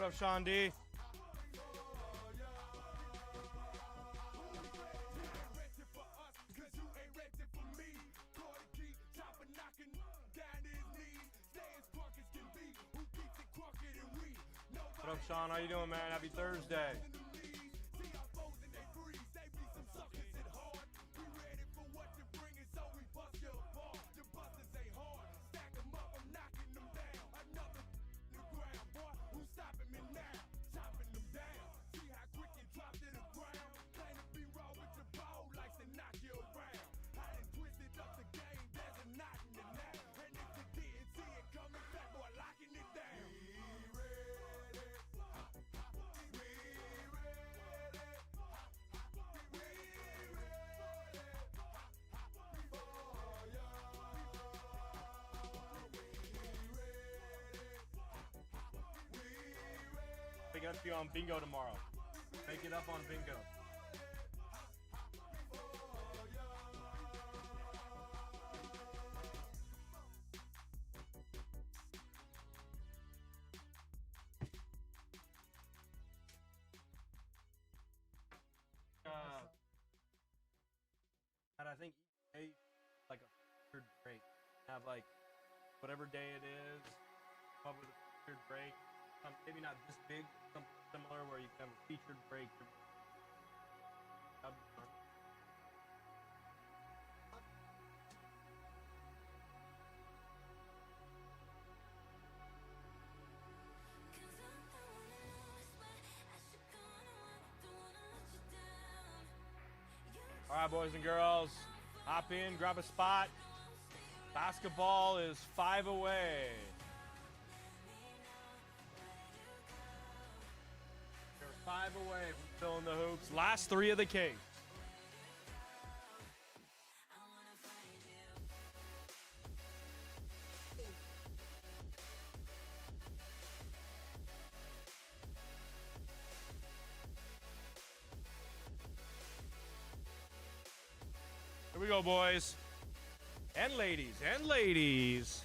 What up, Sean D? What up, Sean? How you doing, man? Happy Thursday. Make it up to you on bingo tomorrow. Make it up on bingo. And I think each day like a featured break. Have like whatever day it is, probably the featured break. Maybe not this big, something similar where you can have a featured break. All right, boys and girls, hop in, grab a spot. Basketball is 5 away. They're 5 away from filling the hoops. Last 3 of the case. Here we go, boys. And ladies, and ladies.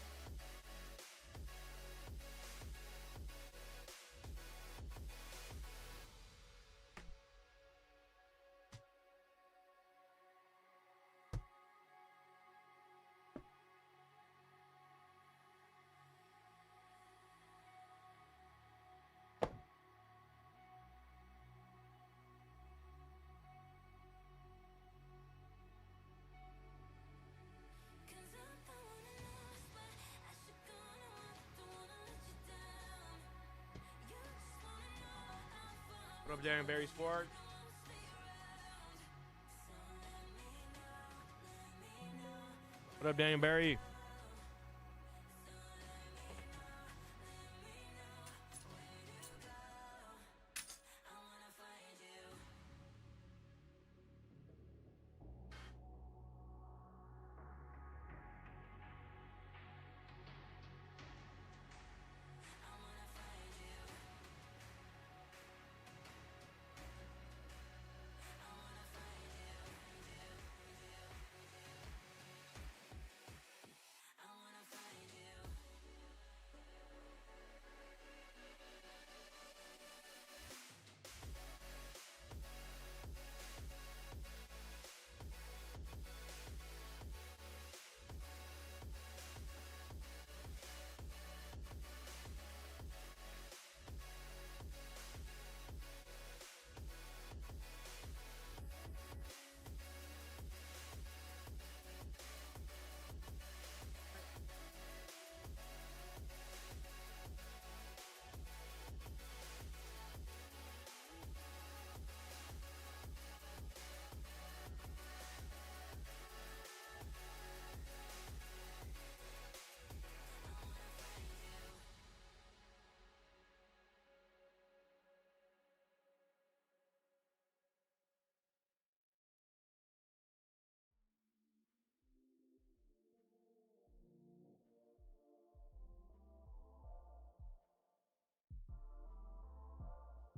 What up, Darren Barry Sport? What up, Daniel Barry?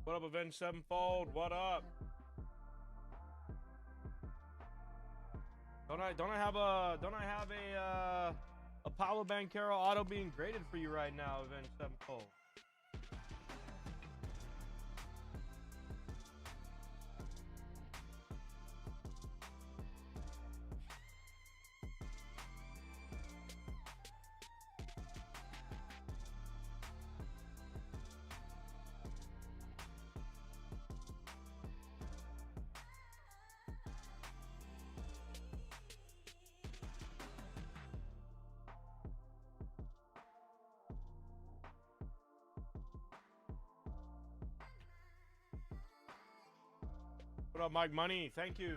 What up, Avenged Sevenfold? What up? Don't I have a Paulo Banchero auto being graded for you right now, Avenged Sevenfold? What up, Mike Money? Thank you.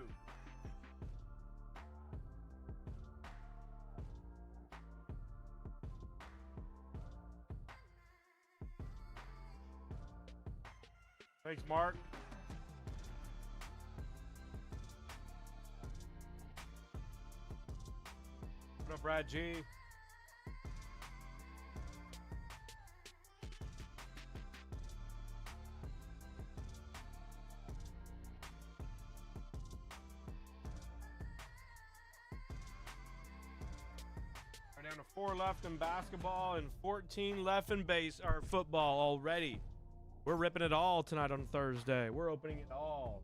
Thanks, Mark. What up, Brad G? We're down to 4 left in basketball and 14 left in football already. We're ripping it all tonight on Thursday. We're opening it all.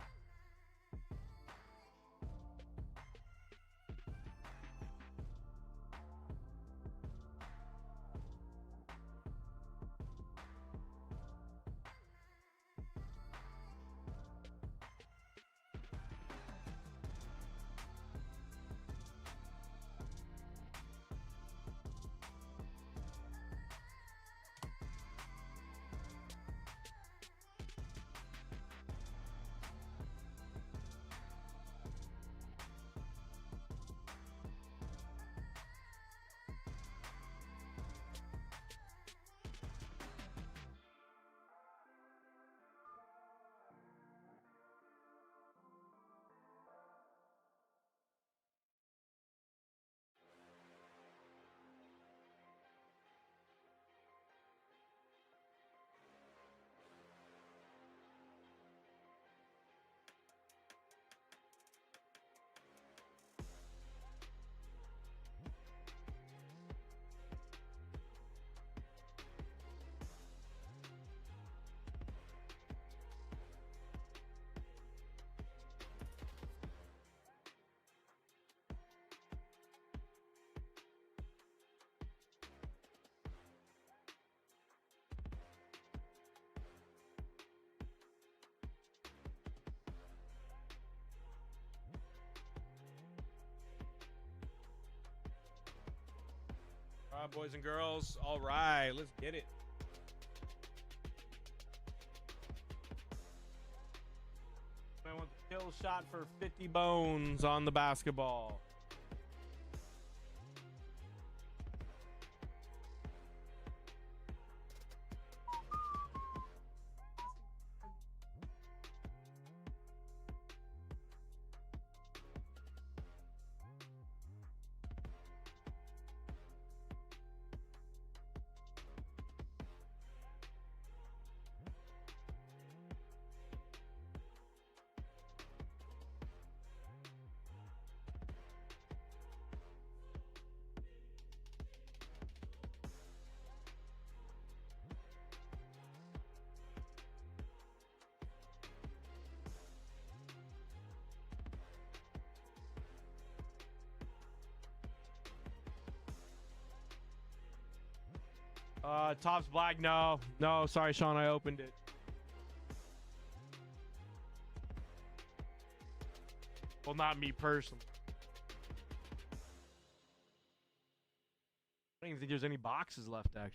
All right, boys and girls. All right, let's get it. I want the kill shot for 50 bones on the basketball. Top's black. No, sorry, Sean. I opened it. Well, not me personally. I don't even think there's any boxes left, actually.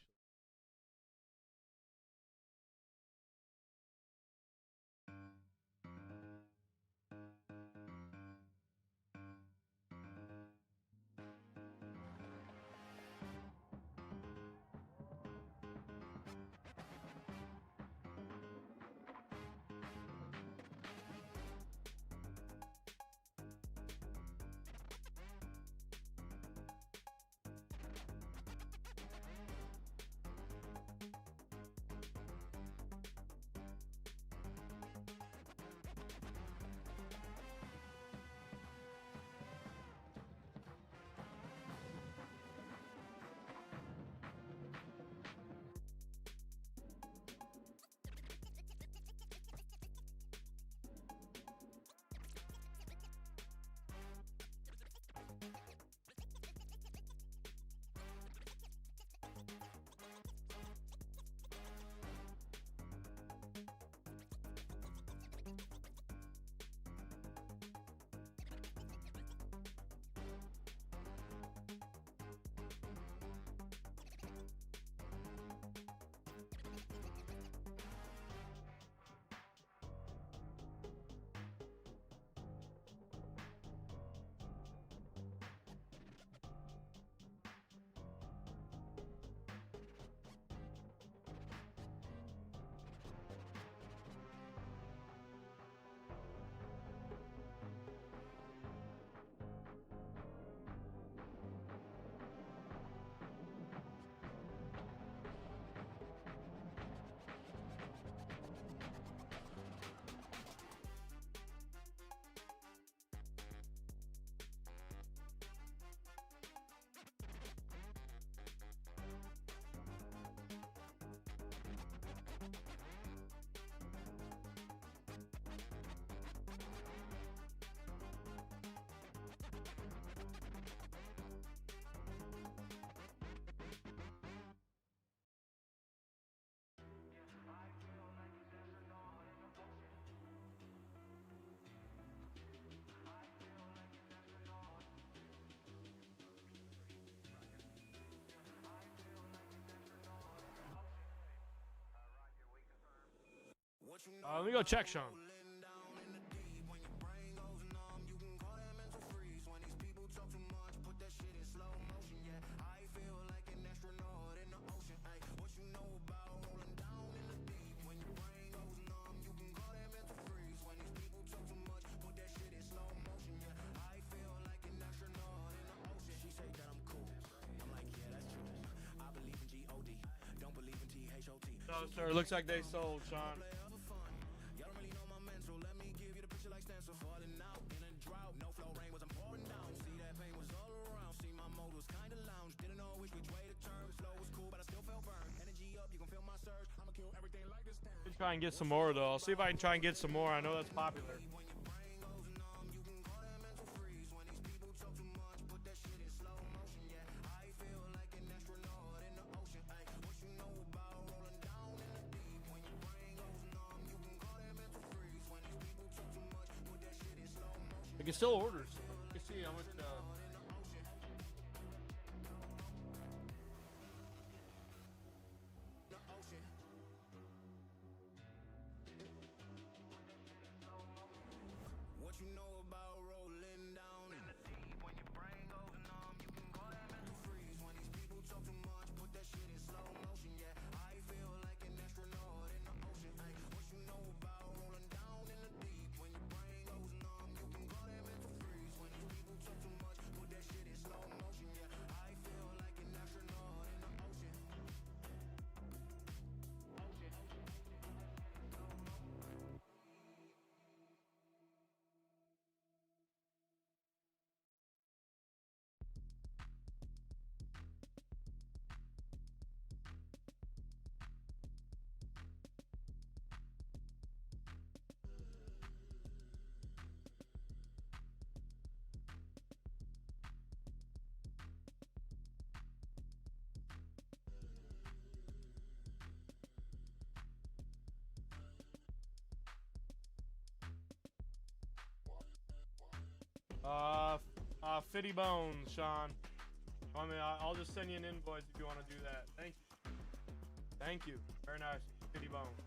Let me go check, Sean. So, sir, looks like they sold, Sean. Try and get some more though. I'll see if I can try and get some more. I know that's popular. I can still order. You can see how much. Fitty Bones, Sean. I mean, I'll just send you an invoice if you want to do that. Thank you. Thank you. Very nice. Fitty Bones.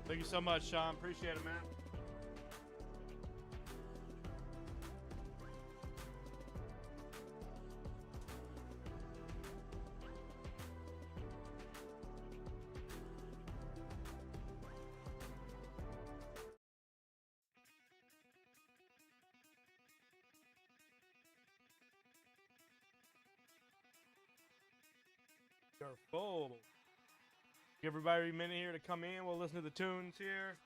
Thank you so much, Sean. Appreciate it, man. You're full. Give everybody a minute here to come in. We'll listen to the tunes here.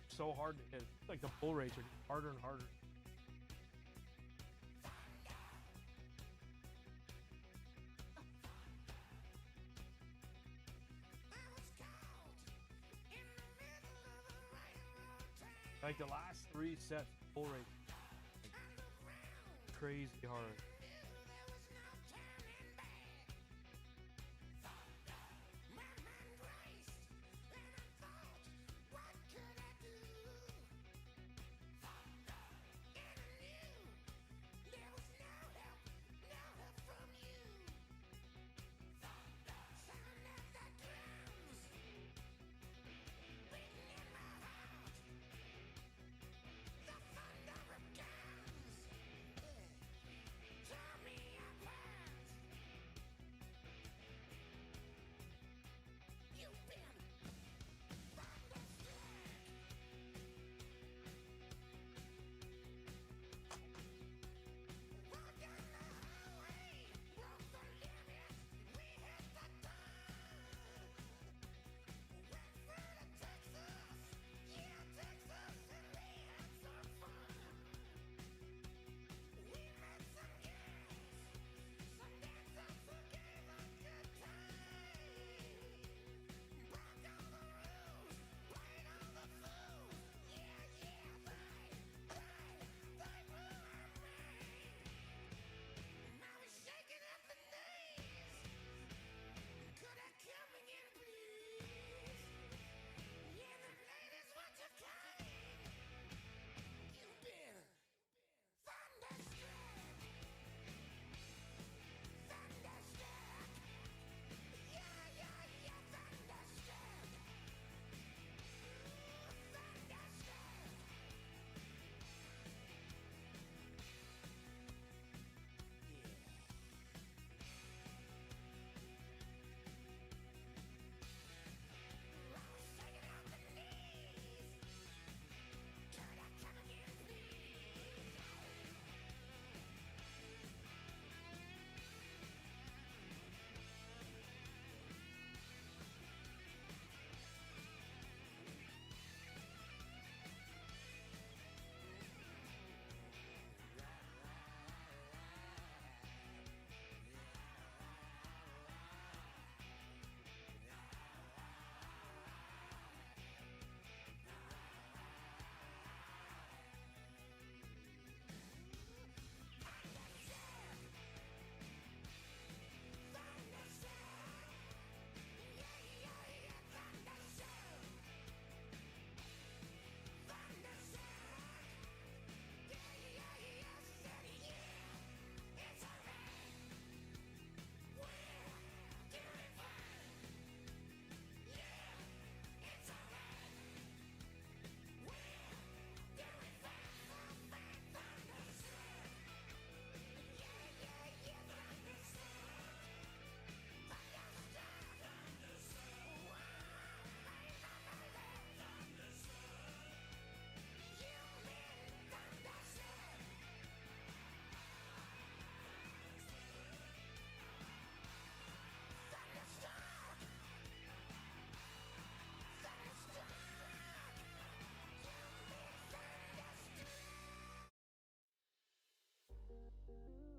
So hard to hit. It's like the pull rates are getting harder and harder. Like the last 3 sets, pull rate like crazy hard.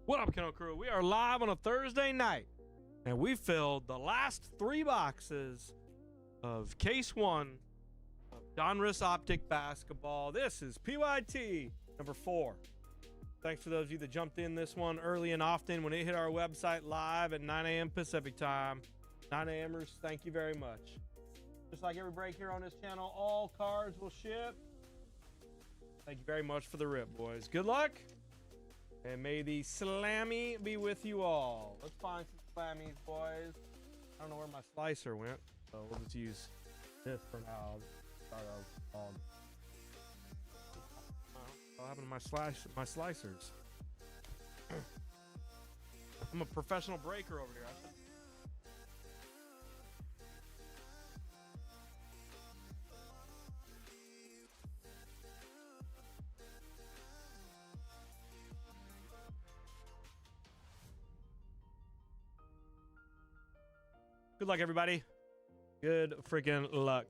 What up, Kennel Crew? We are live on a Thursday night, and we filled the last 3 boxes of Case 1 of Donruss Optic basketball. This is PYT number 4. Thanks for those of you that jumped in this one early and often when it hit our website live at 9 a.m. Pacific time. 9 a.m.ers, thank you very much. Just like every break here on this channel, all cards will ship. Thank you very much for the rip, boys. Good luck. And may the slammy be with you all. Let's find some slammies, boys. I don't know where my slicer went, so we'll just use this for now. What happened to my slicers? I'm a professional breaker over here. Good luck, everybody. Good freaking luck.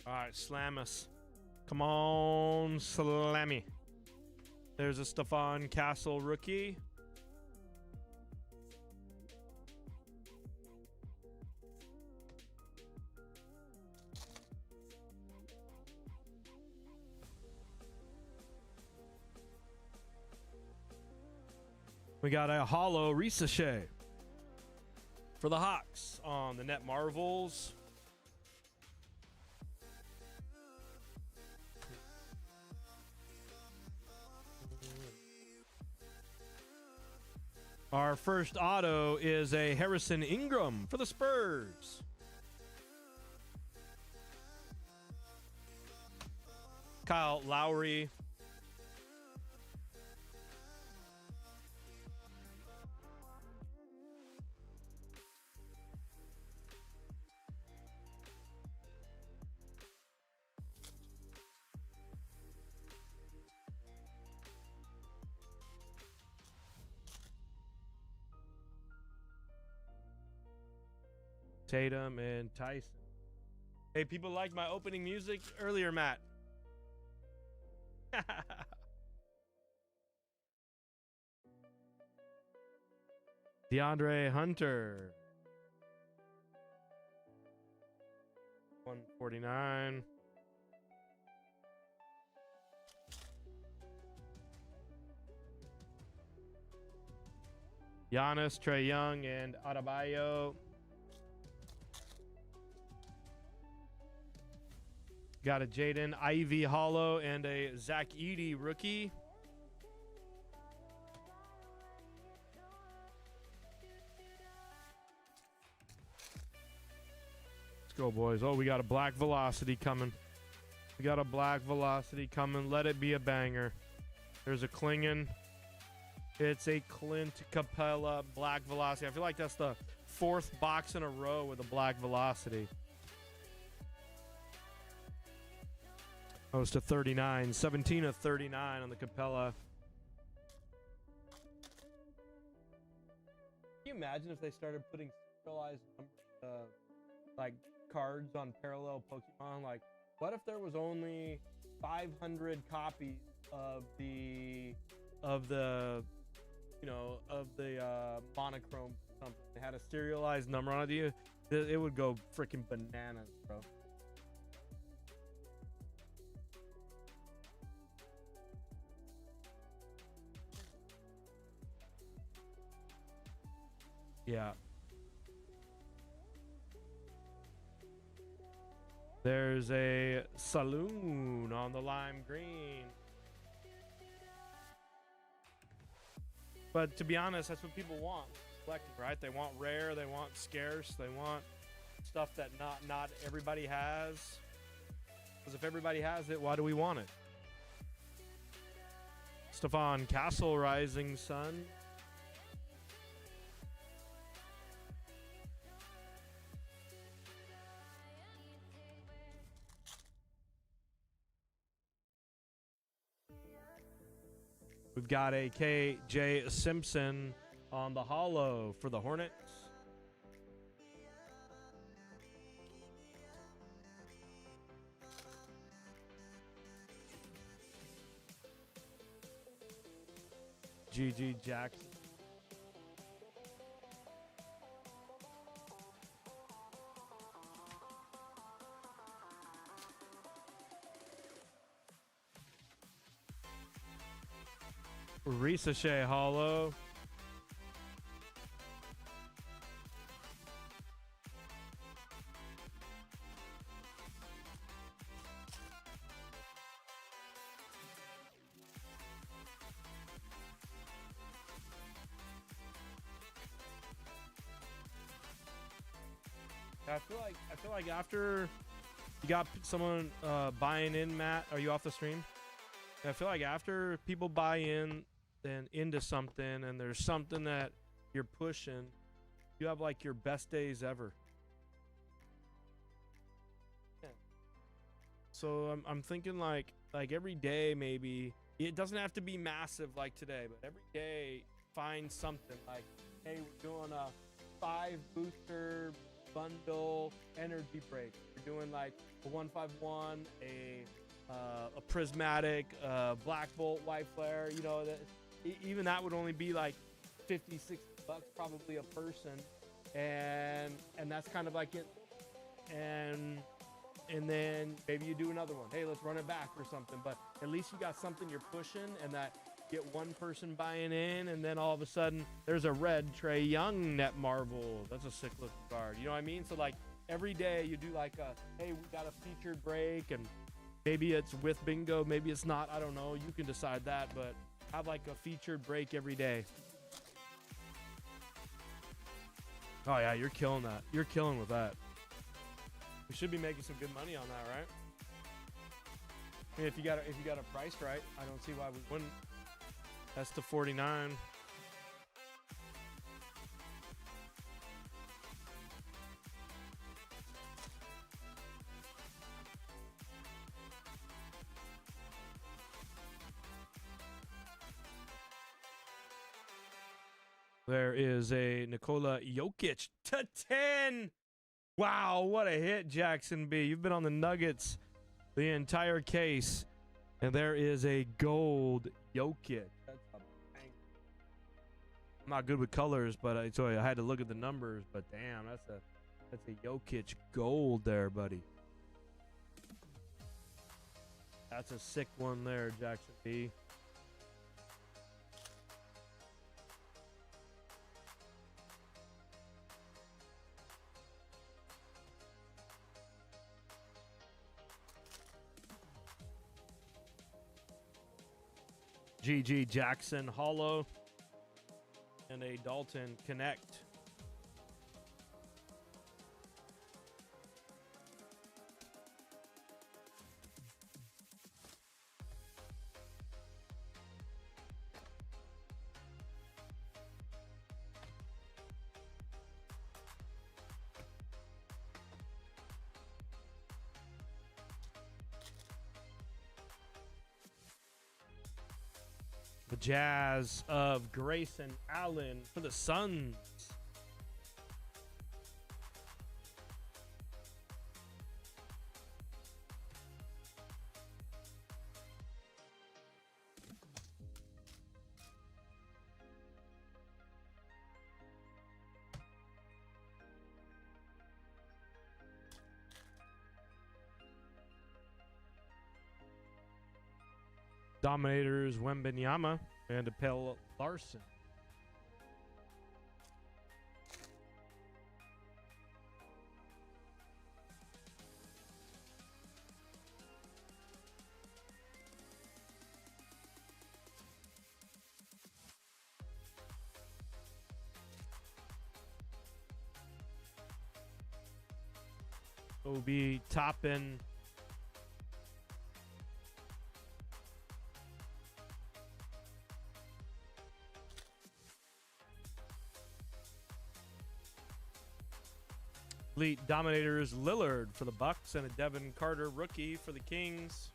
All right, slam us. Come on, slammy. There's a Stephon Castle rookie. We got a hollow Ricochet for the Hawks on the Net Marvels. Our first auto is a Harrison Ingram for the Spurs. Kyle Lowry. Tatum and Tyson. Hey, people liked my opening music earlier, Matt. DeAndre Hunter. 149. Giannis, Trae Young, and Adebayo. Got a Jaden Ivey hollow and a Zach Edey rookie. Let's go, boys. Oh, we got a black velocity coming. We got a black velocity coming. Let it be a banger. There's a Klingon. It's a Clint Capella black velocity. I feel like that's the 4th box in a row with a black velocity. Goes to 39, 17 of 39 on the Capella. Can you imagine if they started putting serialized like cards on parallel Pokemon? Like, what if there was only 500 copies of the monochrome or something? It had a serialized number on it. It would go freaking bananas, bro. Yeah. There's a Saloon on the lime green. But to be honest, that's what people want. Collecting, right? They want rare, they want scarce, they want stuff that not everybody has. Because if everybody has it, why do we want it? Stephon Castle, Rising Sun. We've got a KJ Simpson on the hollow for the Hornets. GG Jackson. Ricochet hollow. I feel like after you got someone buying in, Matt, are you off the stream? I feel like after people buy in and into something and there's something that you're pushing, you have like your best days ever. Yeah. So I'm thinking like every day, maybe it doesn't have to be massive like today, but every day find something like, hey, we're doing a 5 booster bundle energy break. We're doing like a 151, a prismatic, black bolt, white flare. You know, even that would only be like 50, 60 bucks probably a person, and that's kind of like it. And then maybe you do another one. Hey, let's run it back or something. But at least you got something you're pushing, and that get one person buying in, and then all of a sudden there's a red Trey Young net marble. That's a sick looking card. You know what I mean? So like every day you do like a, hey, we got a featured break, and maybe it's with bingo, maybe it's not. I don't know. You can decide that, but have like a featured break every day. Oh yeah, you're killing that. You're killing with that. We should be making some good money on that, right? I mean, if you got a price right, I don't see why we wouldn't. That's the 49. There is a Nikola Jokic to 10. Wow, what a hit, Jackson B. You've been on the Nuggets the entire case. And there is a gold Jokic. That's a bang. I'm not good with colors, but I had to look at the numbers. But damn, that's a Jokic gold there, buddy. That's a sick one there, Jackson B. GG Jackson hollow and a Dalton Connect. The Jazz of Grayson Allen for the Suns. Dominators Wembenyama and Appel Larson. Obi Toppin. Elite Dominators Lillard for the Bucks and a Devin Carter rookie for the Kings.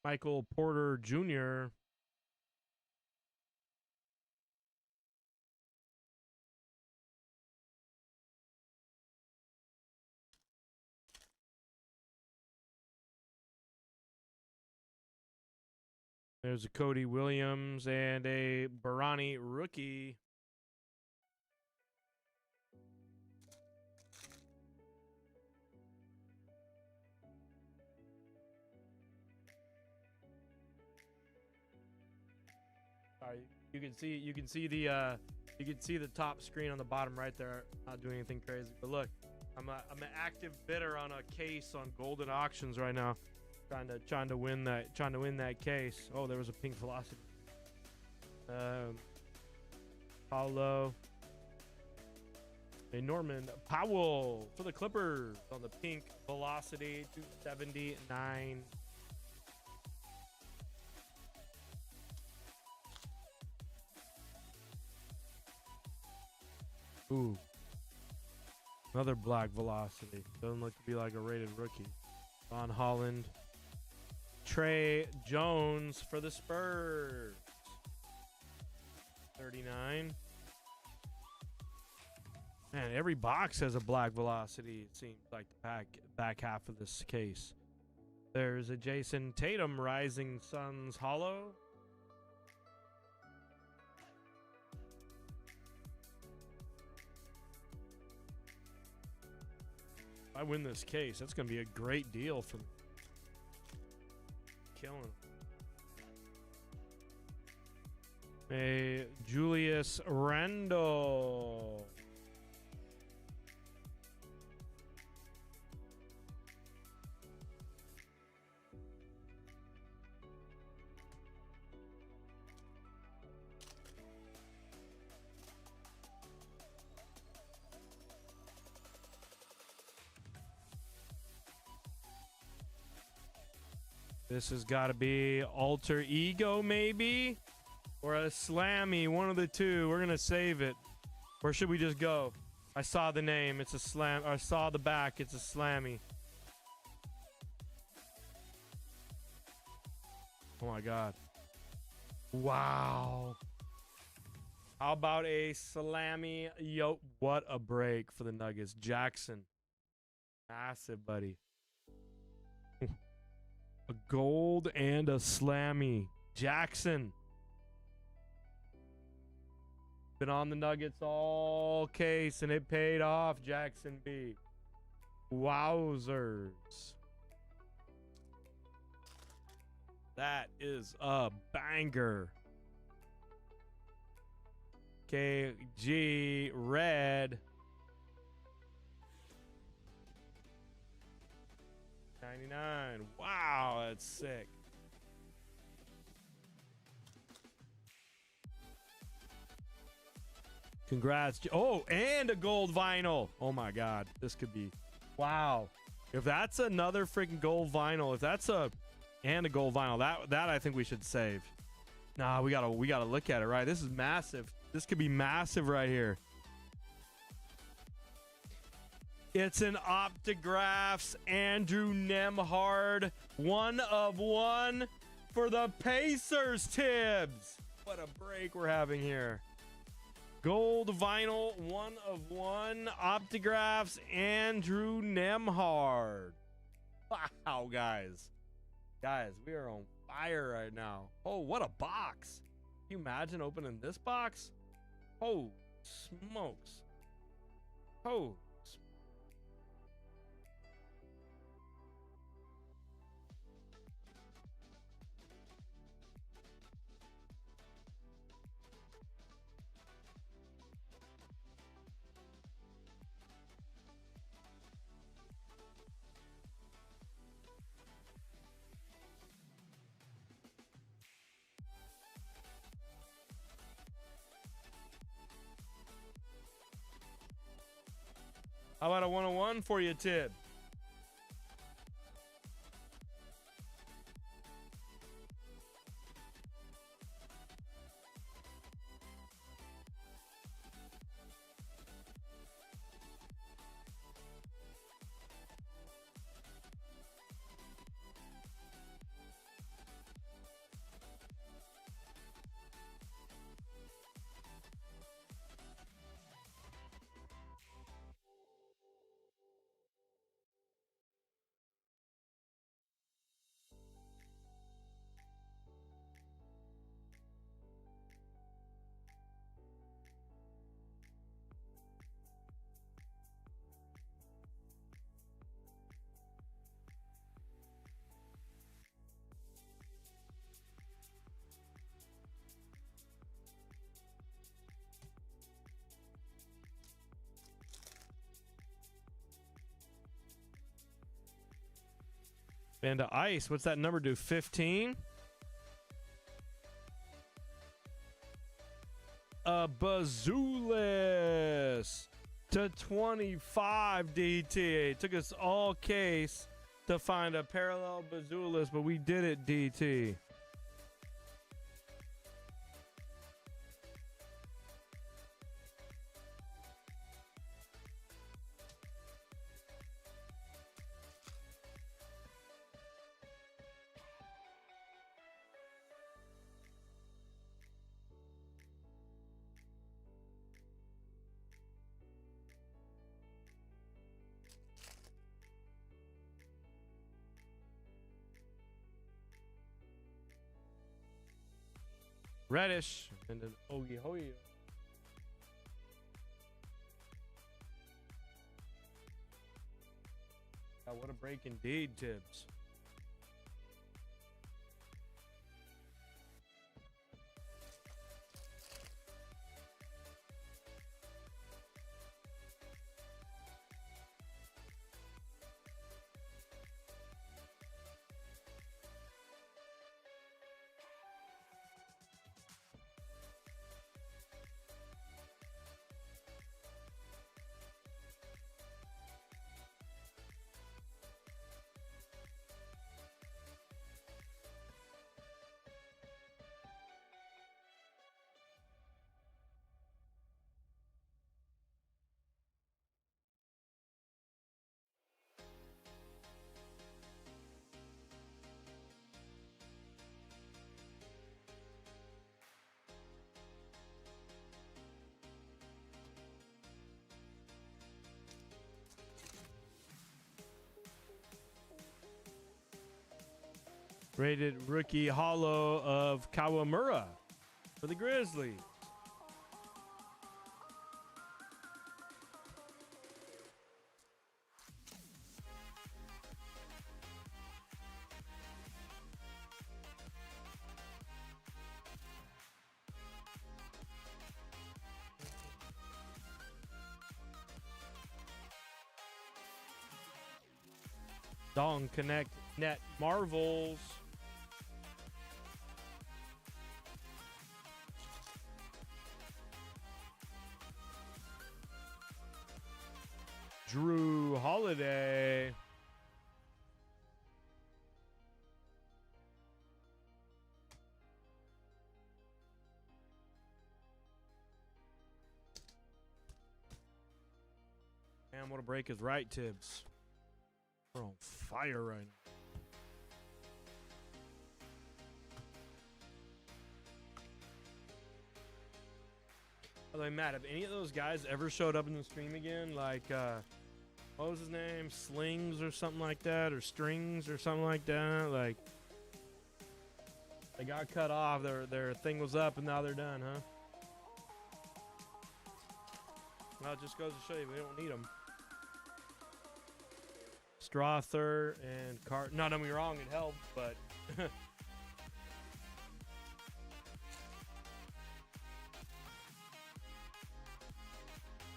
Michael Porter Jr. There's a Cody Williams and a Barani rookie. You can see the top screen on the bottom right there. Not doing anything crazy, but look, I'm an active bidder on a case on Golden Auctions right now, trying to win that case. Oh, there was a pink velocity. Paulo, a Norman Powell for the Clippers on the pink velocity 279. Ooh. Another black velocity. Doesn't look to be like a rated rookie. Von Holland. Trey Jones for the Spurs. 39. Man, every box has a black velocity, it seems like the back half of this case. There's a Jason Tatum Rising Suns holo. If I win this case, that's going to be a great deal for me. Killing him. A Julius Randle. This has got to be Alter Ego, maybe? Or a Slammy, one of the two. We're going to save it. Where should we just go? I saw the name. It's a Slam. I saw the back. It's a Slammy. Oh, my God. Wow. How about a Slammy? Yo, what a break for the Nuggets. Jackson. Massive, buddy. A gold and a Slammy. Jackson. Been on the Nuggets all case, and it paid off, Jackson B. Wowzers. That is a banger. KG Red. 99. Wow, that's sick. Congrats. Oh, and a gold vinyl. Oh my God. This could be. Wow. If that's another freaking gold vinyl, if that's a gold vinyl, that I think we should save. Nah, we gotta look at it, right? This is massive. This could be massive right here. It's an Optigraphs Andrew Nembhard 1/1 for the Pacers, Tibbs. What a break we're having here. Gold vinyl 1/1 Optigraphs Andrew Nembhard. Wow, guys. Guys, we are on fire right now. Oh, what a box. Can you imagine opening this box? Oh, smokes. Oh. How about a 101 for you, Tib? Vanda Ice, what's that number do? 15? Bazulis to 25 DT. It took us all case to find a parallel Bazulis, but we did it, DT. Reddish and an Ogie Hoyo. What a break indeed, Tibbs. Rated rookie hollow of Kawamura for the Grizzlies. Dong Connect Net Marvels. Drew Holiday. Man, what a break is right, Tibbs. We're on fire right now. By the way, Matt, have any of those guys ever showed up in the stream again? Like, what was his name? Slings or something like that? Or Strings or something like that? Like, they got cut off. Their thing was up and now they're done, huh? Well, it just goes to show you we don't need them. Strother and not get me wrong, it helped, but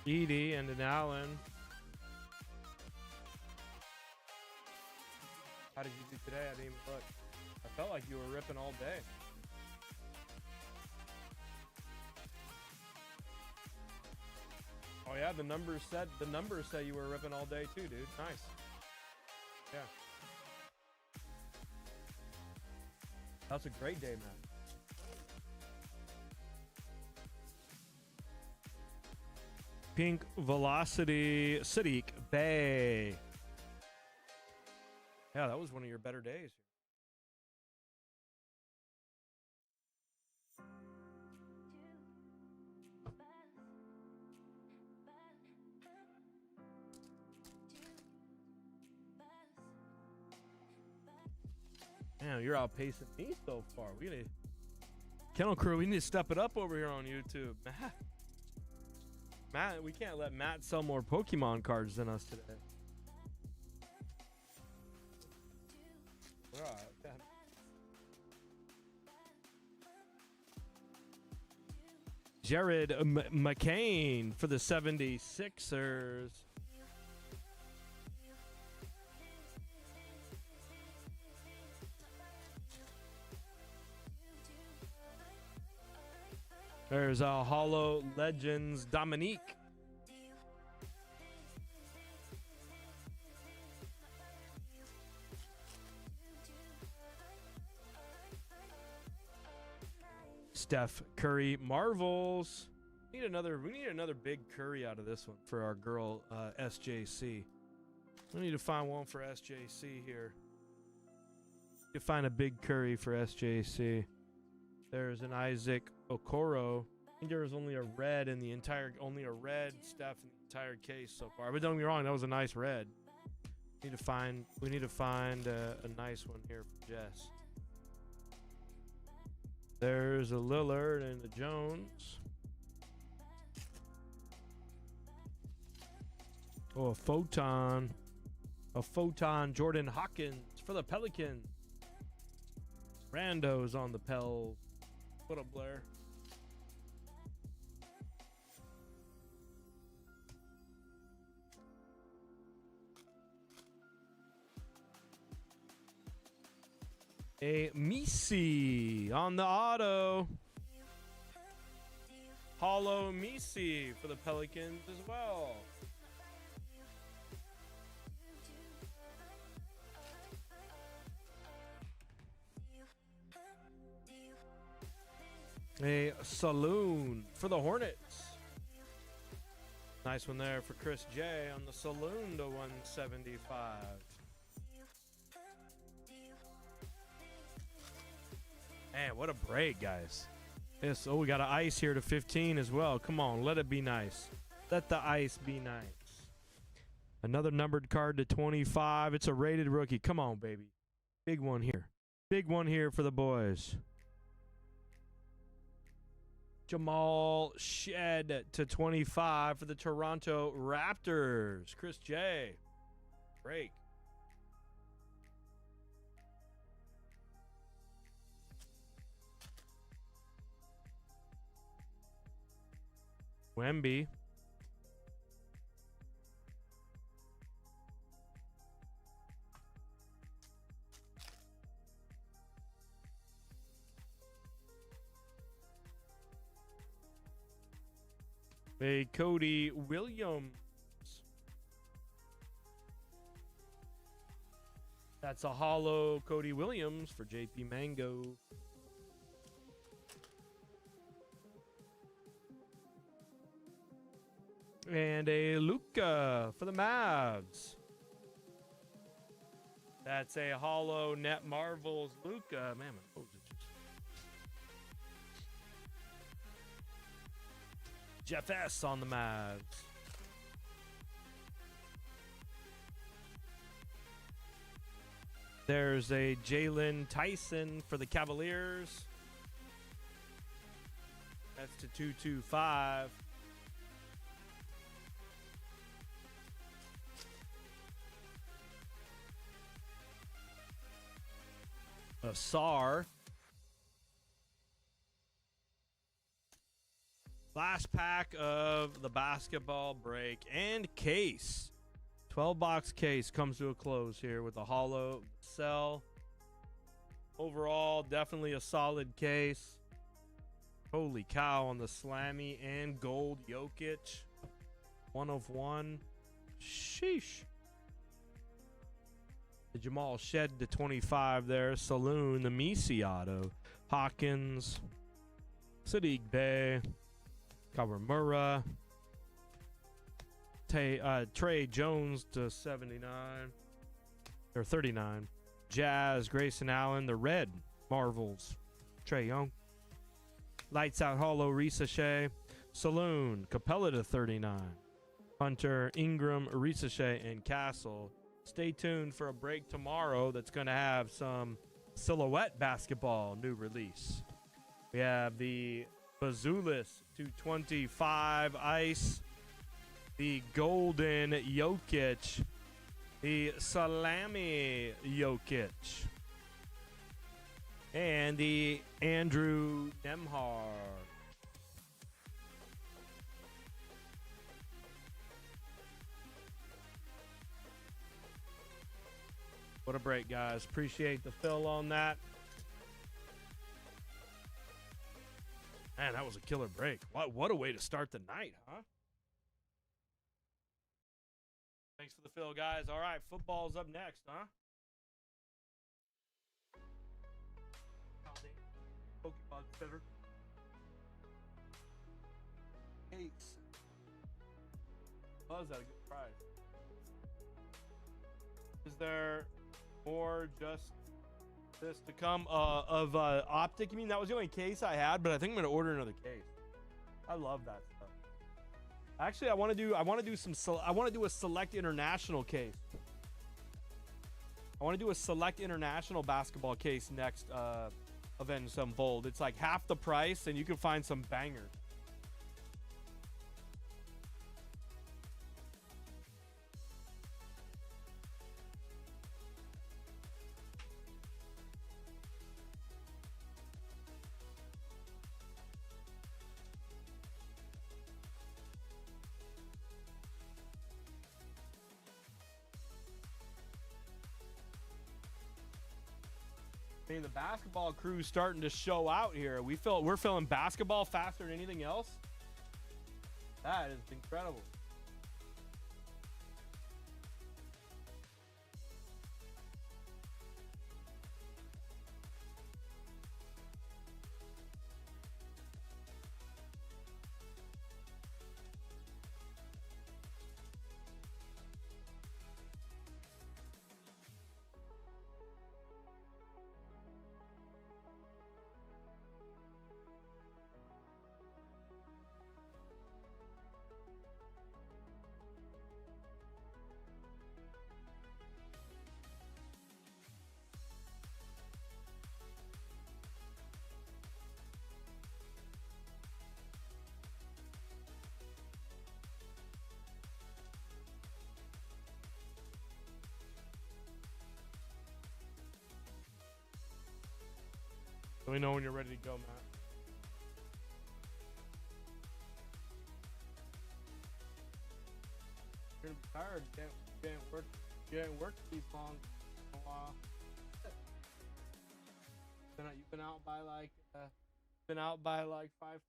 Edie and an Allen. How did you do today? I didn't even look. I felt like you were ripping all day. Oh yeah, the numbers said you were ripping all day too, dude. Nice. Yeah. That's a great day, man. Pink Velocity Sadiq Bay. Yeah, that was one of your better days. Man, you're outpacing me so far. We need Kennel Crew. We need to step it up over here on YouTube. Matt, we can't let Matt sell more Pokemon cards than us today. All right. Jared McCain for the 76ers. There's a Hollow Legends Dominique. Steph Curry Marvels. We need another big Curry out of this one for our girl SJC. We need to find one for SJC here. You find a big Curry for SJC. There's an Isaac Okoro. I think there was only a red Steph in the entire case so far. But don't get me wrong, that was a nice red. We need to find a nice one here for Jess. There's a Lillard and a Jones. Oh, a Photon. A Photon Jordan Hawkins for the Pelicans. Rando's on the Pels. What up, Blair? A Misi on the auto. Hollow Misi for the Pelicans as well. A Saloon for the Hornets. Nice one there for Chris J on the Saloon to 175. Man, what a break, guys. Yes, oh, we got an ice here to 15 as well. Come on, let it be nice. Let the ice be nice. Another numbered card to 25. It's a rated rookie. Come on, baby. Big one here. Big one here for the boys. Jamal Shed to 25 for the Toronto Raptors. Chris J. Break. Wemby. A Cody Williams. That's a hollow Cody Williams for JP Mango. And a Luka for the Mavs. That's a hollow Net Marvels Luka. Man, my nose itches. Jeff S on the Mavs. There's a Jalen Tyson for the Cavaliers. That's to 225. A SAR. Last pack of the basketball break and case. 12-box case comes to a close here with a hollow cell. Overall, definitely a solid case. Holy cow on the Slammy and gold Jokic. 1 of 1. Sheesh. The Jamal Shed to 25 there. Saloon, the Misi auto. Hawkins. Sadiq Bey. Kawamura. Trey Jones to 79. Or 39. Jazz, Grayson Allen. The red Marvels. Trey Young. Lights Out Hollow, Risa Shea. Saloon, Capella to 39. Hunter, Ingram, Risa Shea, and Castle. Stay tuned for a break tomorrow that's going to have some silhouette basketball new release. We have the Bazulis 225 Ice, the Golden Jokic, the Salami Jokic, and the Andrew Nemhar. What a break, guys. Appreciate the fill on that. Man, Man, that was a killer break. What a way to start the night, huh? Thanks for the fill, guys. All right, football's up next, huh? Pokemon Center. Case. Was that a good price? Is there more just this to come of Optic? You mean that was the only case I had, but I think I'm gonna order another case. I love that stuff. Actually, I want to do a select international case. I want to do a select international basketball case next Avenged Unfold. It's like half the price, and you can find some bangers. I mean, the basketball crew's starting to show out here. We're filling basketball faster than anything else. That is incredible. Let me know when you're ready to go, Matt. You're gonna be tired. You ain't worked these long in a while. You've been out by like 5.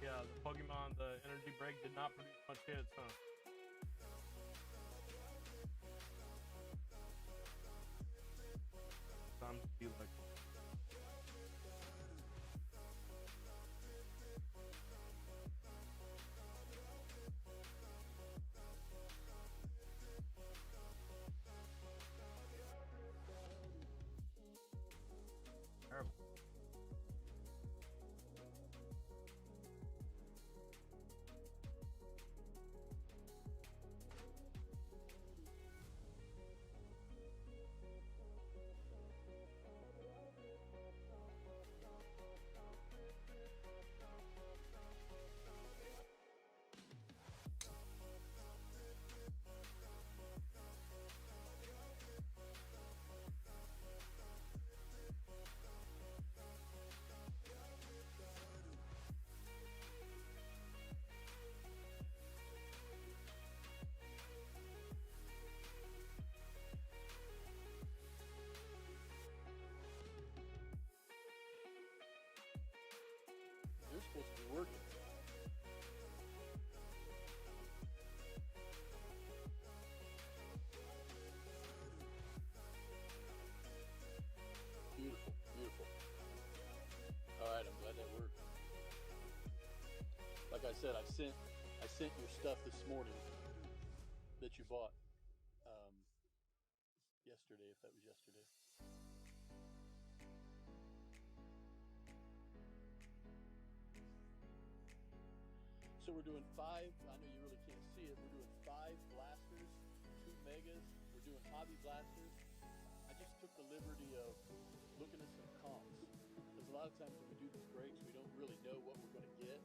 Yeah, the Pokemon, the energy break did not produce much hits, huh? Time to be like. Terrible. You're supposed to be working. Beautiful, beautiful. All right, I'm glad that worked. Like I said, I sent your stuff this morning that you bought yesterday, if that was yesterday. So we're doing 5. I know you really can't see it. We're doing 5 blasters, 2 megas. We're doing hobby blasters. I just took the liberty of looking at some comps, because a lot of times when we do these breaks, we don't really know what we're going to get.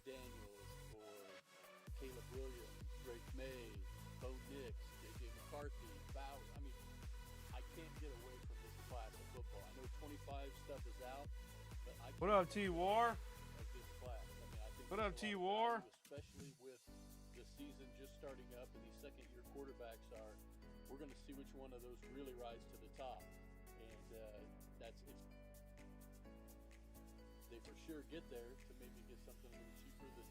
Daniels or Caleb Williams, Drake May, Bo Nix, JJ McCarthy, Bauer. I mean, I can't get away from this class of football. I know 25 stuff is out, but I can't. What up, T-War? Of this class. I mean, I think what up, T-War? Especially with the season just starting up and these second-year quarterbacks are, we're going to see which one of those really rise to the top. And they for sure get there to maybe get something a little cheaper than.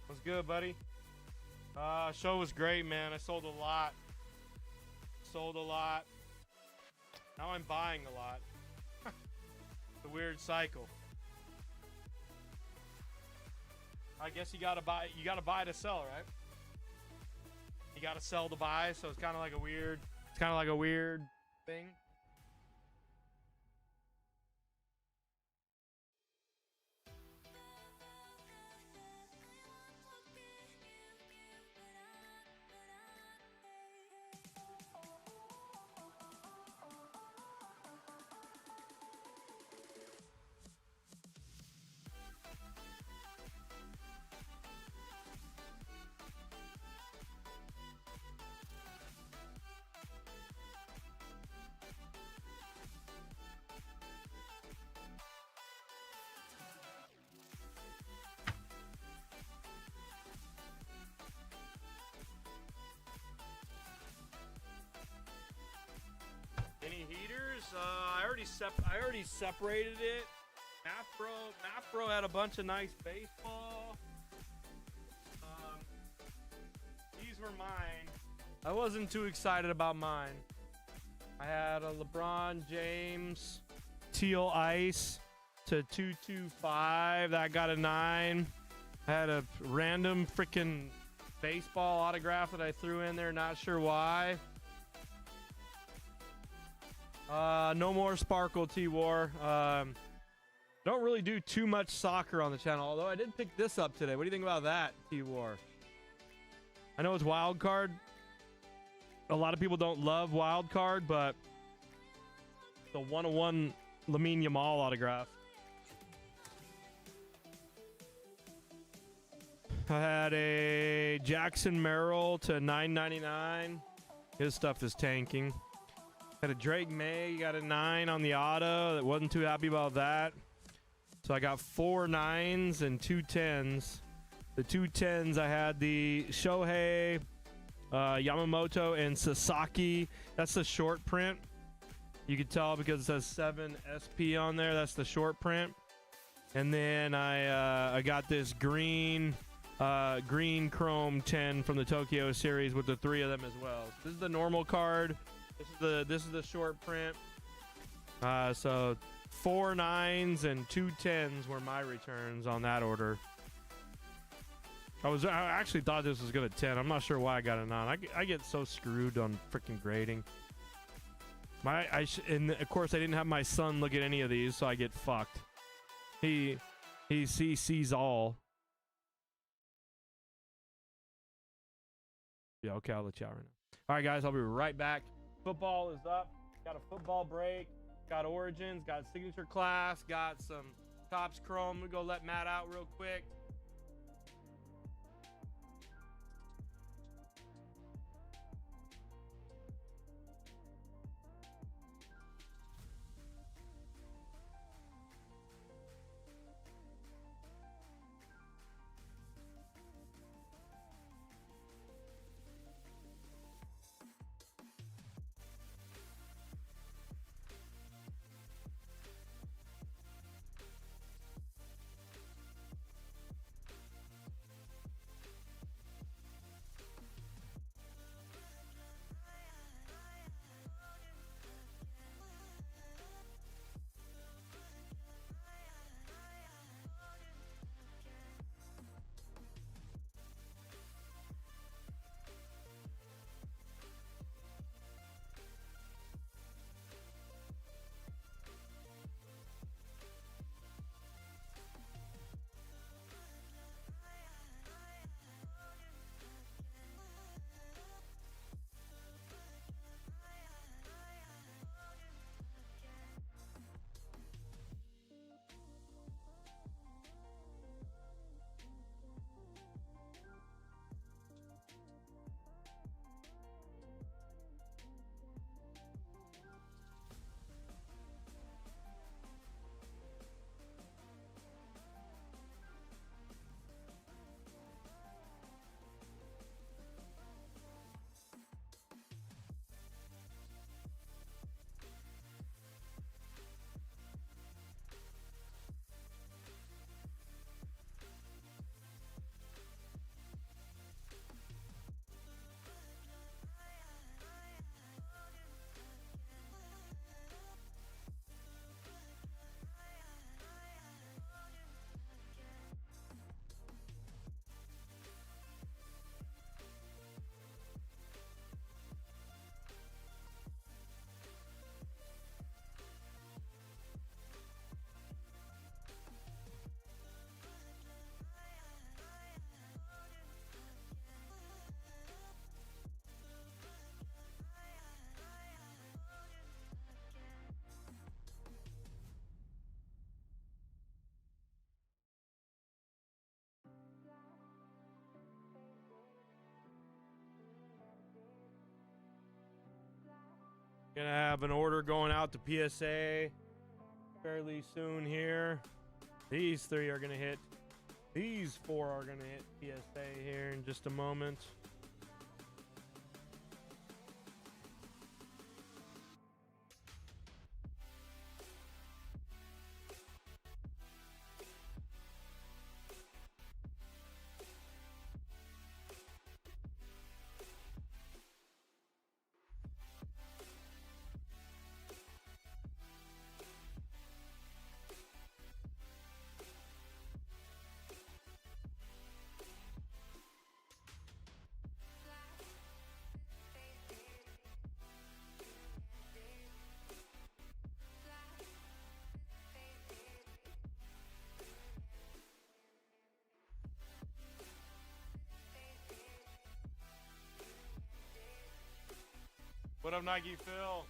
What's good, buddy? Show was great, man. I sold a lot. Now I'm buying a lot. It's a weird cycle. I guess you gotta buy to sell, right? You gotta sell to buy, so it's kind of like a weird thing. Any heaters? I already separated it. Math Bro had a bunch of nice baseball. These were mine. I wasn't too excited about mine. I had a LeBron James teal ice to 225. That got a 9. I had a random freaking baseball autograph that I threw in there. Not sure why. No more Sparkle T-War. Don't really do too much soccer on the channel, although I did pick this up today. What do you think about that, T-War? I know it's wild card. A lot of people don't love wild card, but the 101 Lamine Yamal autograph. I had a Jackson Merrill to 9.99. His stuff is tanking. Had a Drake May, got a 9 on the auto. That wasn't too happy about that. So I got 4 9s and 2 10s. The 2 10s, I had the Shohei, Yamamoto, and Sasaki. That's the short print. You can tell because it says 7 SP on there. That's the short print. And then I got this green green chrome 10 from the Tokyo series with the 3 of them as well. So this is the normal card. This is the short print. So 4 9s and 2 10s were my returns on that order. I actually thought this was gonna 10. I'm not sure why I got a 9. I get so screwed on freaking grading. And of course I didn't have my son look at any of these, so I get fucked. He sees all. Yeah, okay, I'll let you out right now. All right, guys, I'll be right back. Football is up. Got a football break. Got Origins. Got Signature Class. Got some Topps Chrome. We'll go let Matt out real quick. Gonna have an order going out to PSA fairly soon here. These 3 are gonna hit. These 4 are gonna hit PSA here in just a moment. What up, Nike Phil?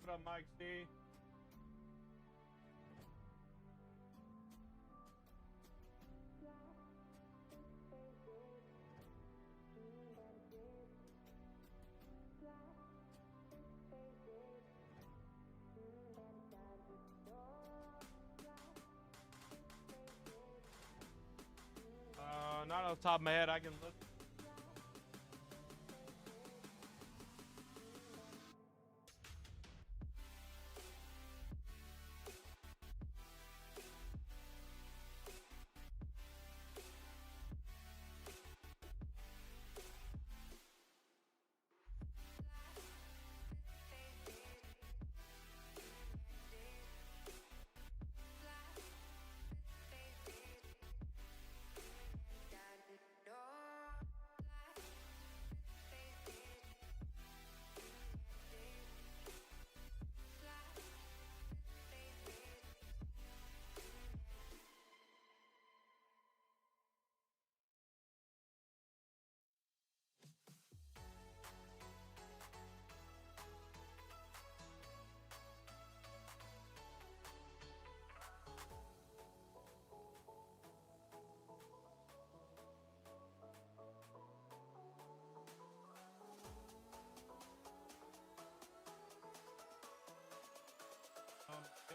What up, Mike C? Not off the top of my head, I can look.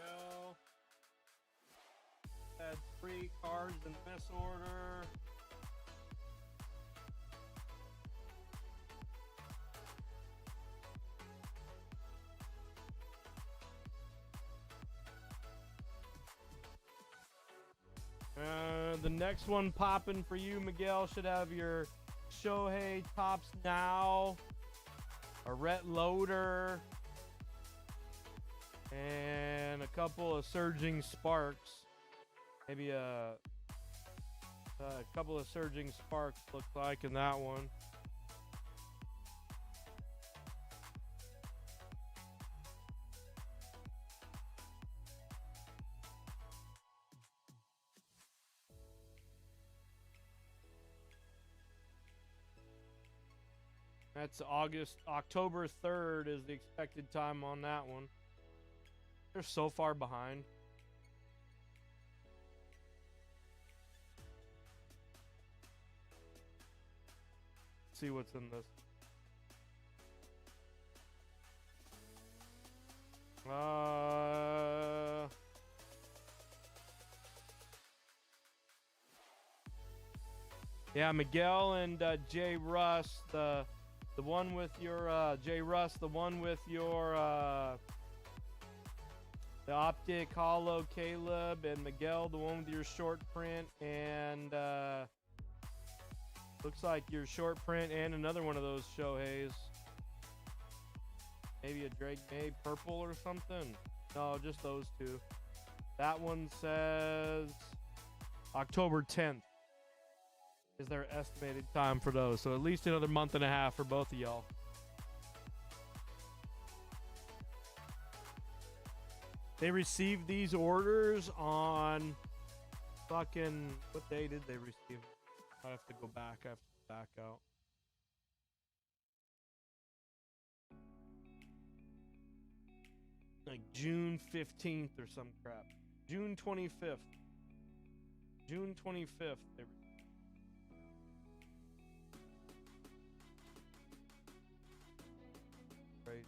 Miguel. Had 3 cards in this order. The next one popping for you, Miguel, should have your Shohei Tops Now, a Rhett Loader, and a couple of Surging Sparks. Maybe a couple of Surging Sparks look like in that one. That's October 3rd is the expected time on that one. They're so far behind. Let's see what's in this. Yeah, Miguel and Jay Russ, the one with your Jay Russ, the one with your the Optic Hollow Caleb, and Miguel, the one with your short print, and looks like your short print and another one of those Shoheis. Maybe a Drake May purple or something. No, just those two. That one says October 10th is their estimated time for those. So at least another month and a half for both of y'all. They received these orders on fucking, what day did they receive? I have to go back. I have to back out. Like June 15th or some crap. June 25th. June 25th. They right.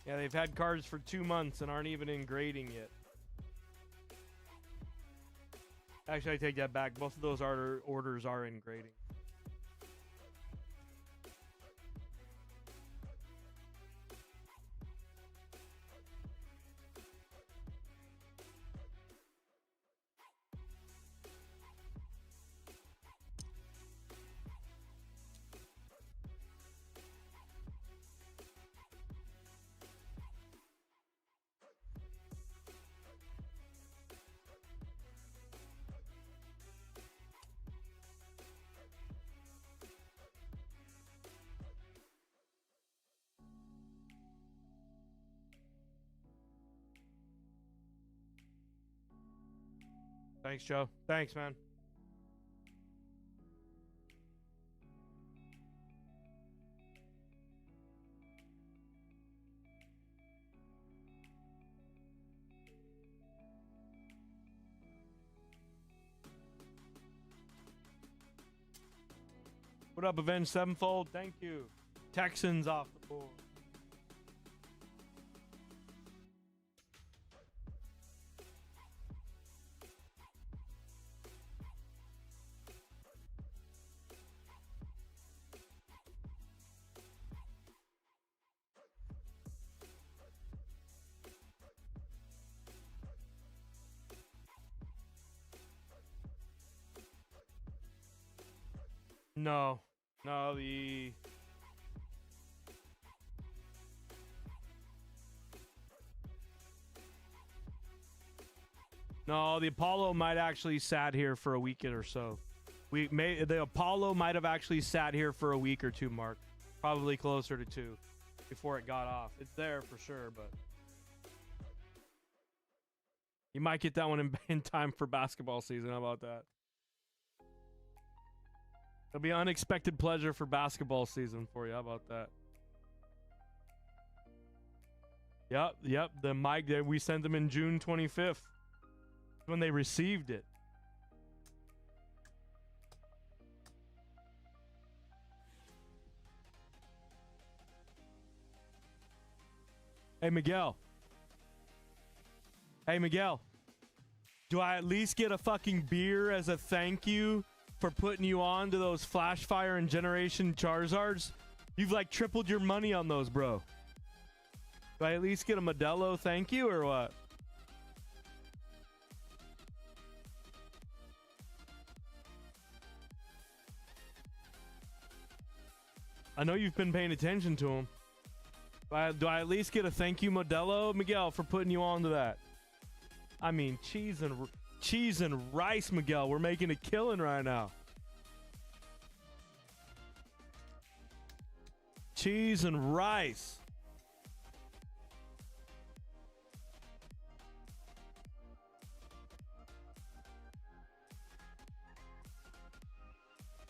Yeah, they've had cards for 2 months and aren't even in grading yet. Actually, I take that back. Both of those orders are in grading. Thanks, Joe. Thanks, man. What up, Avenged Sevenfold? Thank you. Texans off the board. No, the Apollo might actually sat here for a week or so. The Apollo might have actually sat here for a week or two, Mark. Probably closer to 2 before it got off. It's there for sure, but you might get that one in time for basketball season. How about that? It'll be unexpected pleasure for basketball season for you. How about that? Yep. The mic there, we sent them in June 25th when they received it. Hey, Miguel. Hey, Miguel. Do I at least get a fucking beer as a thank you for putting you on to those Flash Fire and Generation Charizards? You've like tripled your money on those, bro. Do I at least get a Modelo thank you or what? I know you've been paying attention to him. Do I at least get a thank you, Modelo, Miguel, for putting you on to that? I mean, cheese and rice, Miguel. We're making a killing right now. Cheese and rice.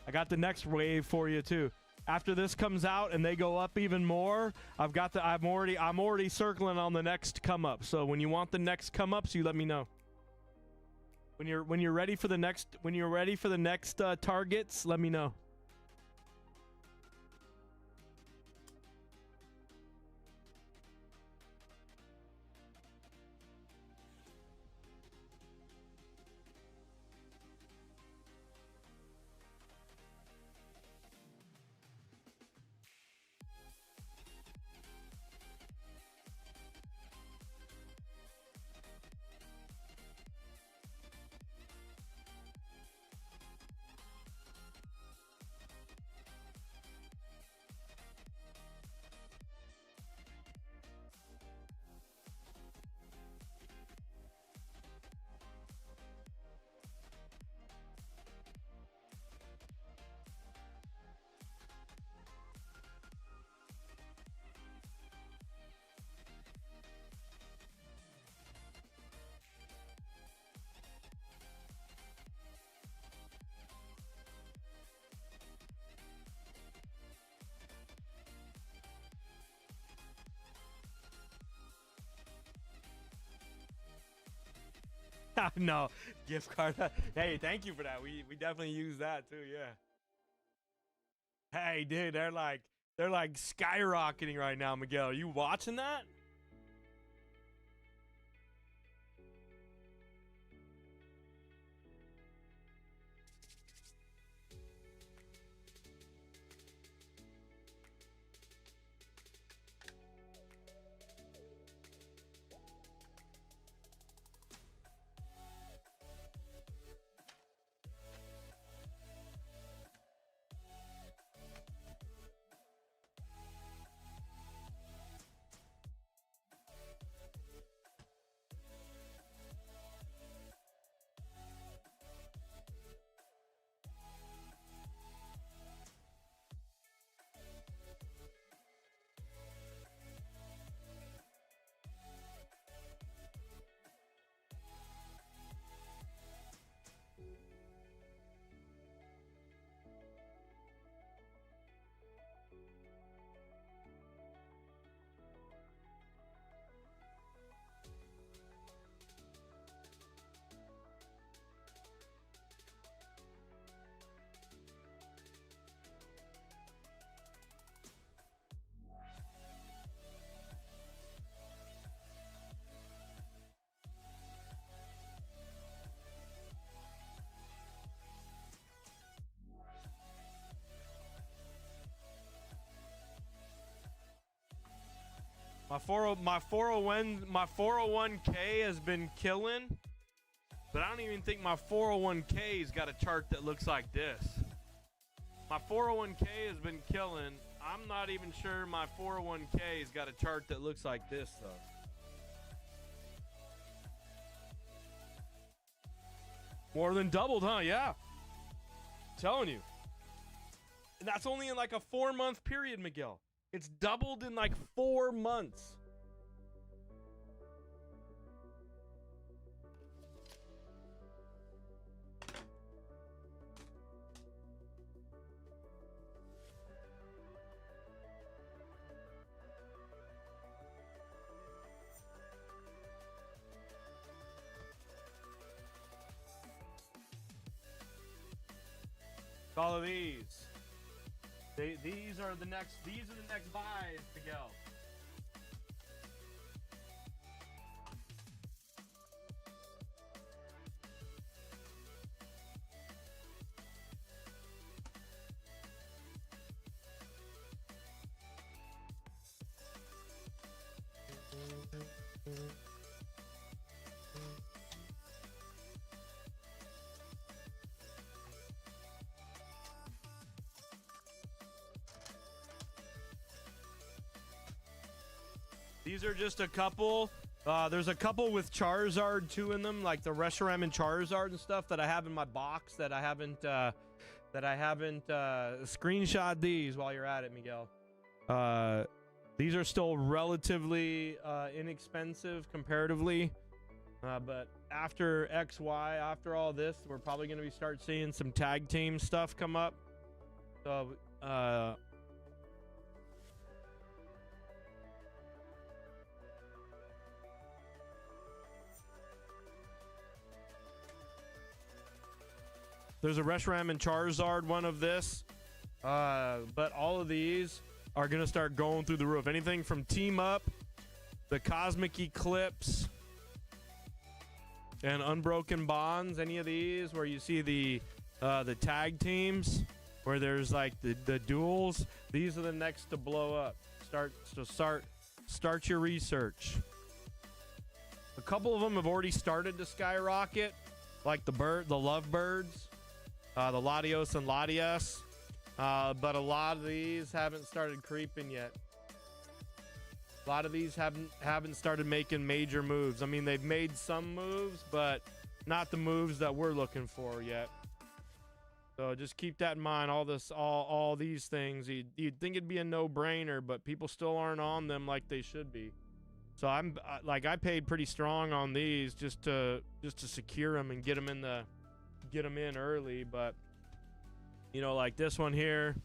I got the next wave for you too. After this comes out and they go up even more, I'm already circling on the next come up. So when you want the next come ups, you let me know. When you're ready for the next targets, let me know. No, gift card. Hey, thank you for that. We definitely use that too, yeah. Hey, dude, they're like skyrocketing right now, Miguel. Are you watching that? My 401k has been killing, but I don't even think my 401k's got a chart that looks like this. My 401k has been killing. I'm not even sure my 401k's got a chart that looks like this though. More than doubled, huh? Yeah. I'm telling you. And that's only in like a 4-month period, Miguel. It's doubled in like 4 months. All of these. These are the next buys, Miguel. These are just a couple. There's a couple with Charizard too in them, like the Reshiram and Charizard and stuff that I have in my box that I haven't screenshot these while you're at it, Miguel. These are still relatively inexpensive comparatively, but after XY, after all this, we're probably going to start seeing some tag team stuff come up. So there's a Reshiram and Charizard one of this, but all of these are going to start going through the roof. Anything from Team Up, the Cosmic Eclipse, and Unbroken Bonds, any of these where you see the tag teams, where there's like the duels, these are the next to blow up. Start your research. A couple of them have already started to skyrocket, like the Lovebirds, the Latios and Latias, but a lot of these haven't started creeping yet. A lot of these haven't started making major moves. I mean, they've made some moves, but not the moves that we're looking for yet. So just keep that in mind. All these things, you'd think it'd be a no-brainer, but people still aren't on them like they should be. So I paid pretty strong on these just to secure them and get them in early. But you know, like this one here,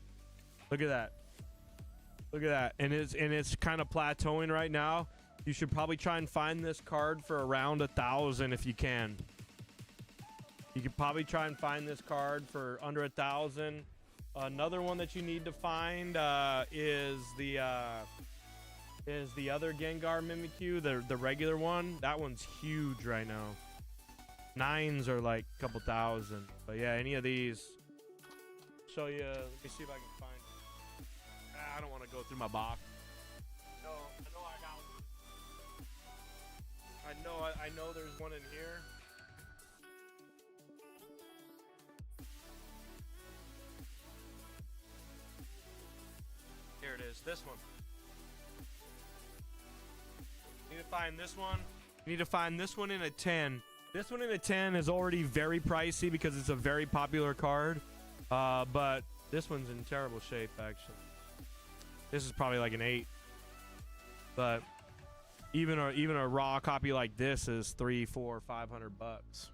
look at that. Look at that. And it's kind of plateauing right now. You should probably try and find this card for around 1,000 if you can. You could probably try and find this card for under 1,000. Another one that you need to find is the other Gengar Mimikyu, the regular one. That one's huge right now. 9s are like a couple thousand. But yeah, any of these. Show you. Let me see if I can find. I don't want to go through my box. No, I know I got one. I know there's one in here. Here it is. This one. You need to find this one. You need to find this one in a 10. This one in a 10 is already very pricey because it's a very popular card. But this one's in terrible shape, actually. This is probably like an 8. But even a raw copy like this is $300, $400, $500.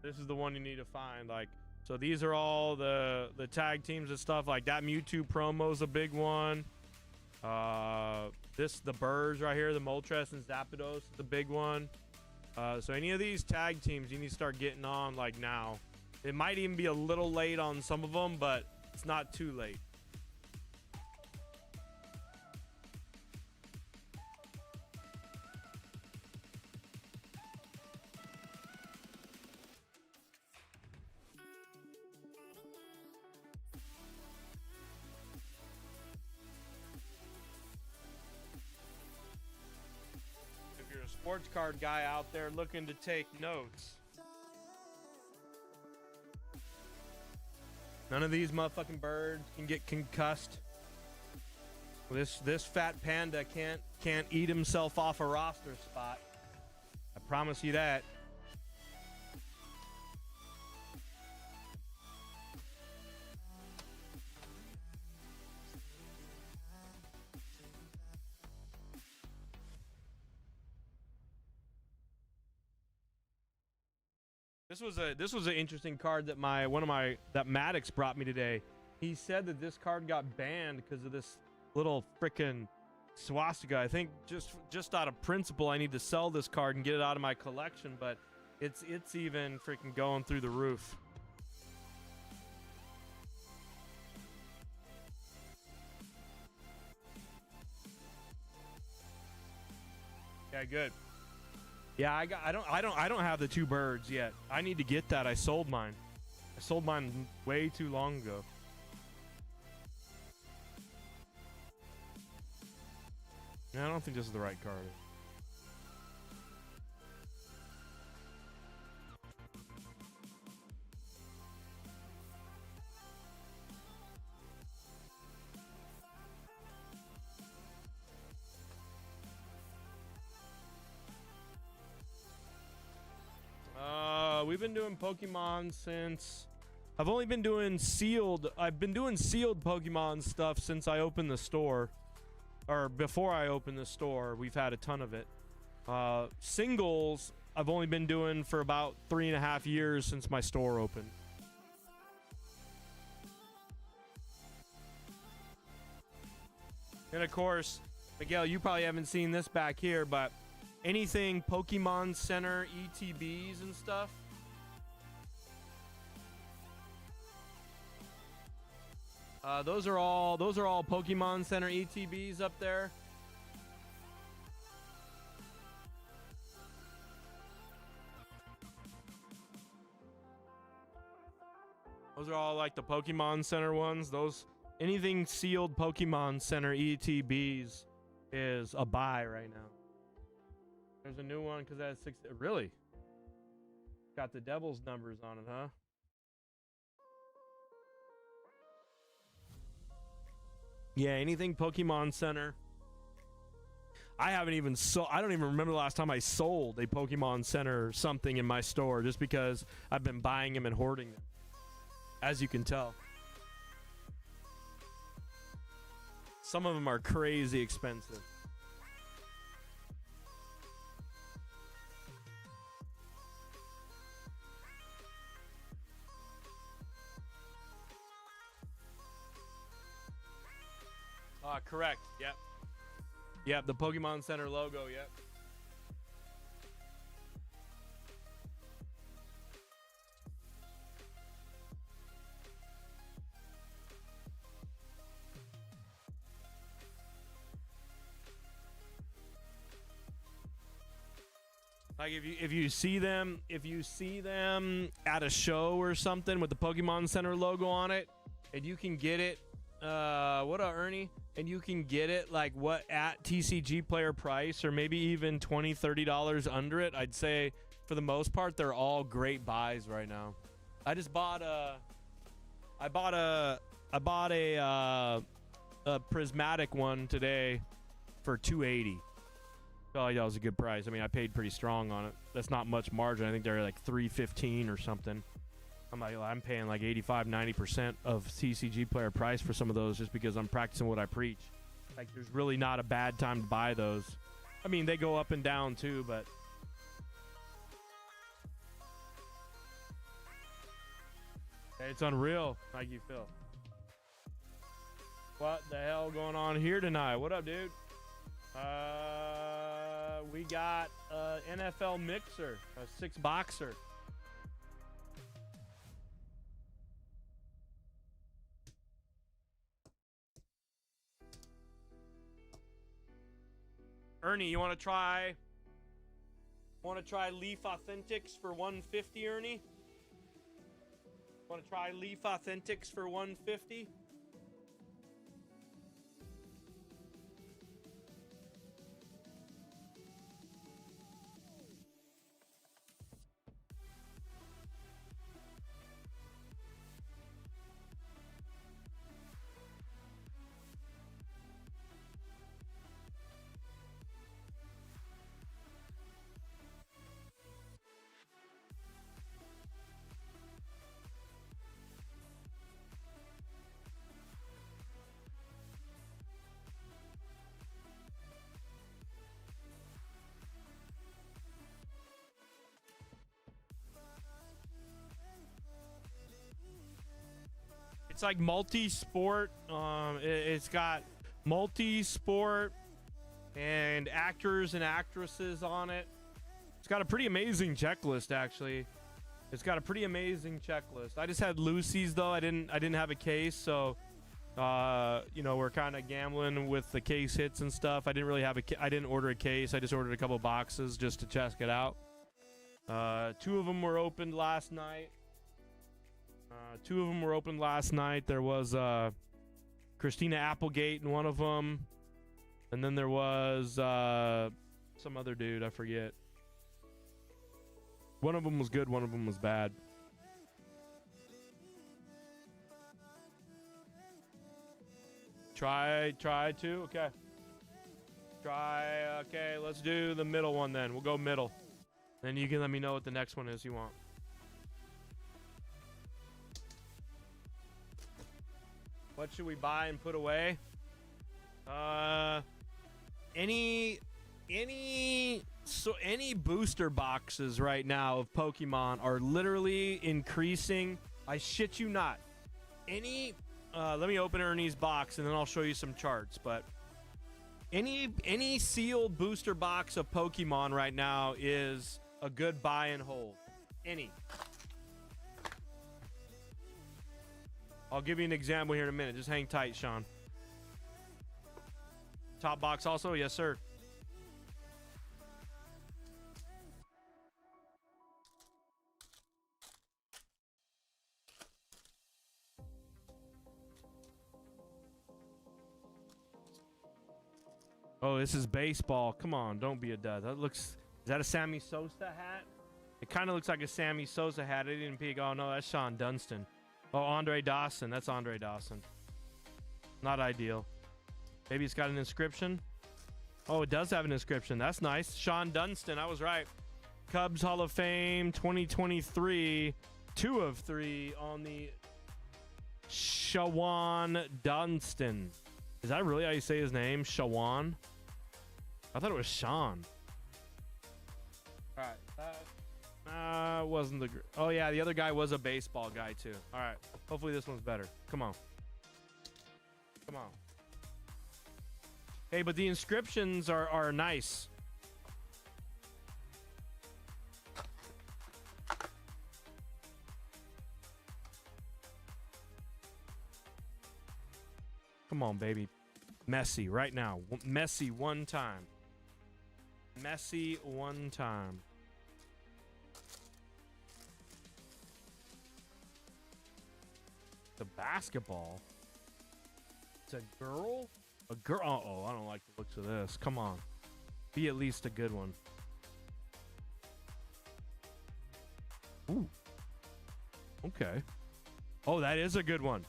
This is the one you need to find. Like, so these are all the tag teams and stuff. Like that Mewtwo promo is a big one. The birds right here, the Moltres and Zapdos, is the big one. So any of these tag teams you need to start getting on like now. It might even be a little late on some of them, but it's not too late. If you're a sports card guy out there looking to take notes, none of these motherfucking birds can get concussed. This fat panda can't eat himself off a roster spot. I promise you that. This was an interesting card that Maddox brought me today. He said that this card got banned because of this little frickin' swastika. I think just out of principle, I need to sell this card and get it out of my collection. But it's even freaking going through the roof. Yeah, good. Yeah, I don't have the 2 birds yet. I need to get that. I sold mine. I sold mine way too long ago. Yeah, I don't think this is the right card. we've been doing Pokemon since... I've only been doing sealed... I've been doing sealed Pokemon stuff since I opened the store. Or before I opened the store, we've had a ton of it. Singles, I've only been doing for about 3.5 years since my store opened. And of course, Miguel, you probably haven't seen this back here, but anything Pokemon Center ETBs and stuff. Those are all Pokemon Center ETBs up there. Those are all like the Pokemon Center ones. Anything sealed Pokemon Center ETBs is a buy right now. There's a new one because that has 6. Really? Got the devil's numbers on it, huh? Yeah, anything Pokemon Center. I don't even remember the last time I sold a Pokemon Center something in my store, just because I've been buying them and hoarding them. As you can tell. Some of them are crazy expensive. Correct. Yep. Yep, the Pokemon Center logo, yep. Like if you see them at a show or something with the Pokemon Center logo on it, and you can get it, what up, Ernie? And you can get it like what at TCG player price, or maybe even $20-$30 under it. I'd say for the most part they're all great buys right now. I bought a prismatic one today for $280. Felt like that was a good price. I mean, I paid pretty strong on it. That's not much margin. I think they're like $315 or something. I'm paying like 85-90% of TCG player price for some of those, just because I'm practicing what I preach. Like, there's really not a bad time to buy those. I mean, they go up and down too, but it's unreal. How you feel? What the hell going on here tonight? What up, dude? We got NFL mixer, a 6-boxer. Ernie, you want to try Leaf Authentics for $150, Ernie? Want to try Leaf Authentics for $150? It's like multi-sport. It's got multi-sport and actors and actresses on it. It's got a pretty amazing checklist, actually. It's got a pretty amazing checklist. I just had Lucy's though. I didn't have a case, so you know, we're kind of gambling with the case hits and stuff. I didn't really have I didn't order a case. I just ordered a couple boxes just to check it out. 2 of them were opened last night. There was Christina Applegate in one of them, and then there was some other dude, I forget. One of them was good, one of them was bad. Try two? Okay. Okay, let's do the middle one then. We'll go middle. Then you can let me know what the next one is you want. What should we buy and put away? Any booster boxes right now of Pokemon are literally increasing. I shit you not. Let me open Ernie's box and then I'll show you some charts. But any sealed booster box of Pokemon right now is a good buy and hold. Any. I'll give you an example here in a minute. Just hang tight, Sean. Top box also? Yes, sir. Oh, this is baseball. Come on, don't be a dud. That looks... Is that a Sammy Sosa hat? It kind of looks like a Sammy Sosa hat. I didn't peek. Oh, no, that's Sean Dunston. Oh, Andre Dawson. That's Andre Dawson. Not ideal. Maybe it's got an inscription. Oh, it does have an inscription. That's nice. Sean Dunston. I was right. Cubs Hall of Fame 2023. 2 of 3 on the Shawan Dunston. Is that really how you say his name? Shawan? I thought it was Sean. All right. That wasn't the... Oh, yeah. The other guy was a baseball guy, too. All right. Hopefully this one's better. Come on. Come on. Hey, but the inscriptions are nice. Come on, baby. Messi right now. Messi one time. Messi one time. The basketball. It's a girl? A girl? Uh-oh, I don't like the looks of this. Come on. Be at least a good one. Ooh. Okay. Oh, that is a good one.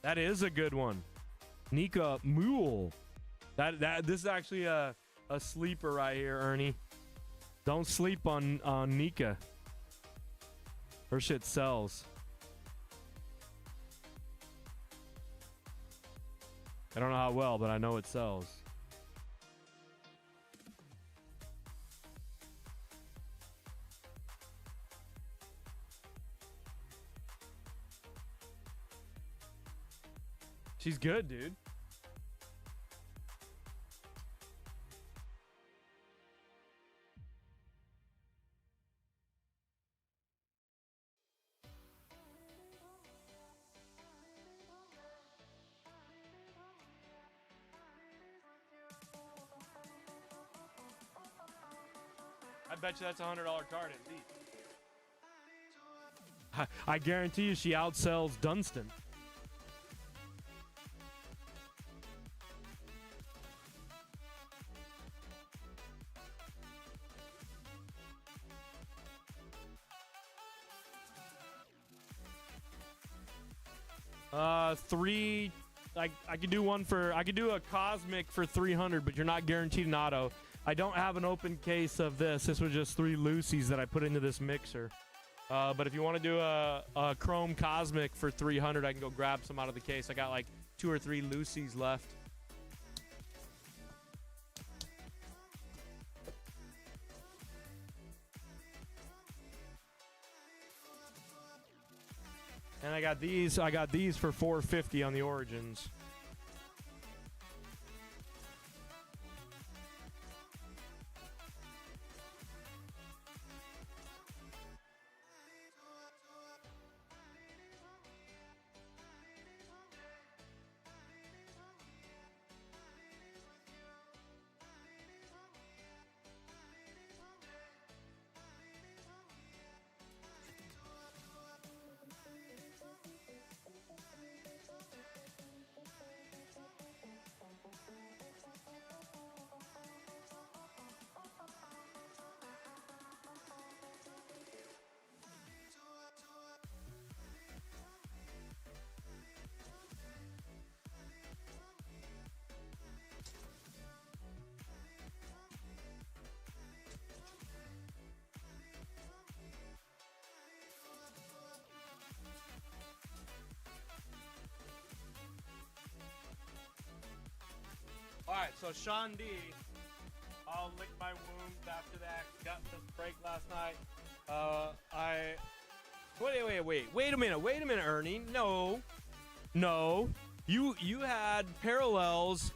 That is a good one. Nika Mule. This is actually a sleeper right here, Ernie. Don't sleep on Nika. Her shit sells. I don't know how well, but I know it sells. She's good, dude. I bet you that's a $100 card at least. I guarantee you she outsells Dunston. Three. I could do one for. I could do a cosmic for 300, but you're not guaranteed an auto. I don't have an open case of this. This was just 3 Lucy's that I put into this mixer. But if you want to do a chrome cosmic for 300, I can go grab some out of the case. I got like 2 or 3 Lucy's left. And I got these for $450 on the Origins. so Sean D, I'll lick my wounds after that gutless break last night. Wait a minute, Ernie. No. You had parallels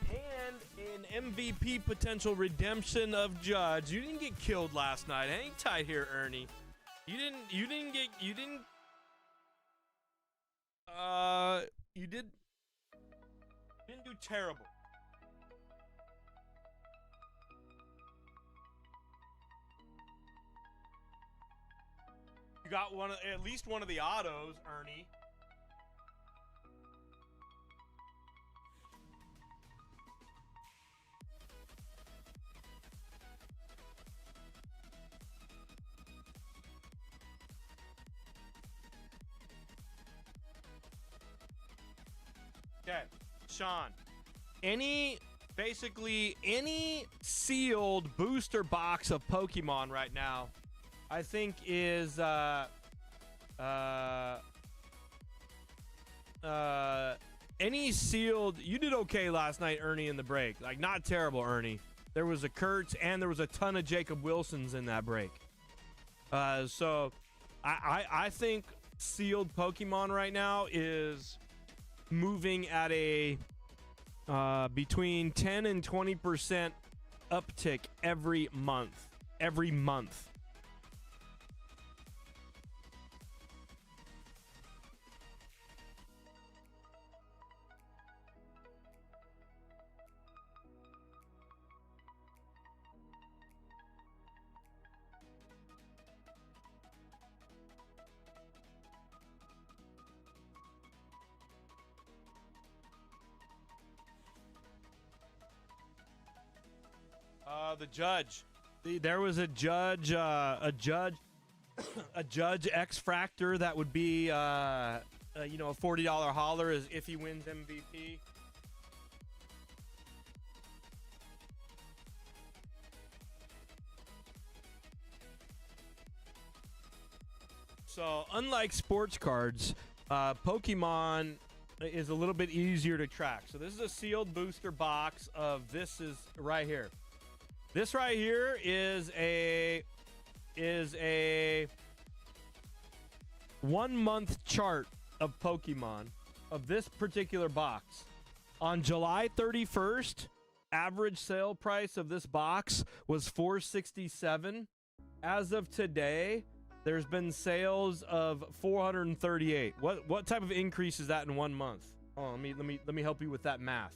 and an MVP potential redemption of Judge. You didn't get killed last night. Hang tight here, Ernie. You didn't do terrible. You got at least one of the autos, Ernie. Okay, Sean. Basically any sealed booster box of Pokemon right now, I think is any sealed. You did okay last night, Ernie, in the break. Like, not terrible, Ernie. There was a Kurtz and there was a ton of Jacob Wilsons in that break. So I think sealed Pokemon right now is moving at a between 10 and 20% uptick every month. The judge. There was a judge a judge X Fractor that would be a $40 holler is if he wins MVP. So unlike sports cards, Pokemon is a little bit easier to track. So this is a sealed booster box of this is right here. This right here is a 1 month chart of Pokemon of this particular box. On July 31st, average sale price of this box was $467. As of today, there's been sales of $438. What type of increase is that in 1 month? Oh, let me help you with that math.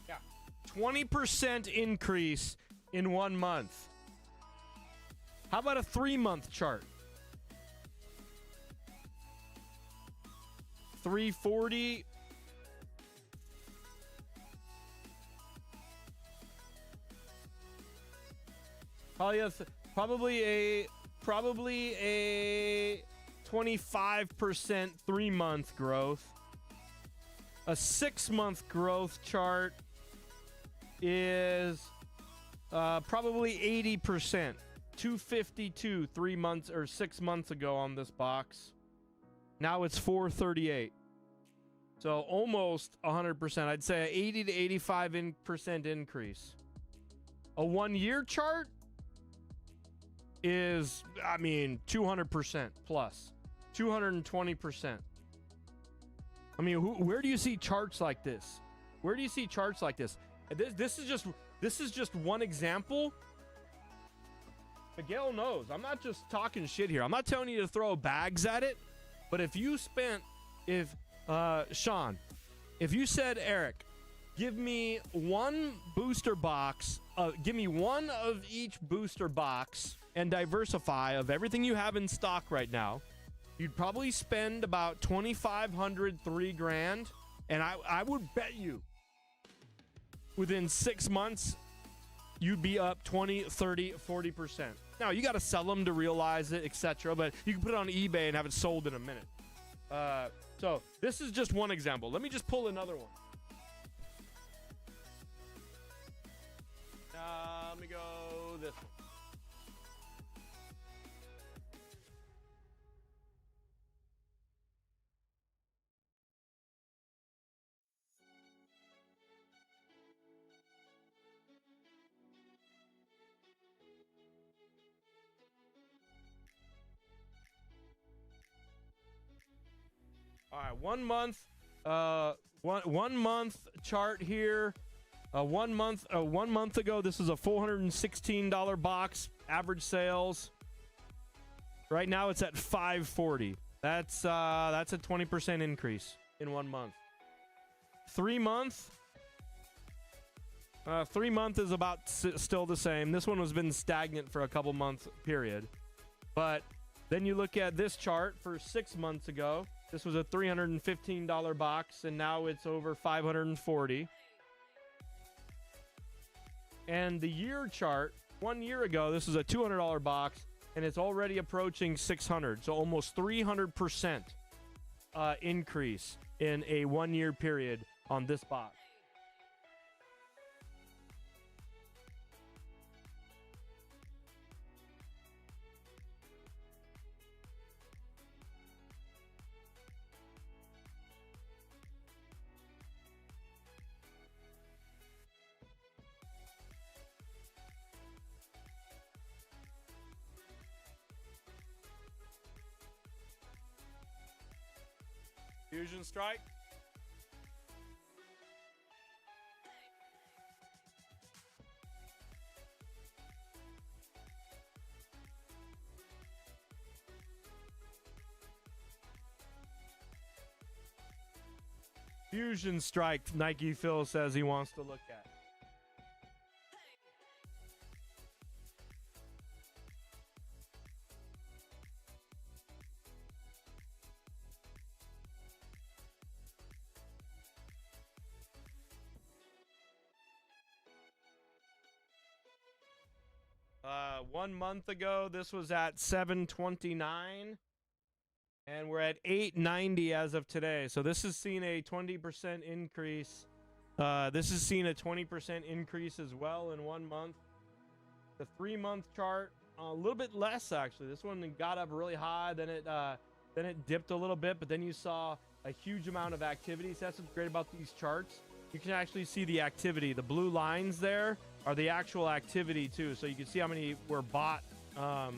Yeah, 20% increase in 1 month. How about a 3-month chart? 340. Probably a 25% 3-month growth. A 6-month growth chart is probably 80%. 252 3 months or 6 months ago on this box. Now it's 438. So almost 100%. I'd say 80 to 85% increase. A 1 year chart is, 200% plus. 220%. Where do you see charts like this? Where do you see charts like this? This is just one example. Miguel knows. I'm not just talking shit here. I'm not telling you to throw bags at it. But Sean, if you said, Eric, give me one booster box, give me one of each booster box and diversify of everything you have in stock right now, you'd probably spend about $2,500, $3,000. And I would bet you within 6 months, you'd be up 20, 30, 40%. Now, you got to sell them to realize it, etc. But you can put it on eBay and have it sold in a minute. So this is just one example. Let me just pull another one. Let me go this one. All right, 1 month, one month chart here. 1 month ago, this is a $416 box, average sales. Right now, it's at $540. That's a 20% increase in 1 month. 3 month. 3 month is about still the same. This one has been stagnant for a couple months period, but then you look at this chart for 6 months ago. This was a $315 box, and now it's over $540. And the year chart, 1 year ago, this was a $200 box, and it's already approaching $600. So almost 300% increase in a 1 year period on this box. Fusion strike. Fusion strike, Nike Phil says he wants to look at. One month ago, this was at $729, and we're at $890 as of today. So this has seen a 20% increase. This has seen a 20% increase as well in 1 month. The 3 month chart, a little bit less actually. This one got up really high, then it dipped a little bit, but then you saw a huge amount of activity. So that's what's great about these charts. You can actually see the activity. The blue lines there are the actual activity too. So you can see how many were bought. A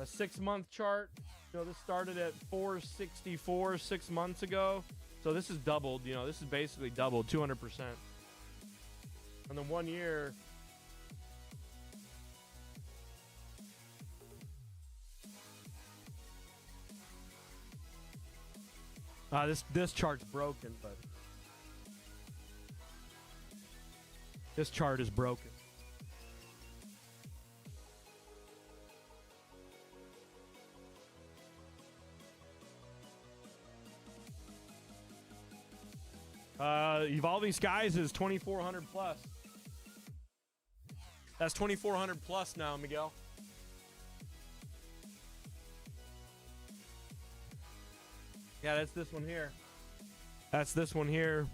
6 month chart. You know, this started at 464 6 months ago. So this is doubled. You know, this is basically doubled 200%. And then 1 year. This chart's broken, but this chart is broken. Evolving Skies is 2,400 plus. That's 2,400 plus now, Miguel. Yeah, that's this one here. That's this one here.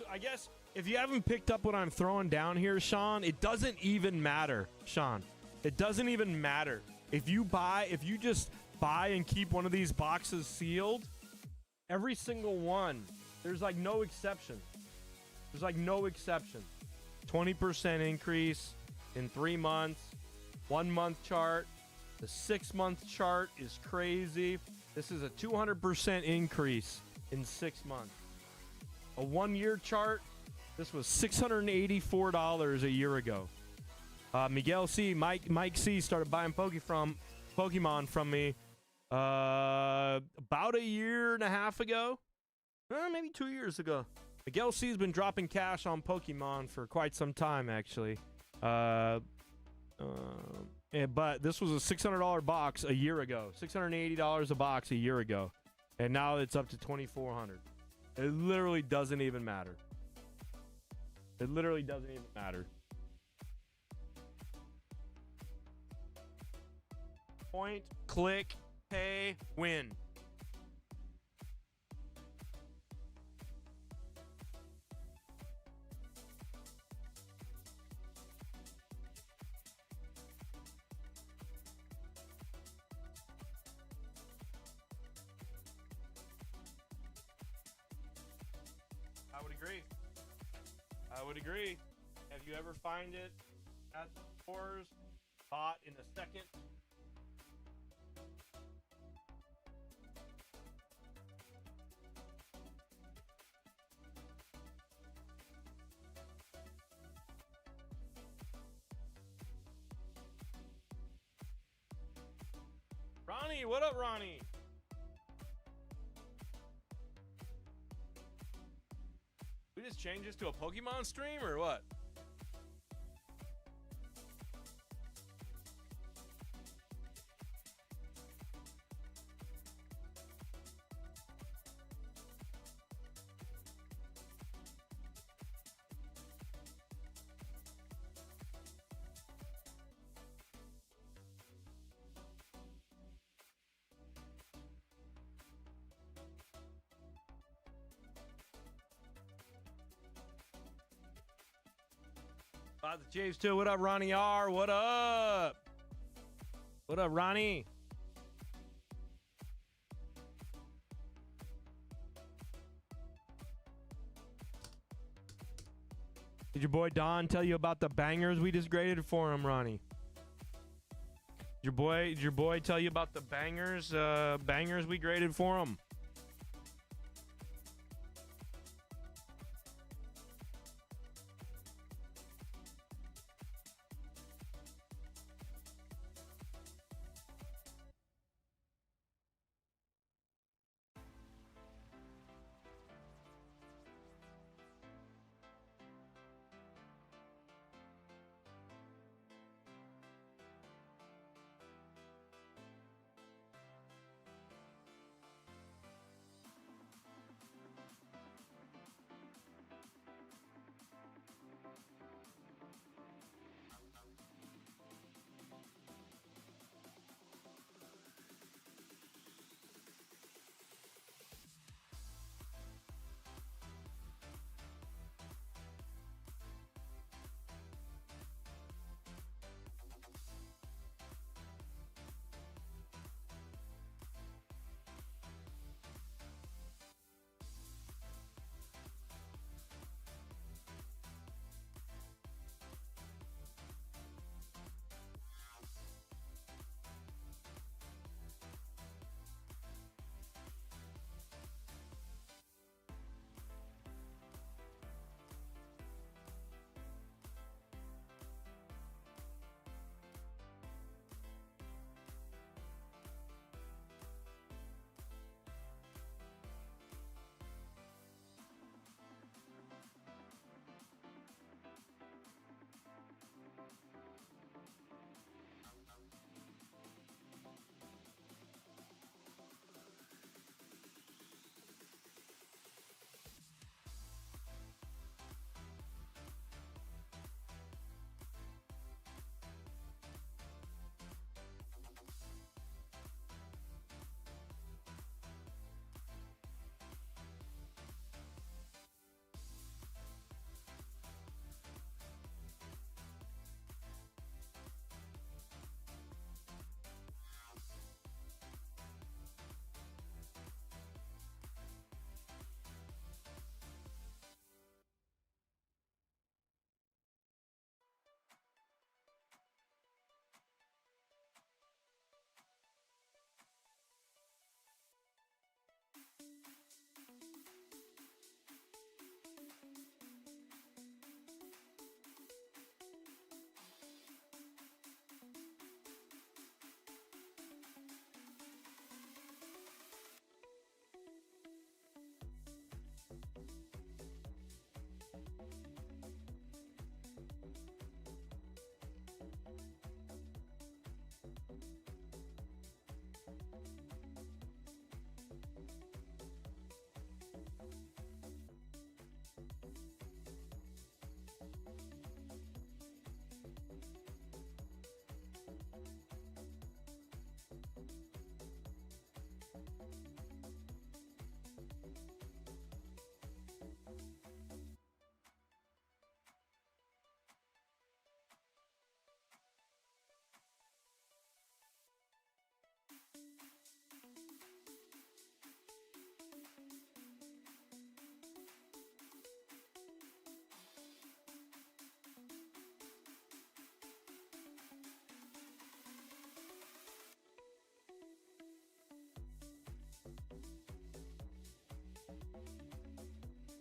I guess if you haven't picked up what I'm throwing down here, Sean, it doesn't even matter, Sean. It doesn't even matter. If you just buy and keep one of these boxes sealed, every single one, there's like no exception. There's like no exception. 20% increase in 3 months. 1 month chart. The 6 month chart is crazy. This is a 200% increase in 6 months. A 1 year chart, this was $684 a year ago. Miguel C, Mike C started buying Pokemon from me about a year and a half ago. Maybe 2 years ago. Miguel C has been dropping cash on Pokemon for quite some time, actually. but this was a $600 box a year ago. $680 a box a year ago. And now it's up to $2,400. It literally doesn't even matter. It literally doesn't even matter. Point, click, pay, win. I would agree. I would agree. Have you ever find it at the stores, bought in a second? Ronnie, what up, Ronnie? We just changed this to a Pokemon stream or what? The Javes too. What up, Ronnie R? What up? What up, Ronnie? Did your boy Don tell you about the bangers we just graded for him, Ronnie? Did your boy tell you about the bangers we graded for him?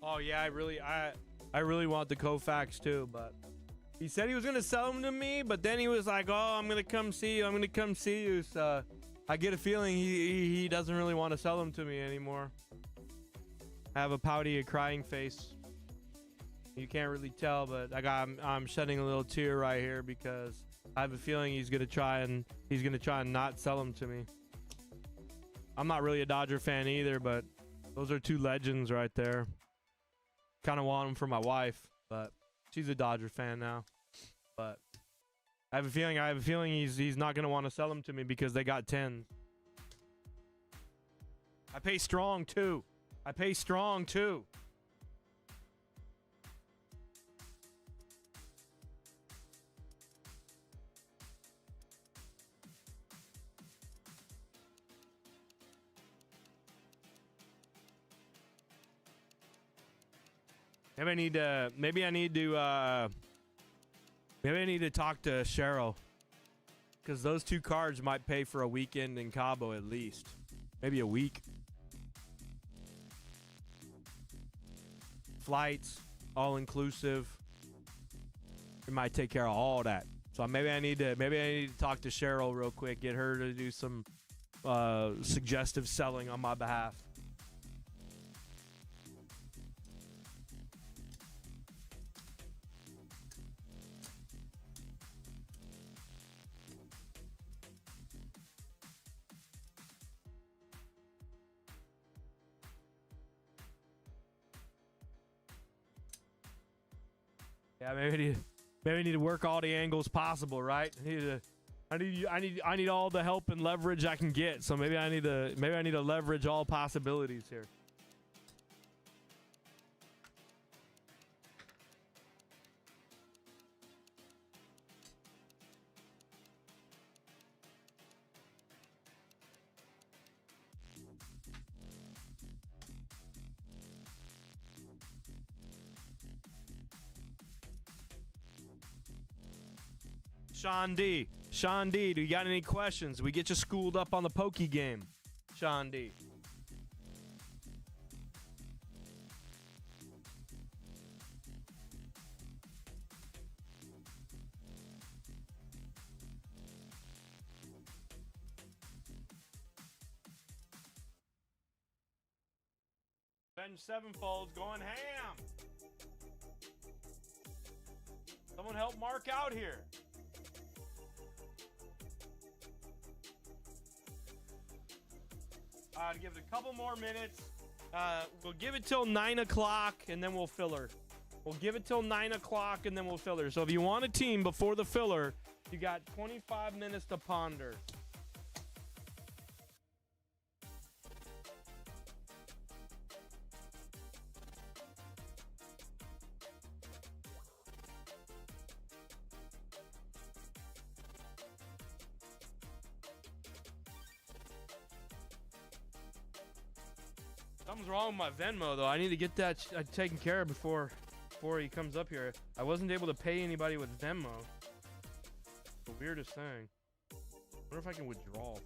Oh yeah, I really want the Koufax too, but he said he was gonna sell them to me, but then he was like, "Oh, I'm gonna come see you. I'm gonna come see you." So I get a feeling he doesn't really want to sell them to me anymore. I have a pouty, crying face. You can't really tell, but I'm shedding a little tear right here because I have a feeling he's gonna try and not sell them to me. I'm not really a Dodger fan either, but those are two legends right there. Kind of want them for my wife, but she's a Dodger fan now. But I have a feeling he's not gonna want to sell them to me because they got 10. I pay strong too. Maybe I need to talk to Cheryl, because those two cards might pay for a weekend in Cabo at least, maybe a week. Flights, all inclusive. It might take care of all that. So maybe I need to talk to Cheryl real quick, get her to do some suggestive selling on my behalf. Yeah, maybe I need to work all the angles possible, right? I need all the help and leverage I can get. So maybe I need to leverage all possibilities here. Sean D, do you got any questions? We get you schooled up on the pokey game. Sean D. Ben Sevenfold's going ham. Someone help Mark out here. To give it a couple more minutes. We'll give it till 9 o'clock and then we'll filler. So if you want a team before the filler, you got 25 minutes to ponder. Something's wrong with my Venmo, though. I need to get that taken care of before he comes up here. I wasn't able to pay anybody with Venmo. The weirdest thing. I wonder if I can withdraw.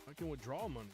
I can withdraw money.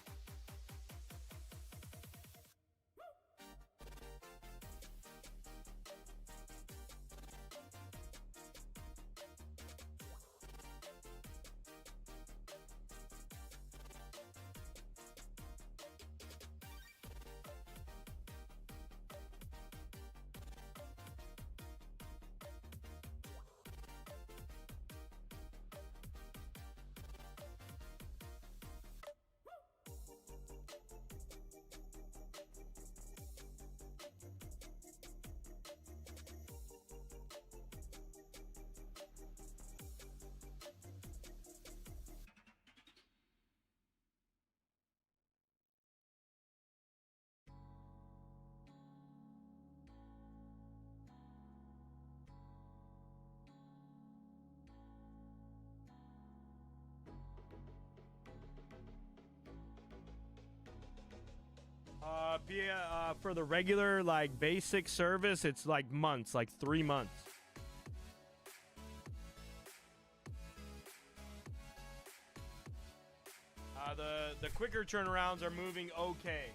For the regular, like, basic service, it's like months, like 3 months. The quicker turnarounds are moving okay.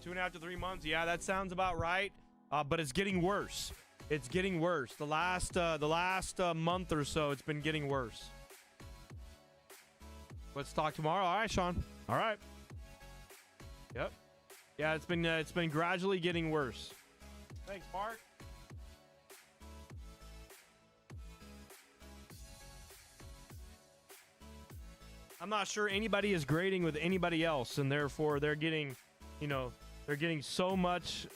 Two and a half to 3 months. Yeah, that sounds about right. But it's getting worse. It's getting worse. The last month or so, it's been getting worse. Let's talk tomorrow. All right, Sean. All right. Yep. Yeah, it's been gradually getting worse. Thanks, Mark. I'm not sure anybody is grading with anybody else, and therefore they're getting, they're getting so much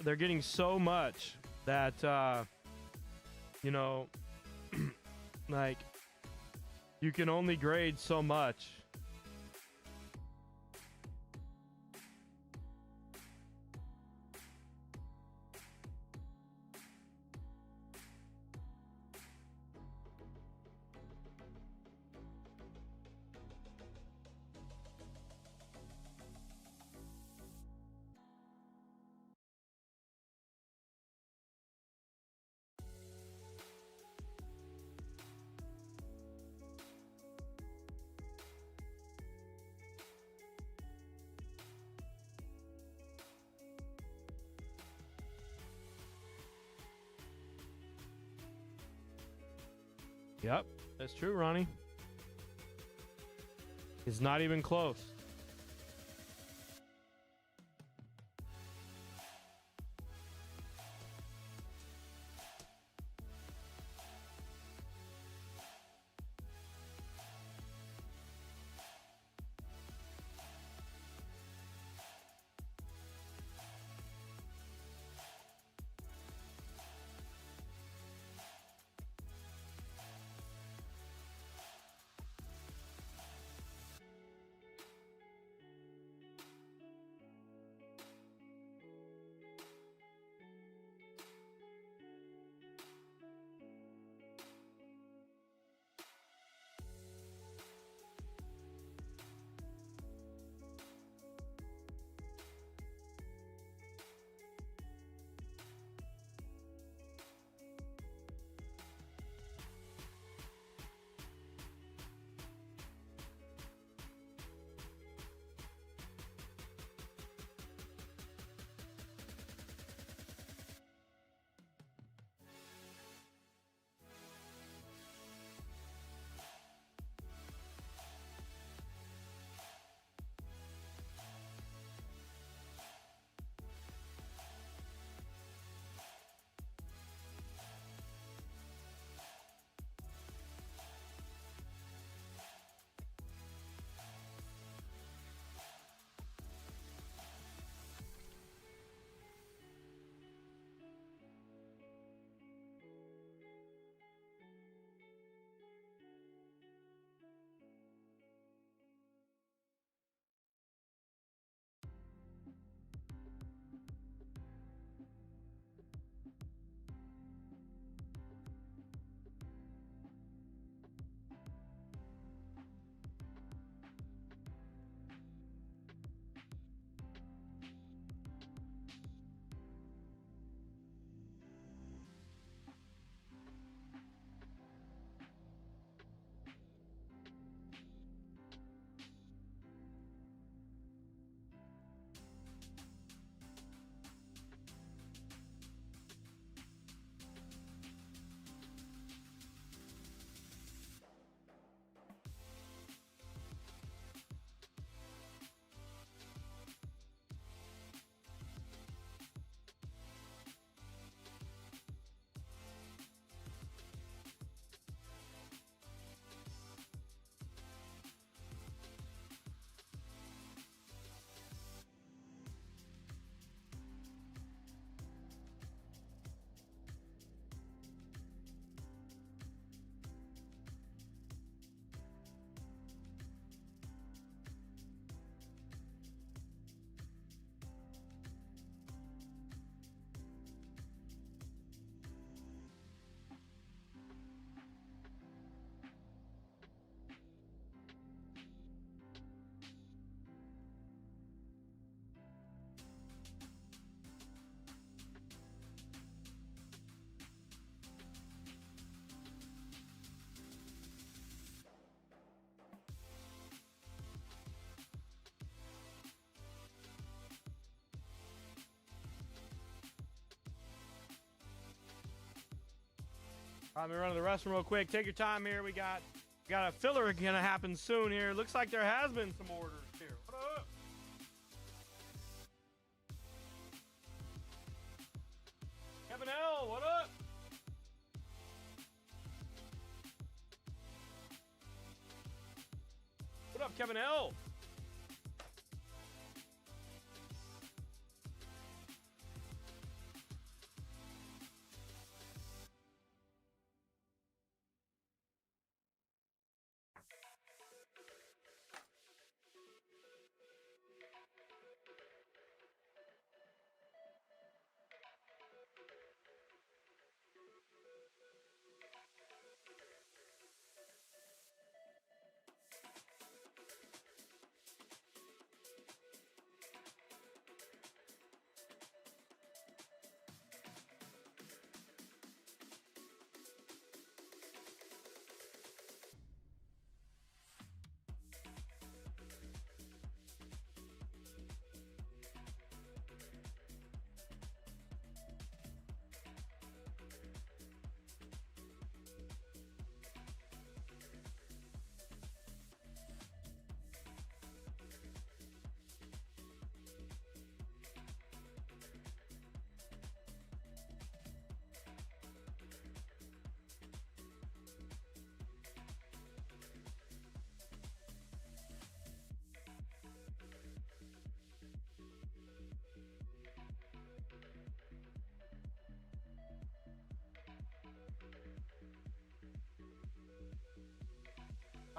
that, like, you can only grade so much. Yep, that's true, Ronnie. It's not even close. Let me run to the restroom real quick. Take your time here. We got a filler gonna happen soon here. Looks like there has been some orders here. What up? Kevin L, what up? What up, Kevin L?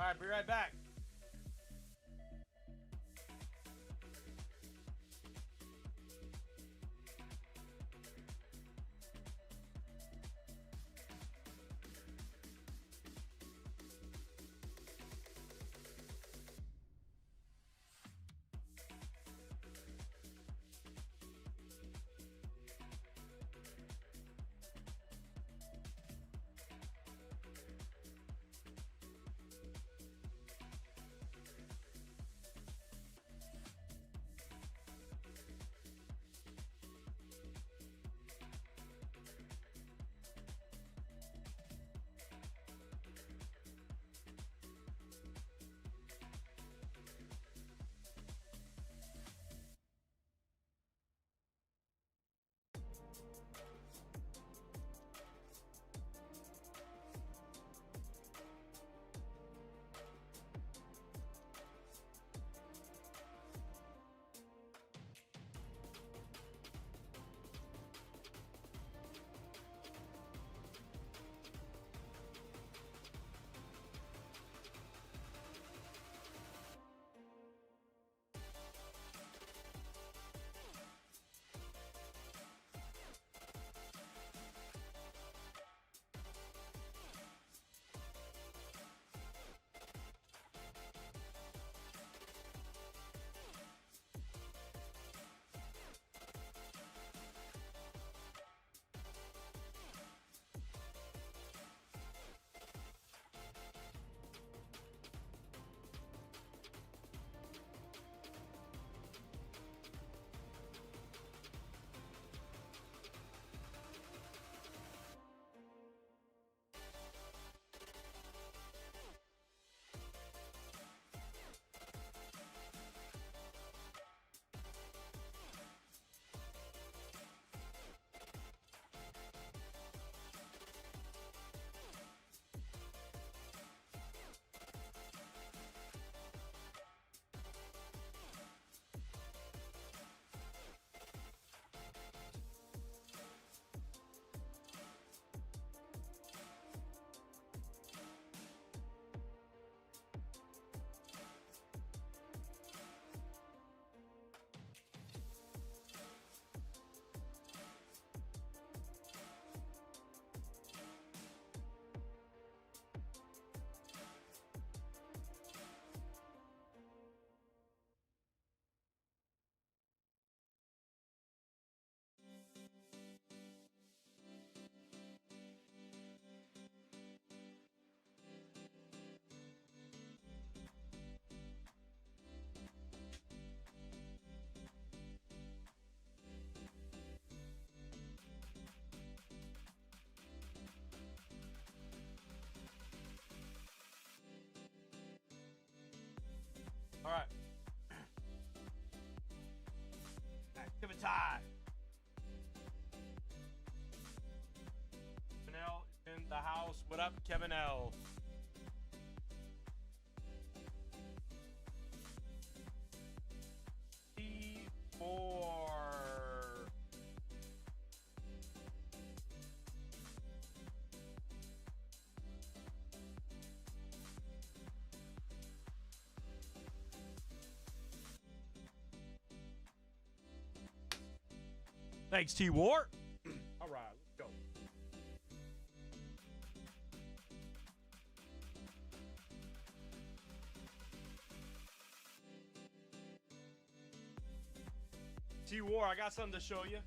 All right, be right back. All right. Activity. Kevin L is in the house. What up, Kevin L? C4. Thanks, T-War. All right, let's go. T-War, I got something to show you.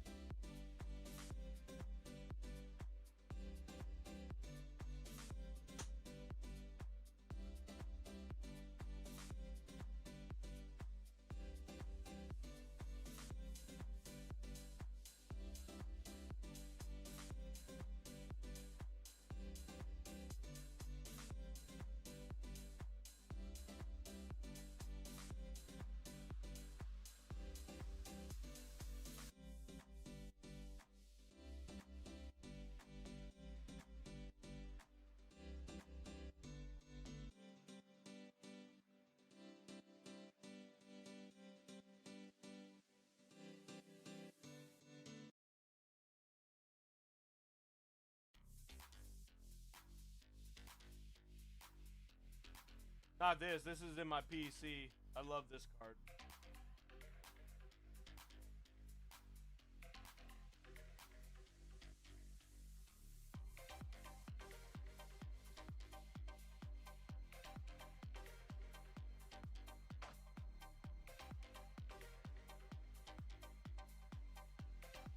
Not this. This is in my PC. I love this card.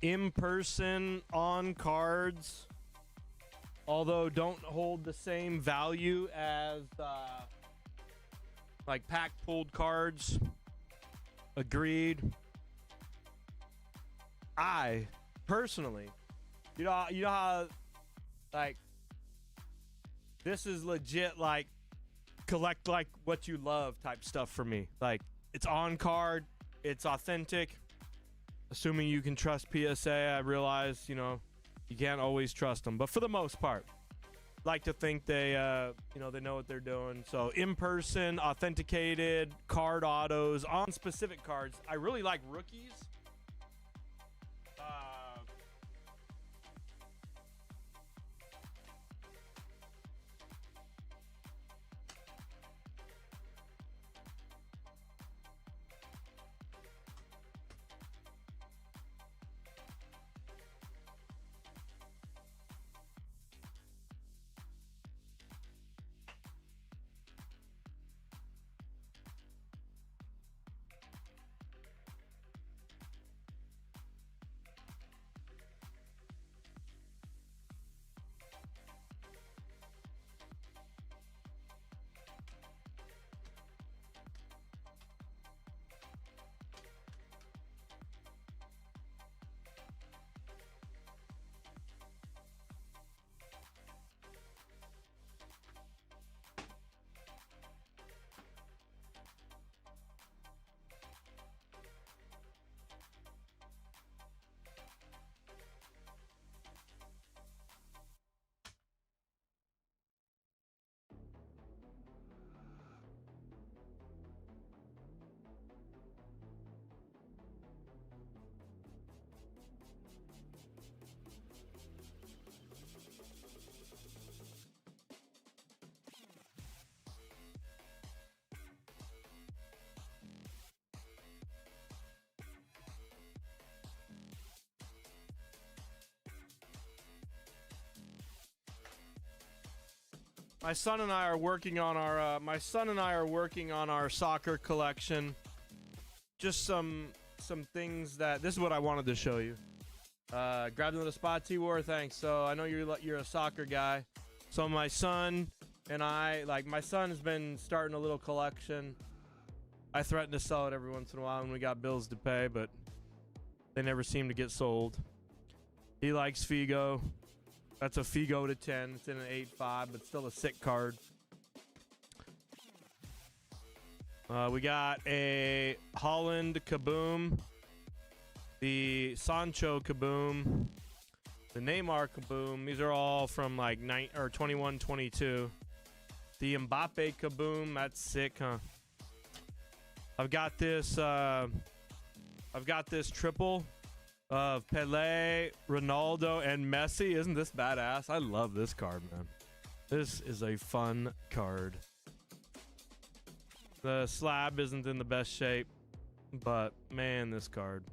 In person on cards, although don't hold the same value as like pack pulled cards. Agreed. I personally, you know how like this is legit like collect like what you love type stuff for me. Like it's on card, it's authentic. Assuming you can trust PSA, I realize, you know, you can't always trust them, but for the most part, like to think they, you know, they know what they're doing. So in person, authenticated card autos on specific cards. I really like rookies. My son and I are working on our soccer collection. Just some things that this is what I wanted to show you. Grabbed another spot, T-War, thanks. So I know you're a soccer guy. So my son and I, like my son has been starting a little collection. I threaten to sell it every once in a while when we got bills to pay, but they never seem to get sold. He likes Figo. That's a Figo to 10. It's in an 8.5, but still a sick card. We got a Holland Kaboom, the Sancho Kaboom, the Neymar Kaboom. These are all from like 21, 22. The Mbappe Kaboom. That's sick, huh? I've got this triple of Pele, Ronaldo, and Messi. Isn't this badass? I love this card, man. This is a fun card. The slab isn't in the best shape, but man, this card.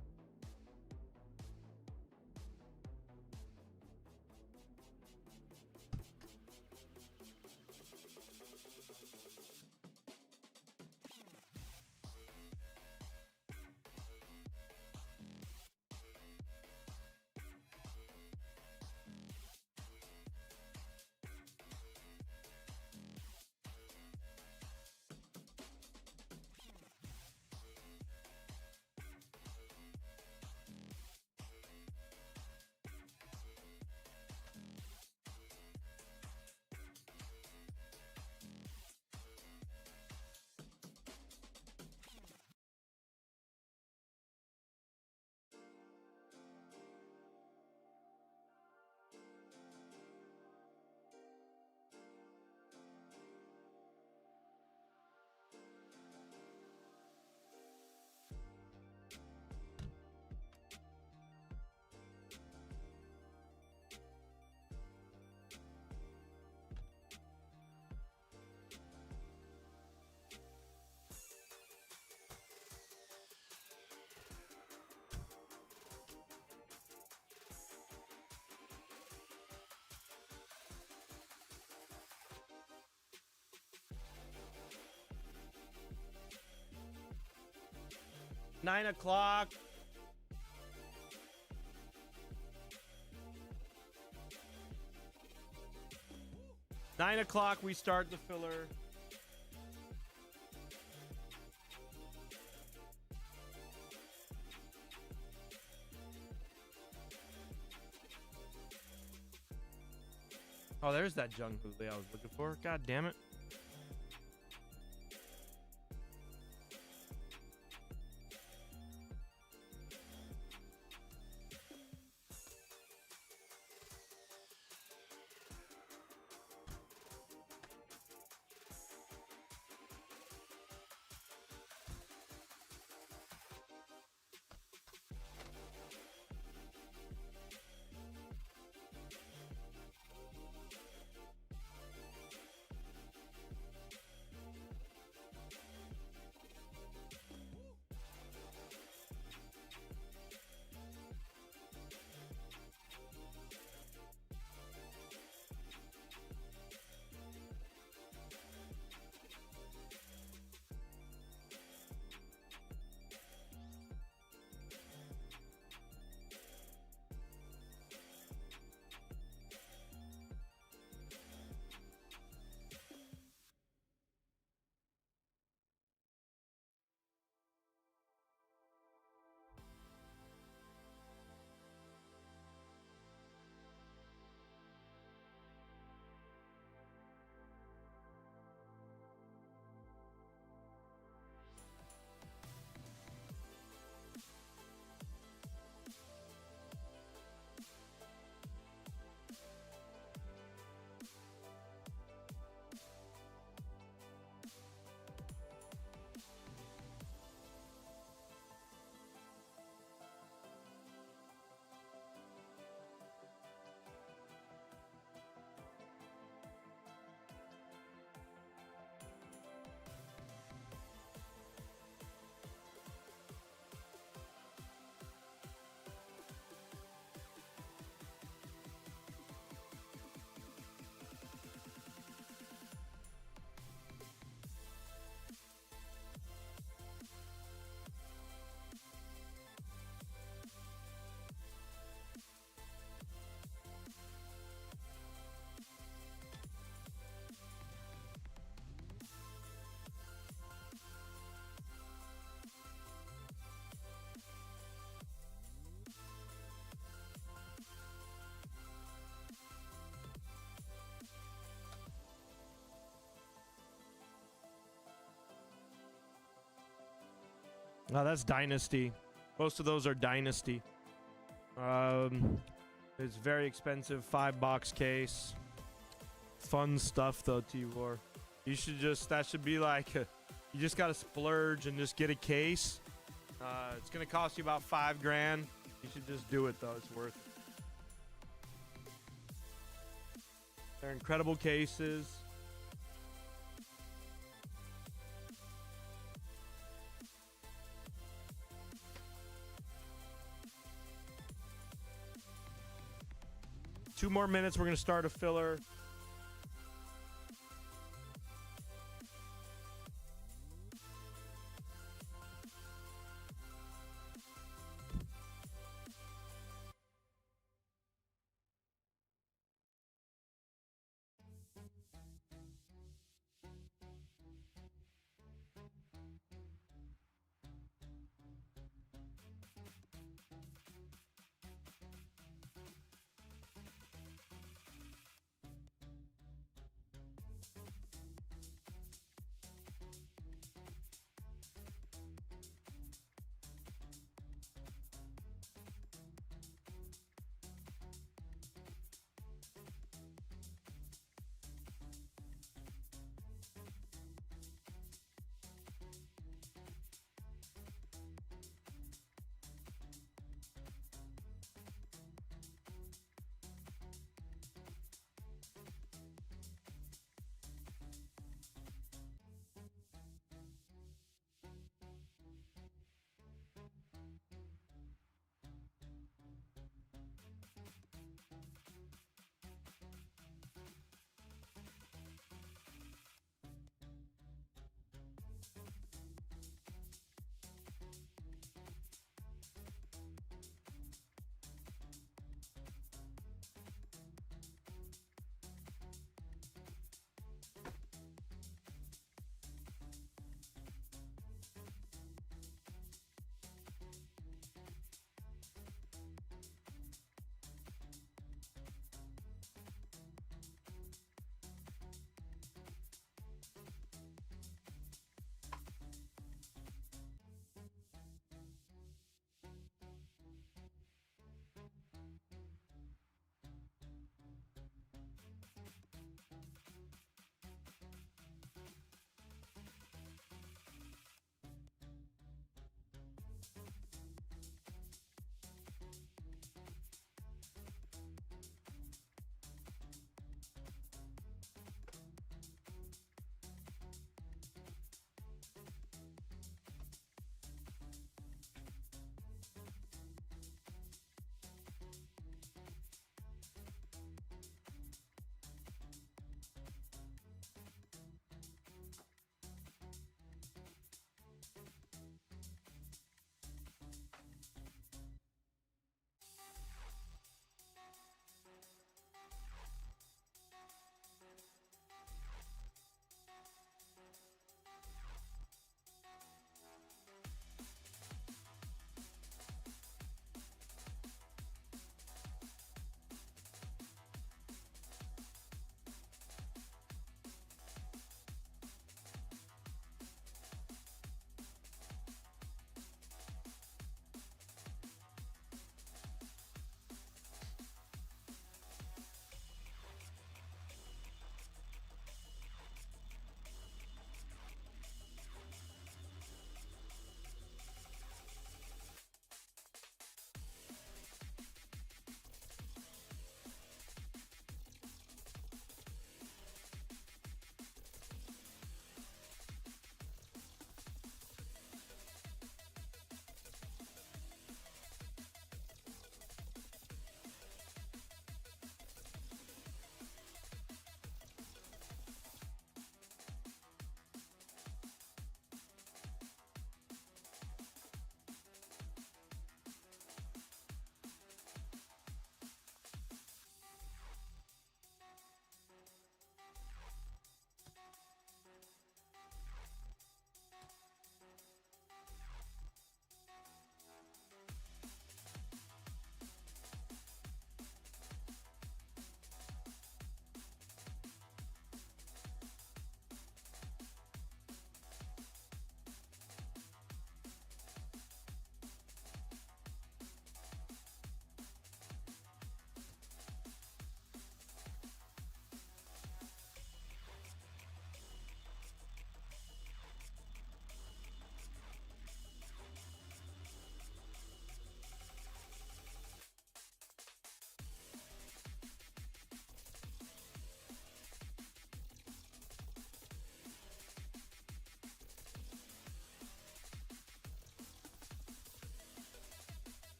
Nine o'clock. Nine o'clock, we start the filler. Oh, there's that Jung Hoo Lee I was looking for. God damn it. Oh, that's Dynasty. Most of those are Dynasty. It's very expensive, 5-box case. Fun stuff though, T-War. You should just, that should be like, you just gotta splurge and just get a case. It's gonna cost you about $5,000. You should just do it though, it's worth it. They're incredible cases. Two more minutes, we're gonna start a filler.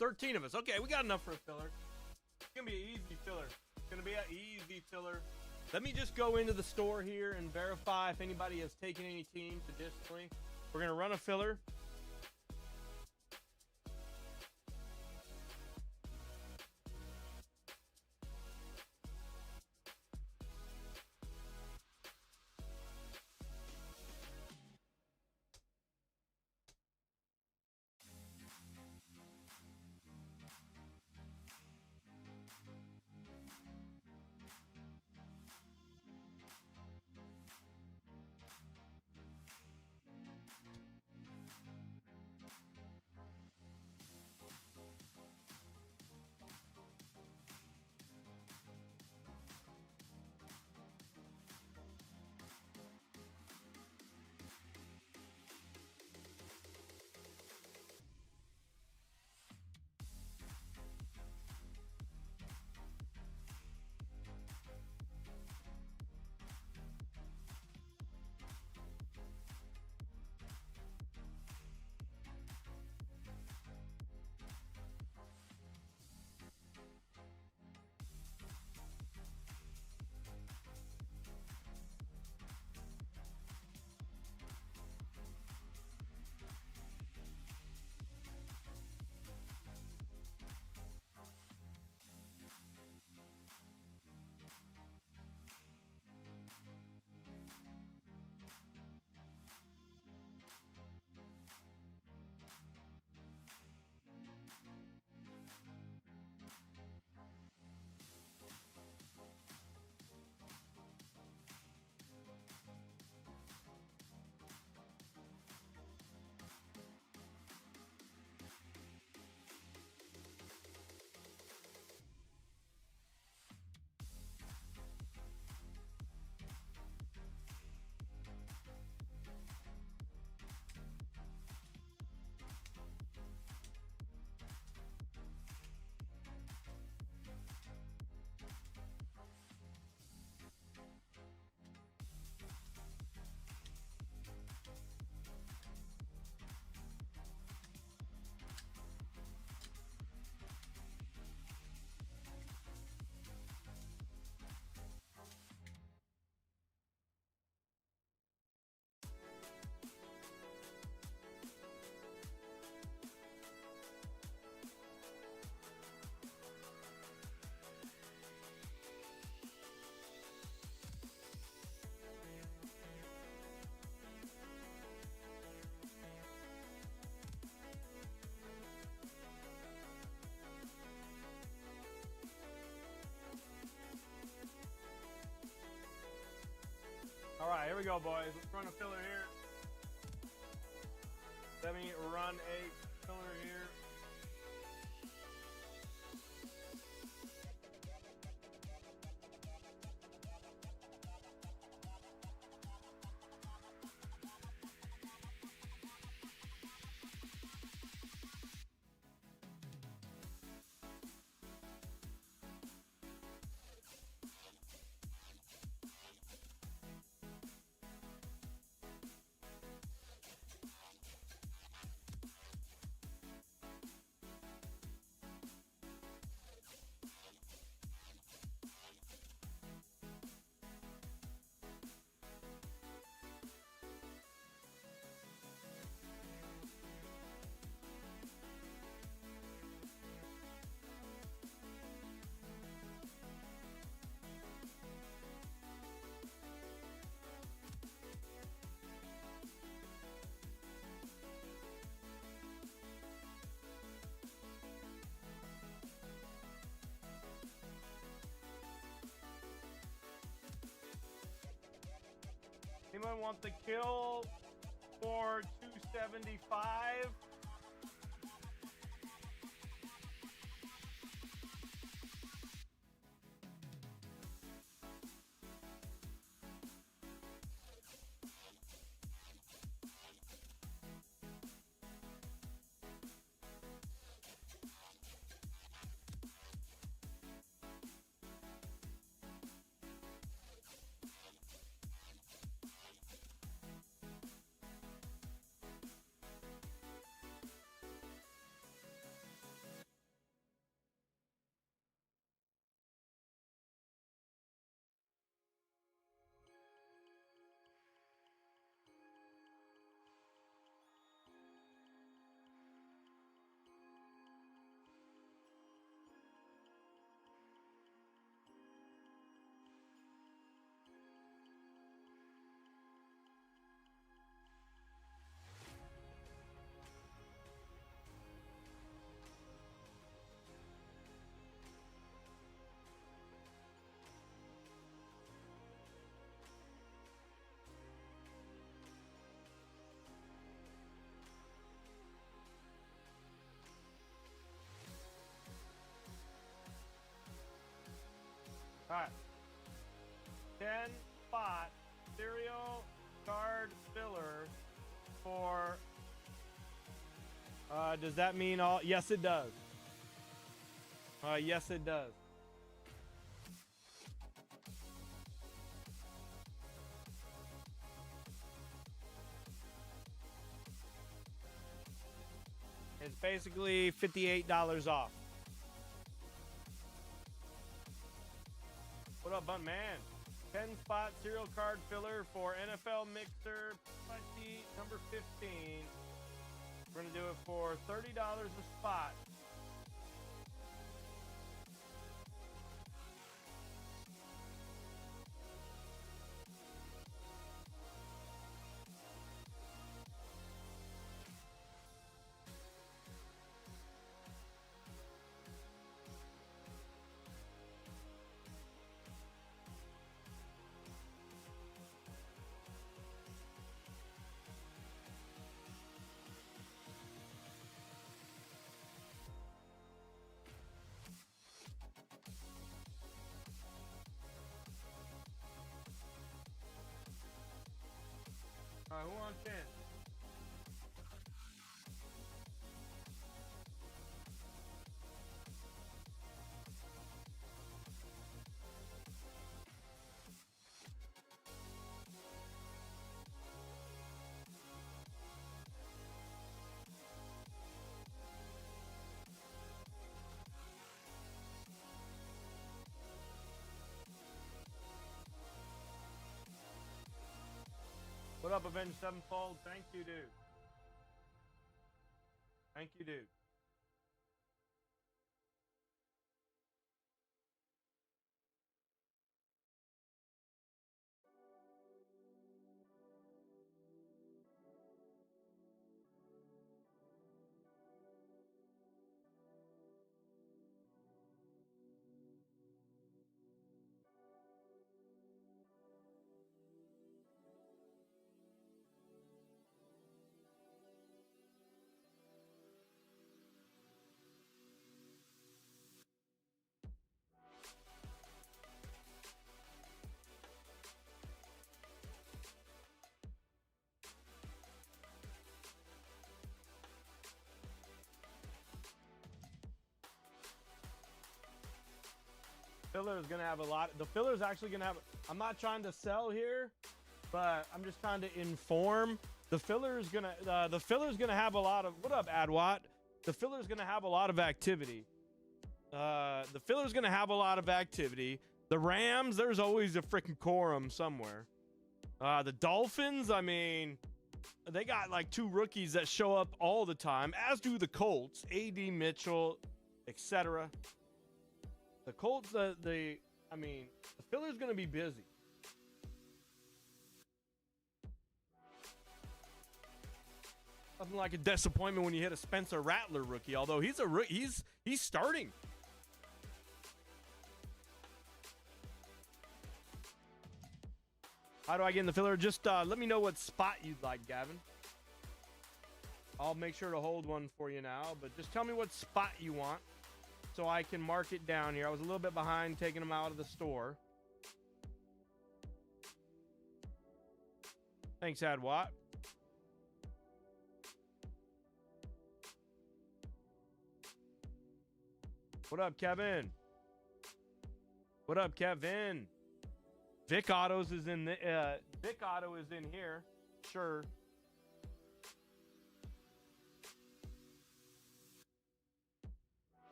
13 of us. Okay, we got enough for a filler. It's gonna be an easy filler. It's gonna be an easy filler. Let me just go into the store here and verify if anybody has taken any teams additionally. We're gonna run a filler. All right, here we go, boys. Let's run a filler here. Let me run a filler here. Anyone want the kill for 275? All right. 10 spot serial card filler for. Does that mean all? Yes, it does. Yes, it does. It's basically $58 off. What up, Bunt Man? 10 spot serial card filler for NFL Mixer Putty number 15. We're going to do it for $30 a spot. All right, who wants 10? What up, Avenged Sevenfold? Thank you, dude. Thank you, dude. Filler is gonna have a lot. The filler is actually gonna have. I'm not trying to sell here, but I'm just trying to inform. The filler is gonna. The filler is gonna have a lot of. What up, Adwat? The filler is gonna have a lot of activity. The filler is gonna have a lot of activity. The Rams, there's always a freaking quorum somewhere. The Dolphins, I mean, they got like 2 rookies that show up all the time, as do the Colts, A.D. Mitchell, etc. The Colts, I mean, the filler's going to be busy. Nothing like a disappointment when you hit a Spencer Rattler rookie, although he's starting. How do I get in the filler? Just let me know what spot you'd like, Gavin. I'll make sure to hold one for you now, but just tell me what spot you want so I can mark it down here. I was a little bit behind taking them out of the store. Thanks, Adwat. What up, Kevin? What up, Kevin? Vic Autos is in the Vic Auto is in here. Sure.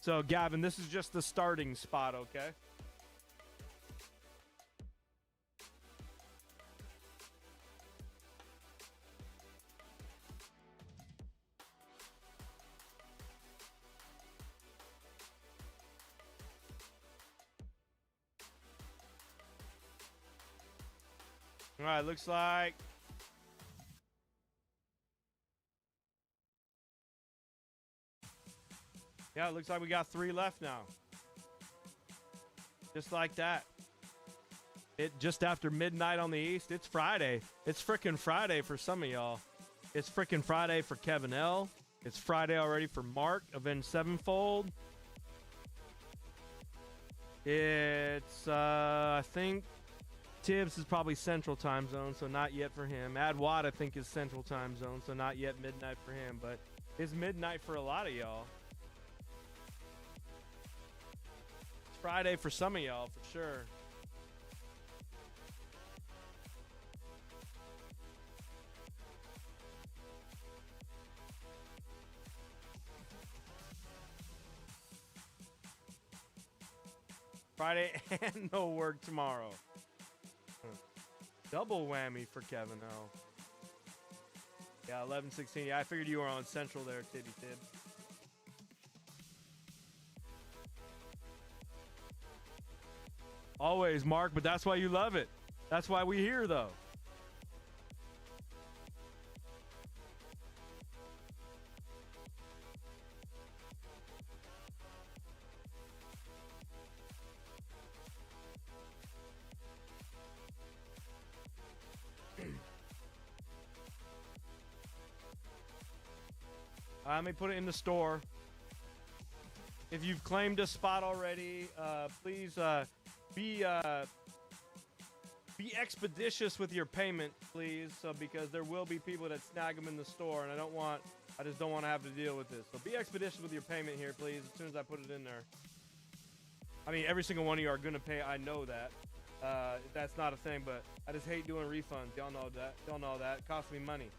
So, Gavin, this is just the starting spot, okay? All right, looks like yeah, it looks like we got 3 left now. Just like that. It just after midnight on the East. It's Friday. It's frickin' Friday for some of y'all. It's frickin' Friday for Kevin L. It's Friday already for Mark, Avenged Sevenfold. It's, I think Tibbs is probably Central Time Zone, so not yet for him. Ad Watt, I think, is Central Time Zone, so not yet midnight for him, but it's midnight for a lot of y'all. It's Friday for some of y'all, for sure. Friday and no work tomorrow. Double whammy for Kevin O. Yeah, 11:16. Yeah, I figured you were on Central there, Tibby Tib. Always, Mark, but that's why you love it. That's why we here, though. Let me put it in the store. If you've claimed a spot already, please be expeditious with your payment, please. So because there will be people that snag them in the store, and I just don't want to have to deal with this. So be expeditious with your payment here, please. As soon as I put it in there. I mean, every single one of you are gonna pay. I know that. That's not a thing, but I just hate doing refunds. Y'all know that. Y'all know that. It costs me money.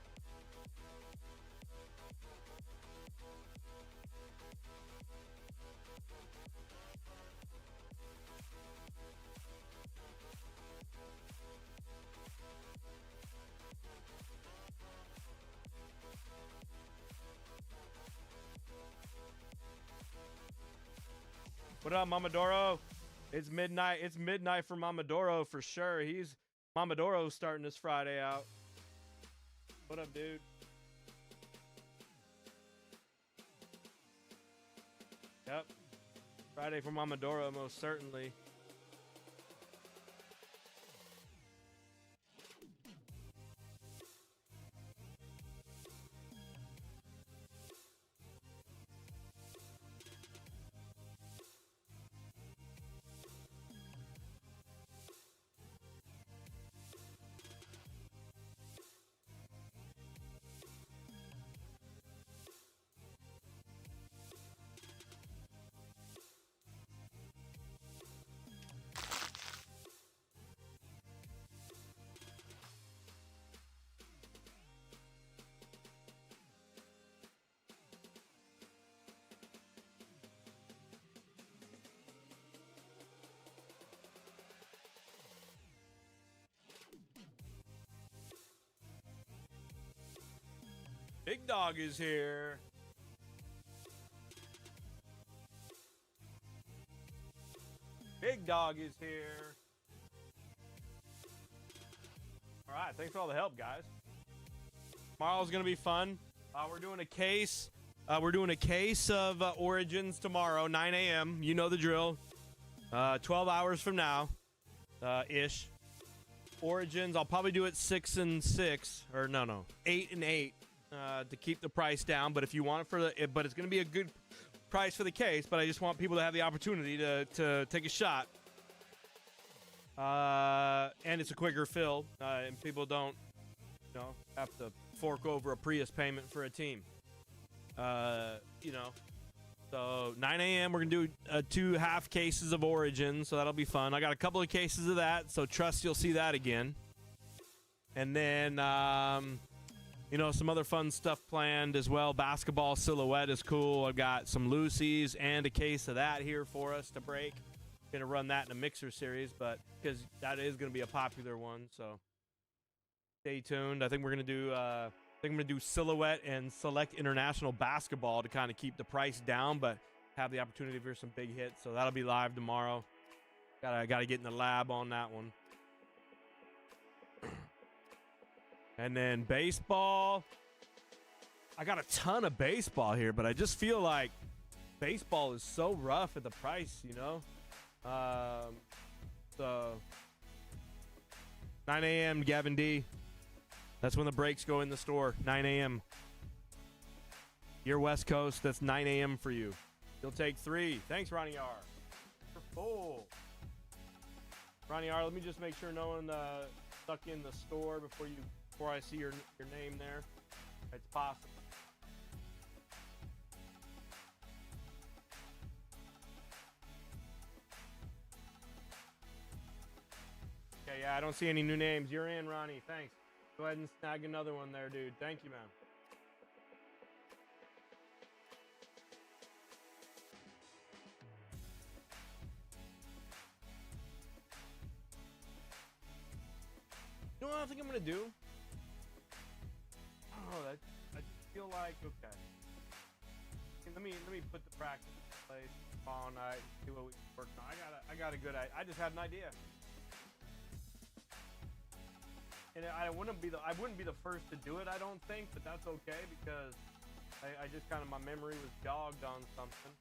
What up, Mamadoro? It's midnight. It's midnight for Mamadoro for sure. Mamadoro's starting this Friday out. What up, dude? Yep. Friday for Mamadoro, most certainly. Big Dog is here. Big Dog is here. All right, thanks for all the help, guys. Tomorrow's gonna be fun. We're doing a case. We're doing a case of Origins tomorrow, 9 a.m. You know the drill. 12 hours from now, ish. Origins. I'll probably do it 6 and 6, or no, 8 and 8. To keep the price down, but if you want it but it's going to be a good price for the case. But I just want people to have the opportunity to take a shot. And it's a quicker fill, and people don't, have to fork over a Prius payment for a team. So 9 a.m. we're gonna do 2 half cases of Origins, so that'll be fun. I got a couple of cases of that, so trust you'll see that again. And then some other fun stuff planned as well. Basketball silhouette is cool. I've got some Lucy's and a case of that here for us to break. Gonna run that in a mixer series, but because that is gonna be a popular one, so stay tuned. I think we're gonna do silhouette and select international basketball to kind of keep the price down, but have the opportunity for some big hits. So that'll be live tomorrow. Gotta get in the lab on that one. And then baseball. I got a ton of baseball here, but I just feel like baseball is so rough at the price, So 9 a.m. Gavin D. That's when the breaks go in the store. 9 a.m. You're West Coast. That's 9 a.m. for you. You'll take 3. Thanks, Ronnie R. Oh. Ronnie R, let me just make sure no one stuck in the store before I see your name there. It's possible. Okay, yeah, I don't see any new names. You're in, Ronnie. Thanks. Go ahead and snag another one there, dude. Thank you, man. You know what I think I'm gonna do? Oh, I just feel like okay. Let me put the practice in place tomorrow night and see what we can work on. I got a good idea. I just had an idea. And I wouldn't be the first to do it, I don't think, but that's okay because I just kind of my memory was jogged on something.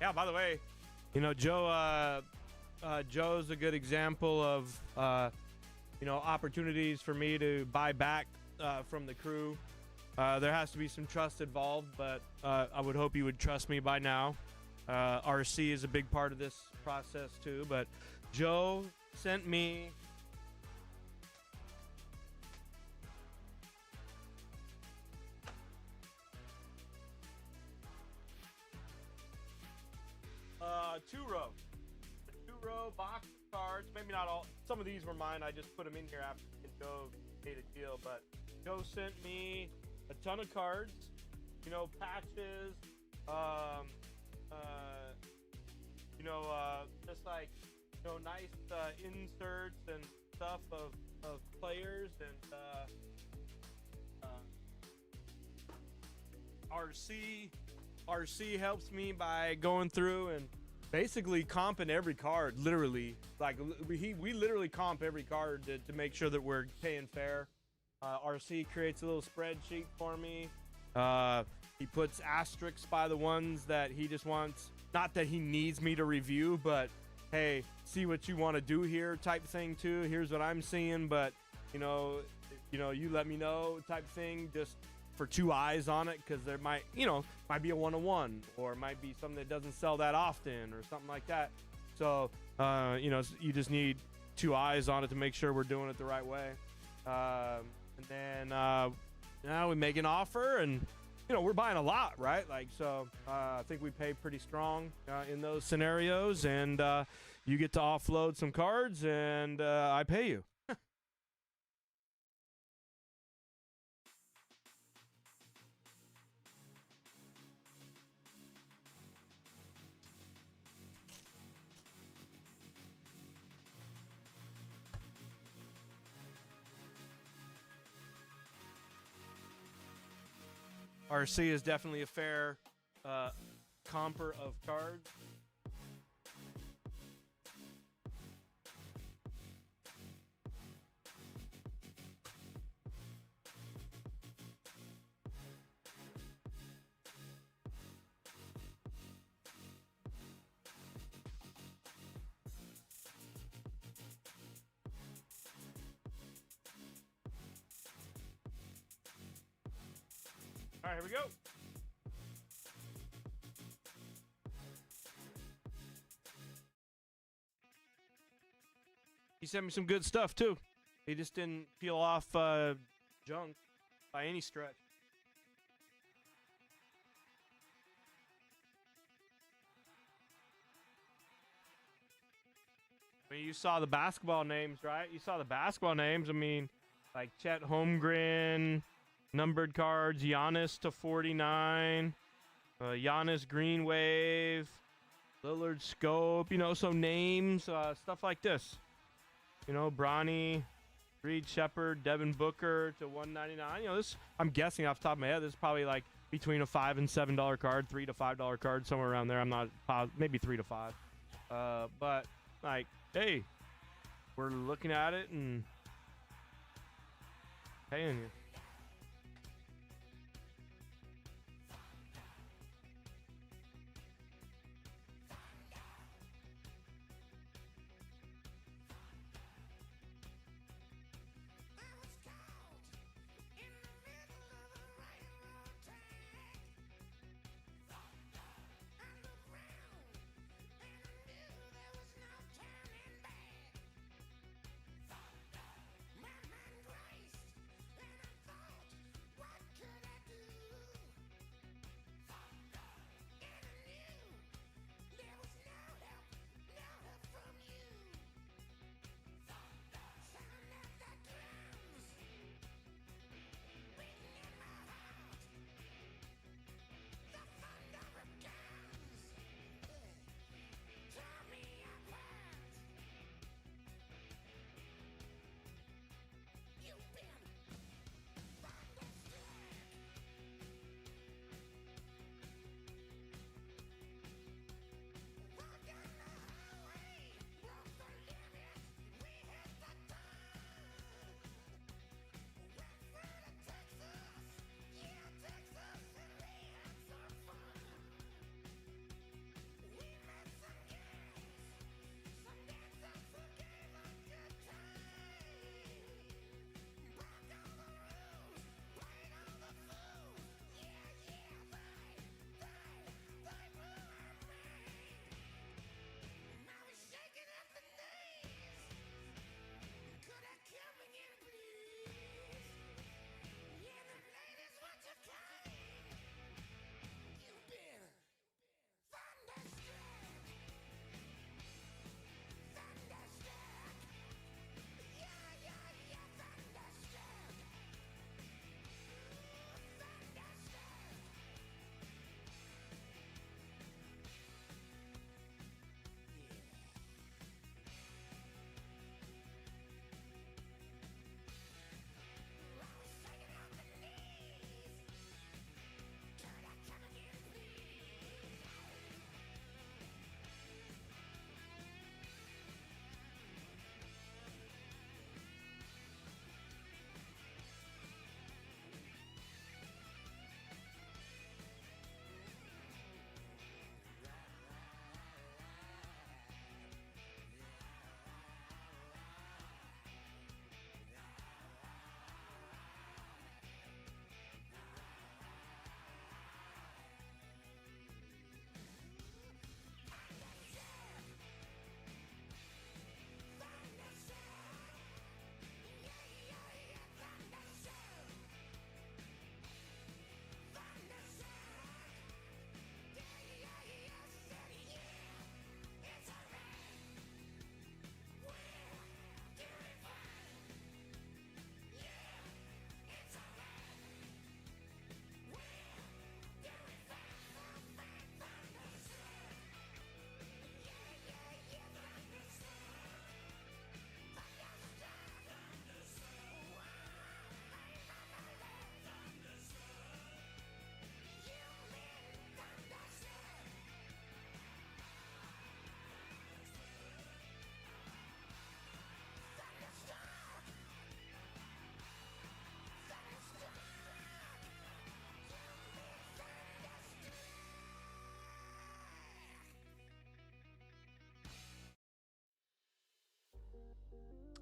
Yeah, by the way, you know, Joe's a good example of, opportunities for me to buy back from the crew. There has to be some trust involved, but I would hope you would trust me by now. RC is a big part of this process too, but Joe sent me two-row box of cards. Maybe not all. Some of these were mine. I just put them in here after Joe made a deal. But Joe sent me a ton of cards. You know, patches. Just like nice inserts and stuff of players and RC helps me by going through and basically comping every card, literally. Like we literally comp every card to make sure that we're paying fair. RC creates a little spreadsheet for me. He puts asterisks by the ones that he just wants, not that he needs me to review, but hey, see what you want to do here type thing too. Here's what I'm seeing, but you let me know type thing, just for two eyes on it, because there might be a one-on-one, or might be something that doesn't sell that often or something like that. So you just need two eyes on it to make sure we're doing it the right way. And then now we make an offer, and we're buying a lot, right? Like, so I think we pay pretty strong in those scenarios, and you get to offload some cards, and I pay you. RC is definitely a fair comper of cards. All right, here we go. He sent me some good stuff too. He just didn't peel off junk by any stretch. I mean, you saw the basketball names, right? You saw the basketball names. I mean, like Chet Holmgren, numbered cards, Giannis to 49, Giannis Green Wave, Lillard Scope, you know, so names, stuff like this. You know, Bronny, Reed Shepard, Devin Booker to 199. You know, this, I'm guessing off the top of my head, this is probably like between a $5 and $7 card, $3 to $5 card, somewhere around there. I'm not positive, maybe 3 to 5. But like, hey, we're looking at it and paying you.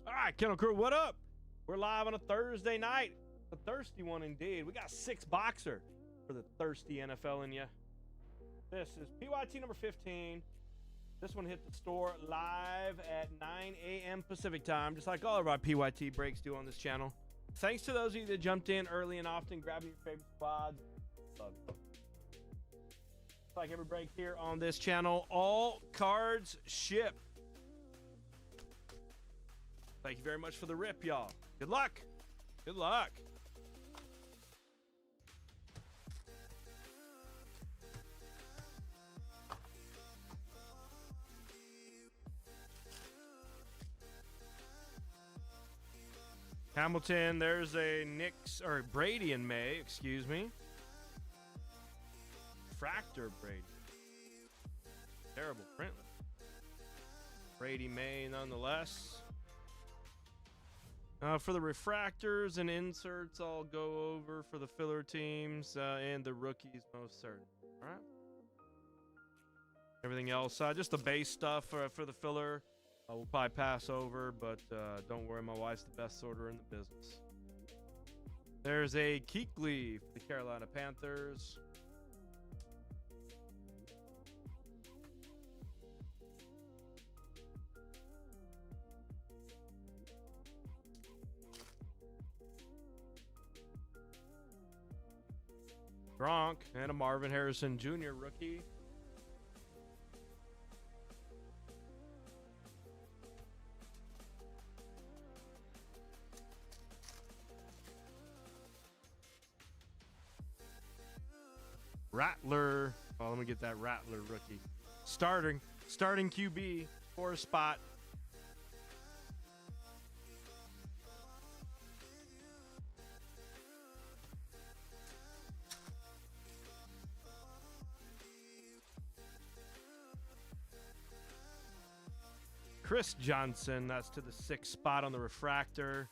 All right, Kennel Crew, what up? We're live on a Thursday night. A thirsty one indeed. We got 6 boxer for the thirsty NFL in you. This is PYT number 15. This one hit the store live at 9 a.m. Pacific time, just like all of our PYT breaks do on this channel. Thanks to those of you that jumped in early and often, grabbing your favorite squads. Love you. Like every break here on this channel, all cards ship. Thank you very much for the rip, y'all. Good luck. Good luck. Hamilton, there's a Knicks, or Brady and May, excuse me. Fractor Brady. Terrible print. Brady May nonetheless. For the refractors and inserts, I'll go over for the filler teams and the rookies most certain. All right. Everything else, just the base stuff for the filler, we'll probably pass over, but don't worry, my wife's the best sorter in the business. There's a Kuechly for the Carolina Panthers. Gronk and a Marvin Harrison Jr. rookie. Rattler. Oh, let me get that Rattler rookie. Starting QB for a spot. Chris Johnson, that's to the 6th spot on the refractor.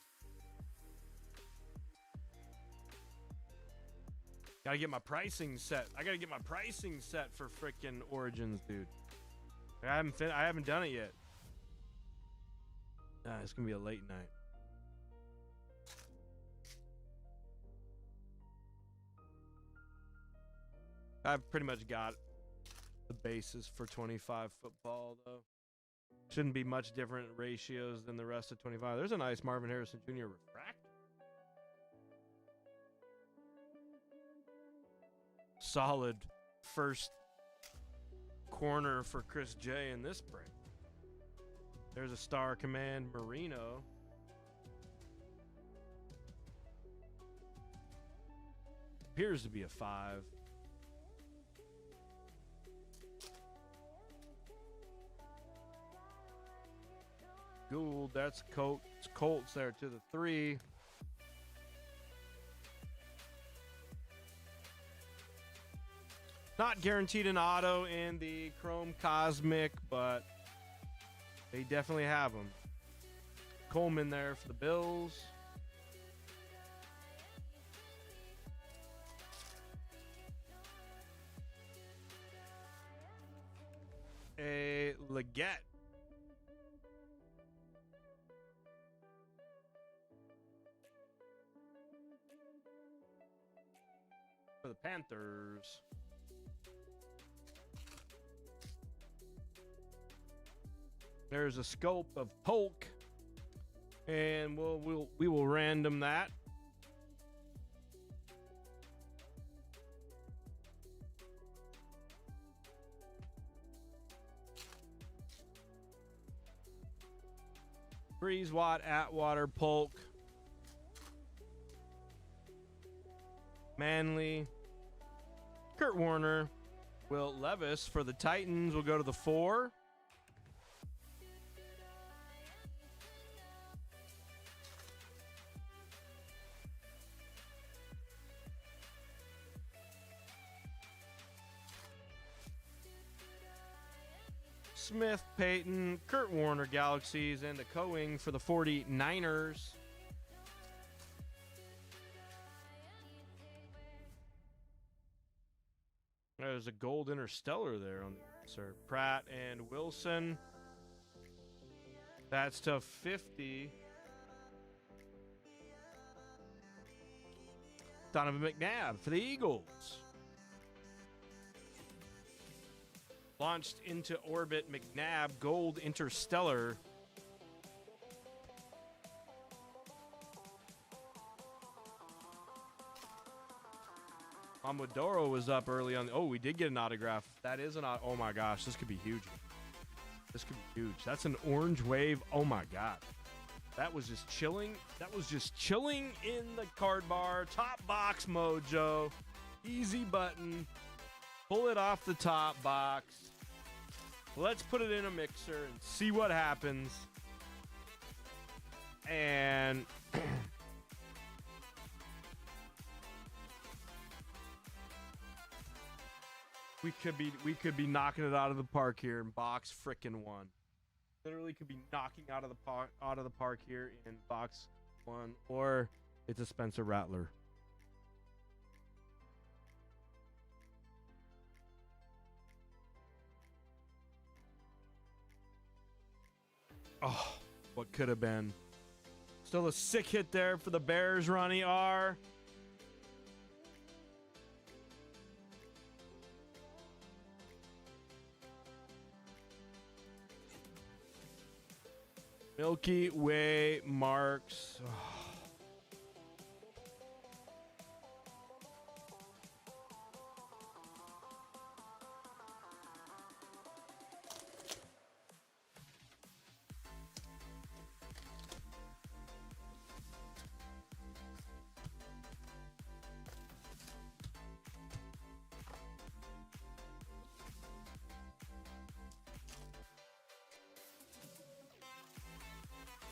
Gotta get my pricing set. I gotta get my pricing set for frickin' Origins, dude. I haven't done it yet. It's gonna be a late night. I've pretty much got the basis for 25 football, though. Shouldn't be much different ratios than the rest of 25. There's a nice Marvin Harrison Jr. refractor. Solid first corner for Chris J in this break. There's a Star Command Marino. Appears to be a 5. Gould, that's Colts there to the 3. Not guaranteed an auto in the Chrome Cosmic, but they definitely have them. Coleman there for the Bills. A Leggett. For the Panthers. There's a scope of Polk, and we will random that. Breeze, Watt, Atwater, Polk, Manley, Kurt Warner, Wilt Levis for the Titans will go to the 4. Smith, Peyton, Kurt Warner, Galaxies, and the Coing for the 49ers. There's a gold interstellar there on the sir. Pratt and Wilson. That's to 50. Donovan McNabb for the Eagles. Launched into orbit, McNabb, gold interstellar. Amadoro was up early on. Oh, we did get an autograph. That is an. Oh my gosh, this could be huge. This could be huge. That's an orange wave. Oh my god. That was just chilling. That was just chilling in the card bar. Top box mojo. Easy button. Pull it off the top box. Let's put it in a mixer and see what happens. And we could be knocking it out of the park here in box frickin' 1. Literally could be knocking out of the park here in box 1, or it's a Spencer Rattler. Oh, what could have been. Still a sick hit there for the Bears, Ronnie R. Milky Way marks. Oh.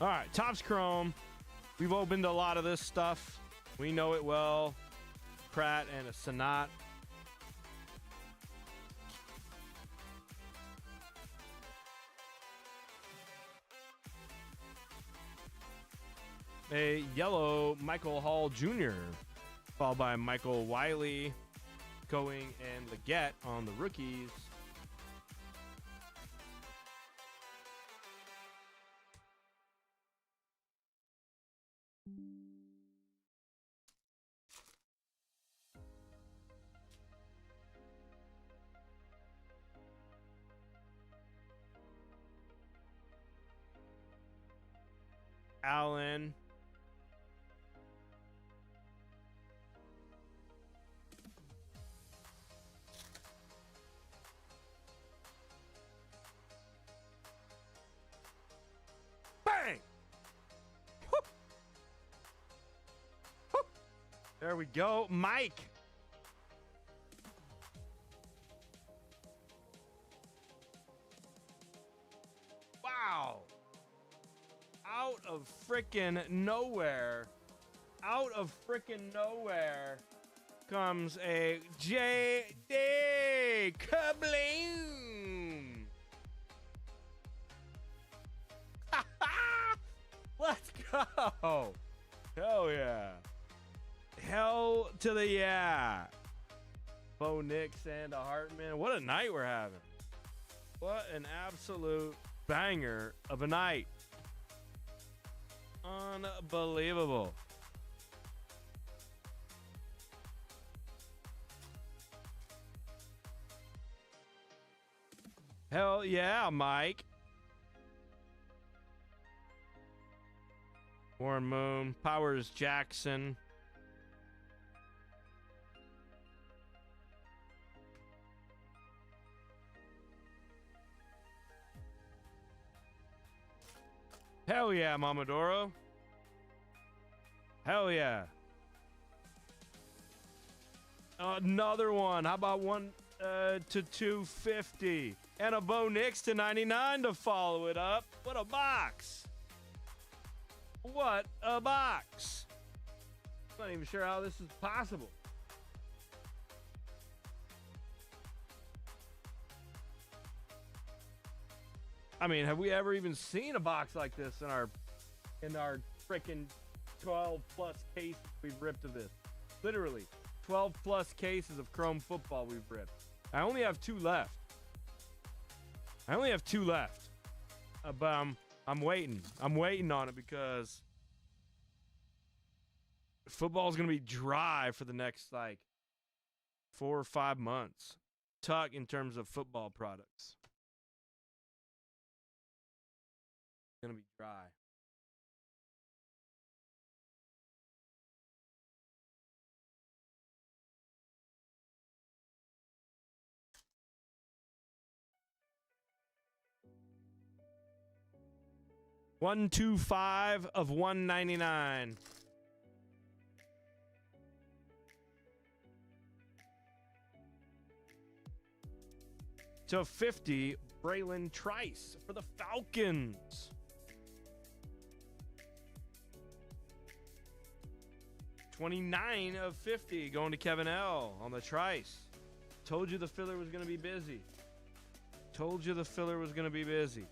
All right, Topps Chrome. We've opened a lot of this stuff. We know it well. Pratt and a Sonat. A yellow Michael Hall Jr., followed by Michael Wiley, Going, and Leggett on the rookies. Allen. Bang! Whoop. Whoop. There we go. Mike. Wow. Out of frickin' nowhere, comes a J.D. Kabloom. Let's go. Hell yeah. Hell to the yeah. Bo Nix and a Hartman. What a night we're having. What an absolute banger of a night. Unbelievable. Hell yeah, Mike. Warren Moon, Powers Jackson. Hell yeah, Mamadoro. Hell yeah. Another one. How about one to 250? And a Bo Nix to 99 to follow it up. What a box. What a box. I'm not even sure how this is possible. I mean, have we ever even seen a box like this in our freaking 12 plus cases we've ripped of this? Literally 12 plus cases of Chrome football we've ripped. I only have two left. But I'm I'm waiting. I'm waiting on it because football is going to be dry for the next, like, 4 or 5 months. Tuck in terms of football products. It's going to be dry. $125 of $199. To 50, Braylon Trice for the Falcons. 29 of 50 going to Kevin L on the Trice. Told you the filler was going to be busy. Told you the filler was going to be busy.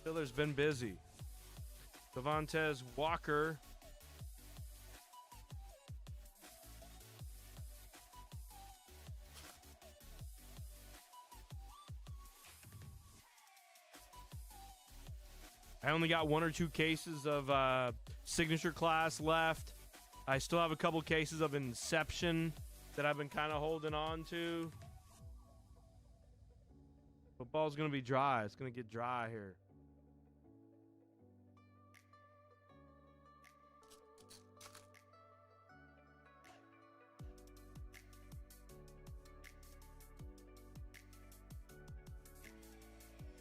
Filler's been busy. Devontae Walker. I only got 1 or 2 cases of signature class left. I still have a couple cases of Inception that I've been kind of holding on to. Football's going to be dry. It's going to get dry here.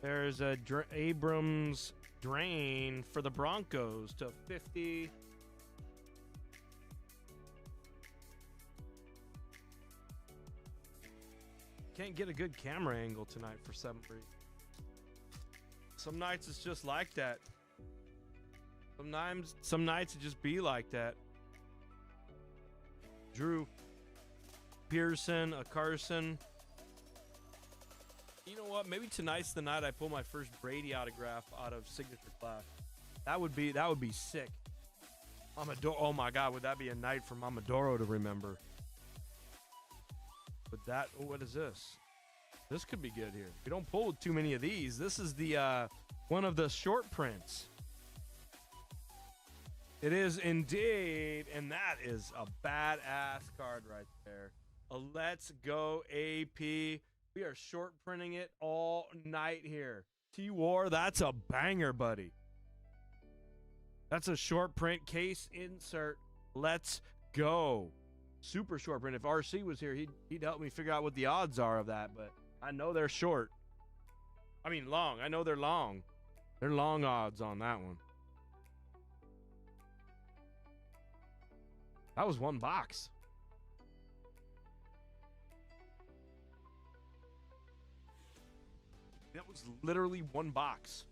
There's a Abrams drain for the Broncos to 50. Can't get a good camera angle tonight for 7-3. Some nights it's just like that. Some nights it just be like that. Drew Pearson, a Carson. You know what? Maybe tonight's the night I pull my first Brady autograph out of signature class. That would be sick. Oh my God, would that be a night for Mamadoro to remember? But that, what is this? This could be good here. We don't pull too many of these. This is the one of the short prints. It is indeed, and that is a badass card right there. A Let's Go AP. We are short printing it all night here. T-War, that's a banger, buddy. That's a short print case insert. Let's go. Super short print. If RC was here, he'd help me figure out what the odds are of that, but I know they're short. I mean long. I know they're long. They're long odds on that one. That was one box. That was literally one box.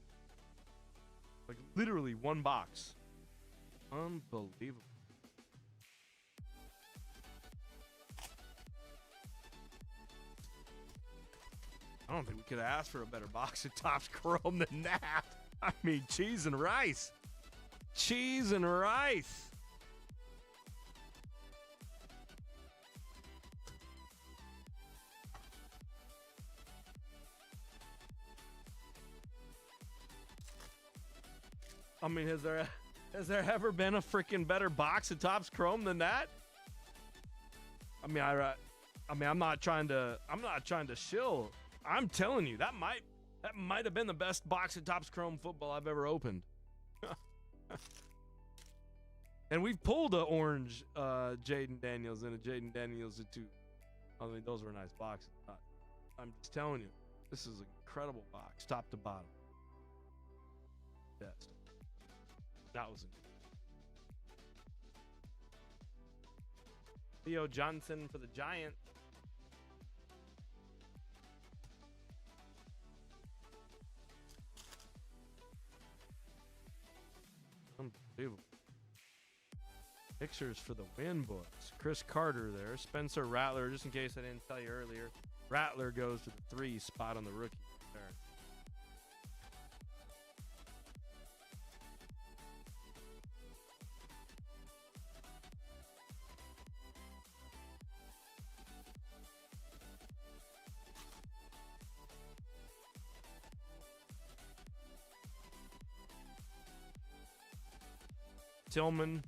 Like, literally one box. Unbelievable. I don't think we could have asked for a better box of Topps Chrome than that. I mean, cheese and rice. Cheese and rice. I mean, has there ever been a freaking better box of Topps Chrome than that? I mean, I'm not trying to shill. I'm telling you, that might have been the best box of Topps Chrome football I've ever opened. And we've pulled a orange Jaden Daniels and a Jaden Daniels too. I mean, those were nice boxes. I'm just telling you, this is an incredible box, top to bottom. Best. That was Theo Johnson for the Giants. Unbelievable. Pictures for the win books. Chris Carter there. Spencer Rattler, just in case I didn't tell you earlier. Rattler goes to the 3 spot on the rookie there. Tillman.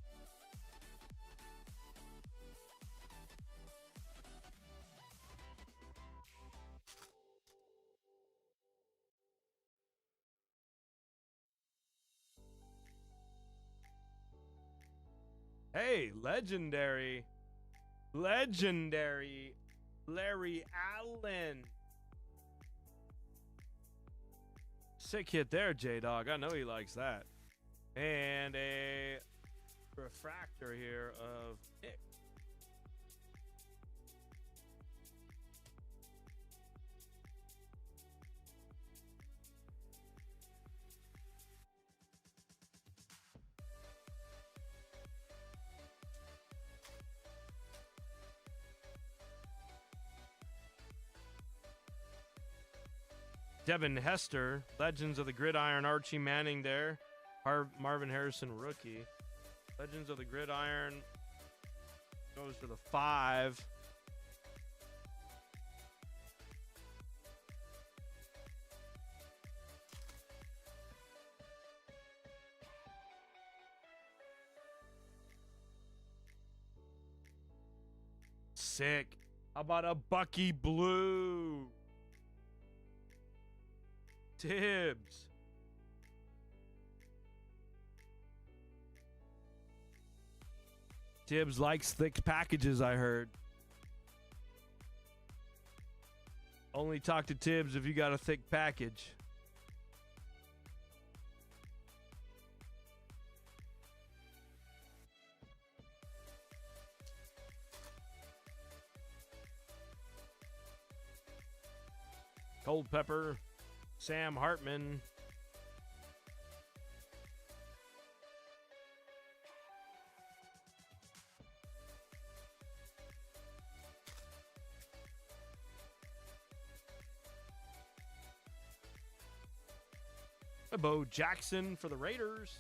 Hey, legendary Larry Allen. Sick hit there, J-Dog. I know he likes that. And a refractor here of Nick. Devin Hester, Legends of the Gridiron, Archie Manning there. Marvin Harrison, rookie. Legends of the Gridiron goes to the 5. Sick. How about a Bucky Blue? Tibbs. Tibbs likes thick packages, I heard. Only talk to Tibbs if you got a thick package. Cold Pepper, Sam Hartman. Bo Jackson for the Raiders.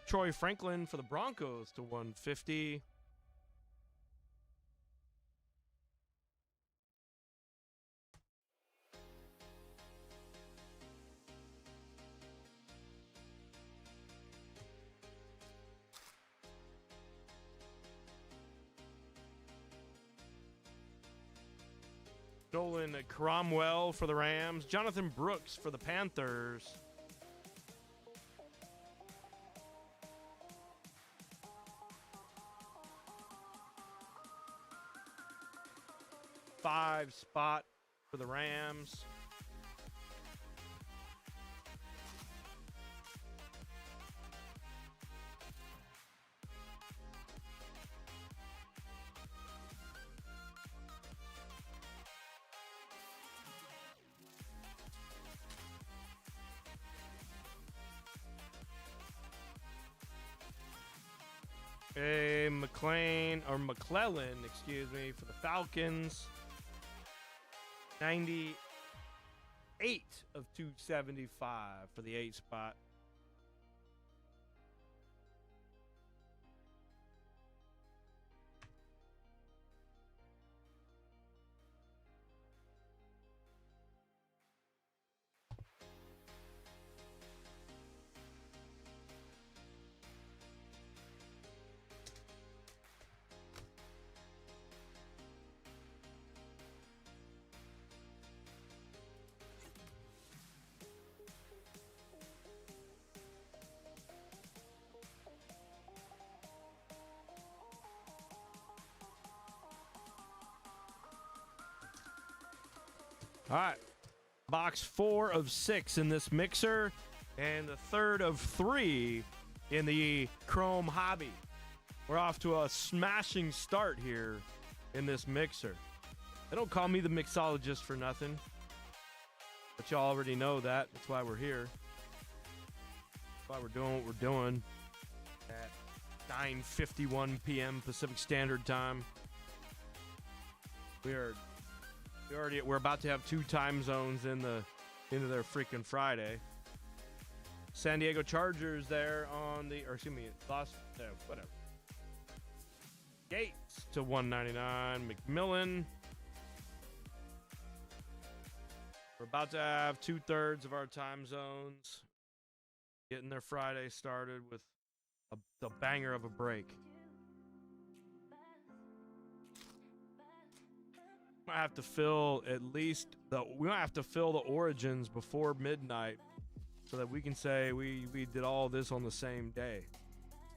Troy Franklin for the Broncos to 150. Dolan Cromwell for the Rams. Jonathan Brooks for the Panthers. Five spot for the Rams. McClellan, excuse me, for the Falcons. 98 of 275 for the 8 spot. All right, box 4 of 6 in this mixer, and the third of 3 in the Chrome Hobby. We're off to a smashing start here in this mixer. They don't call me the mixologist for nothing, but you already know that. That's why we're here. That's why we're doing what we're doing at 9:51 p.m. Pacific Standard Time. We're about to have 2 time zones into their freaking Friday. San Diego Chargers there on the, or excuse me, whatever. Gates to 199. McMillan. We're about to have 2/3 of our time zones getting their Friday started with the banger of a break. We might have to fill the origins before midnight so that we can say we did all this on the same day.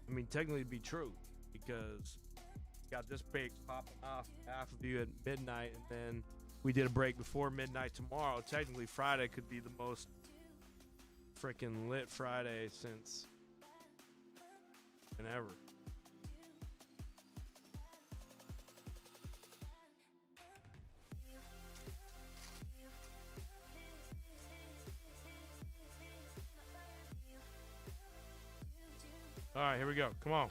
I mean, technically it'd be true because you got this break popping off half of you at midnight, and then we did a break before midnight tomorrow. Technically Friday could be the most freaking lit Friday since and ever. All right, here we go. Come on.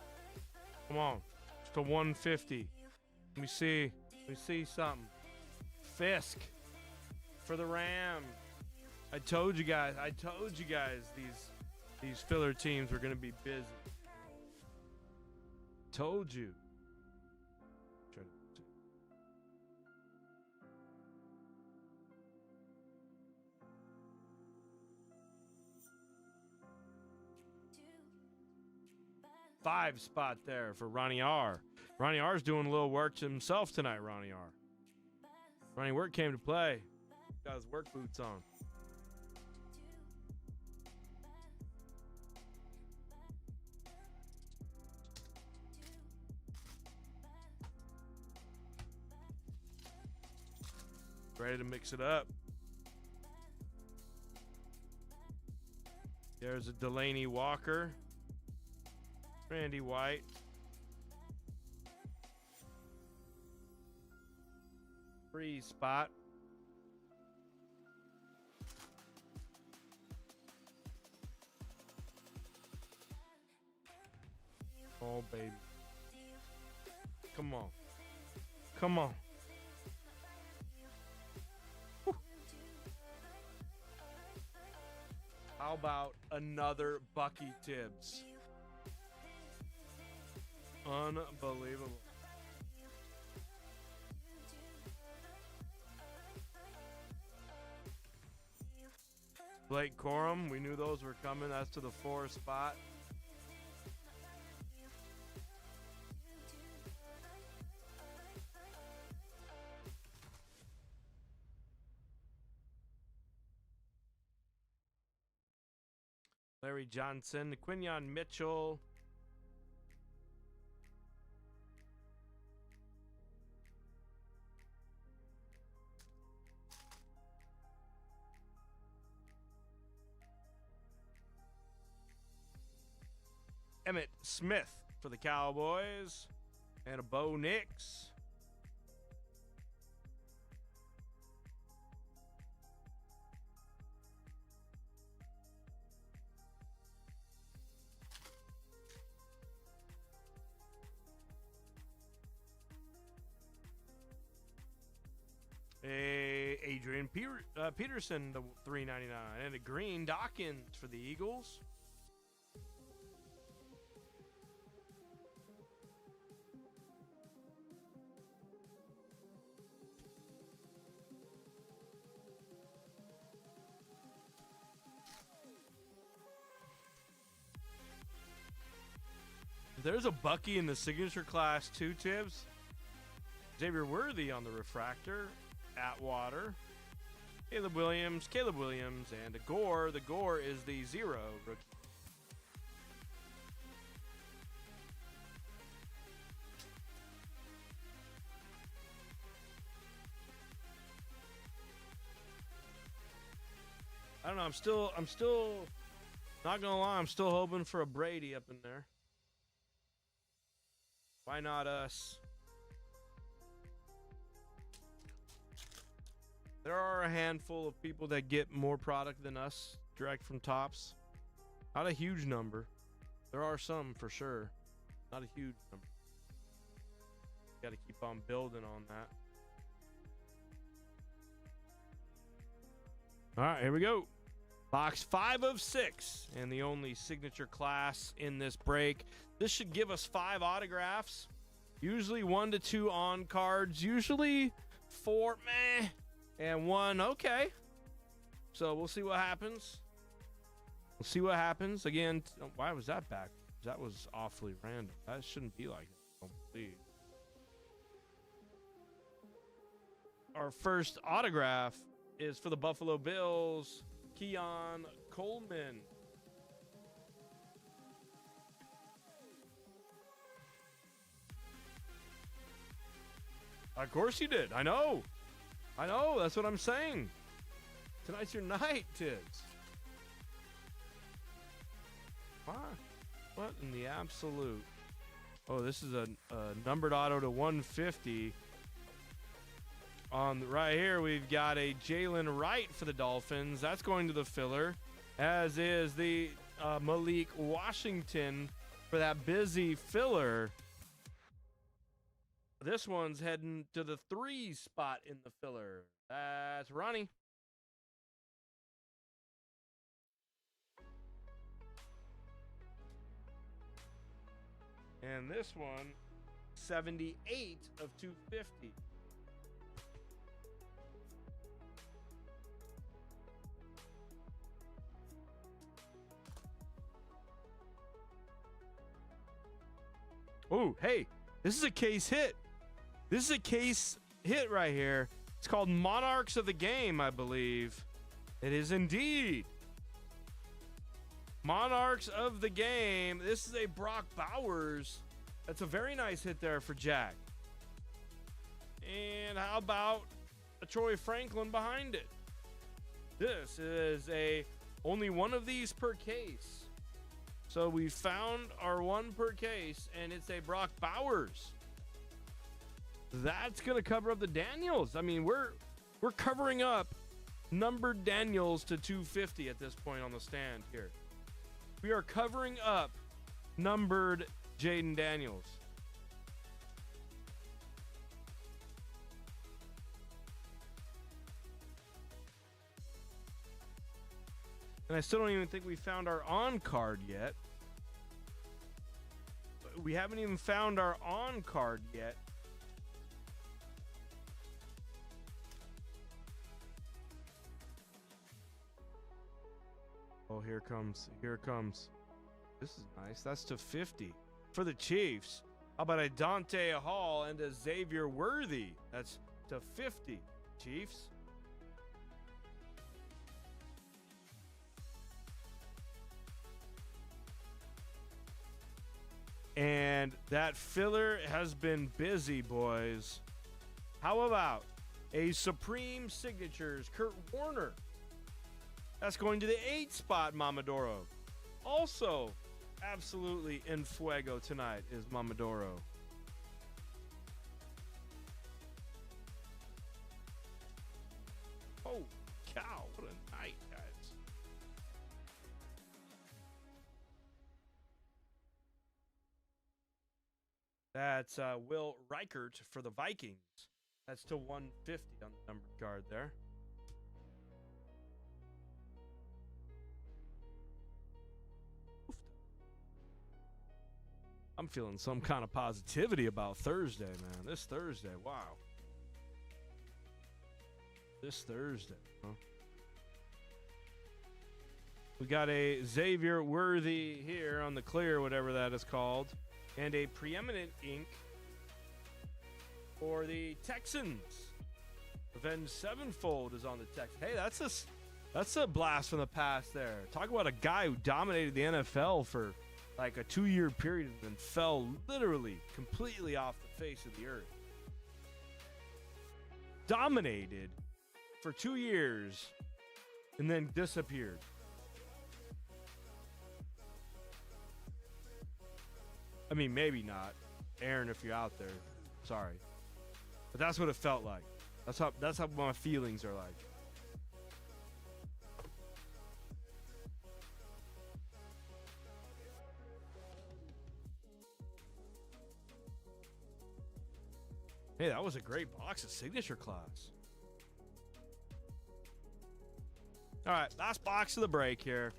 Just a 150. Let me see something. Fisk for the Rams. I told you guys these filler teams were gonna be busy. Told you. Five spot there for Ronnie R. Ronnie R's doing a little work to himself tonight, Ronnie R. Ronnie Work came to play. Got his work boots on. Ready to mix it up. There's a Delaney Walker. Randy White. Free spot. Oh, baby. Come on. Whew. How about another Bucky Tibbs? Unbelievable. Blake Corum, we knew those were coming. That's to the 4 spot. Larry Johnson, Quinyon Mitchell. Emmett Smith for the Cowboys. And a Bo Nix. Adrian Peterson, the $3.99, and a green Dawkins for the Eagles. There's a Bucky in the signature class too, Tibbs. Xavier Worthy on the refractor. Atwater. Caleb Williams, and a Gore. The Gore is the 0 rookie. I don't know. I'm still not gonna lie. I'm still hoping for a Brady up in there. Why not us? There are a handful of people that get more product than us direct from Tops. Not a huge number. There are some for sure. Not a huge number. Got to keep on building on that. All right, here we go. Box 5 of 6, and the only signature class in this break. This should give us 5 autographs. Usually 1 to 2 on cards. Usually 4, meh. And 1, okay. So we'll see what happens. We'll see what happens. Again, why was that back? That was awfully random. That shouldn't be like that, I don't believe. Our first autograph is for the Buffalo Bills, Keon Coleman. Of course you did. I know. That's what I'm saying. Tonight's your night, Tids. What in the absolute? Oh, this is a numbered auto to 150. On right here, we've got a Jalen Wright for the Dolphins. That's going to the filler, as is the Malik Washington for that busy filler. This one's heading to the 3 spot in the filler. That's Ronnie. And this one, 78 of 250. Oh, hey, this is a case hit. This is a case hit right here. It's called Monarchs of the Game, I believe. It is indeed. Monarchs of the Game. This is a Brock Bowers. That's a very nice hit there for Jack. And how about a Troy Franklin behind it? This is only one of these per case. So we found our one per case, and it's a Brock Bowers. That's going to cover up the Daniels. I mean, we're covering up numbered Daniels to 250 at this point on the stand here. We are covering up numbered Jaden Daniels. And I still don't even think we found our on card yet. We haven't even found our on card yet. Oh, here it comes. This is nice. That's to 50 for the Chiefs. How about a Dante Hall and a Xavier Worthy? That's to 50, Chiefs. And that filler has been busy, boys. How about a Supreme Signatures Kurt Warner? That's going to the 8 spot, Mamadoro. Also, absolutely in fuego tonight is Mamadoro. Oh, cow. What a night, guys. That's Will Reichert for the Vikings. That's to 150 on the numbered card there. I'm feeling some kind of positivity about Thursday, man. This Thursday, wow. This Thursday, huh? We got a Xavier Worthy here on the clear, whatever that is called. And a preeminent ink for the Texans. Avenged Sevenfold is on the Texans. Hey, that's a blast from the past there. Talk about a guy who dominated the NFL for like a 2-year period and then fell literally completely off the face of the earth. Dominated for 2 years and then disappeared. I mean, maybe not. Aaron, if you're out there, sorry. But that's what it felt like. That's how my feelings are like. Hey, that was a great box of signature class. All right, last box of the break here.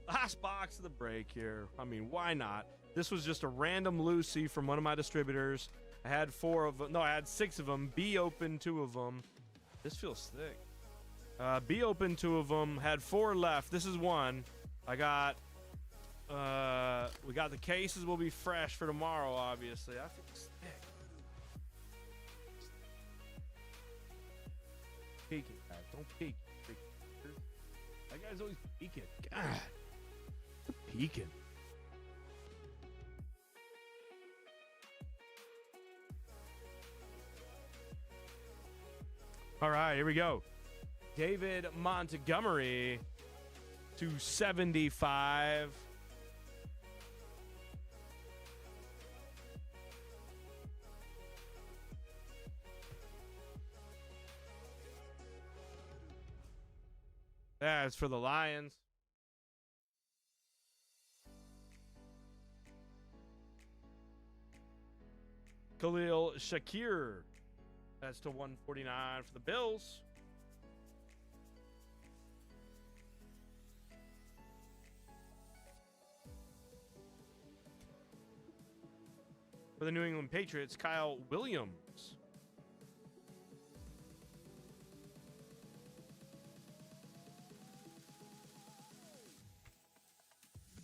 Last box of the break here. I mean, why not? This was just a random Lucy from one of my distributors. I had 4 of them. No, I had 6 of them. B opened 2 of them. This feels thick. Be open 2 of them. Had 4 left. This is 1. I got. We got the cases. Will be fresh for tomorrow. Obviously, I feel sick. Peeking, guys. Don't peek. That guy's always peeking. God, peeking. All right, here we go. David Montgomery to 75. That's for the Lions. Khalil Shakir. That's to 149 for the Bills. For the New England Patriots, Kyle Williams.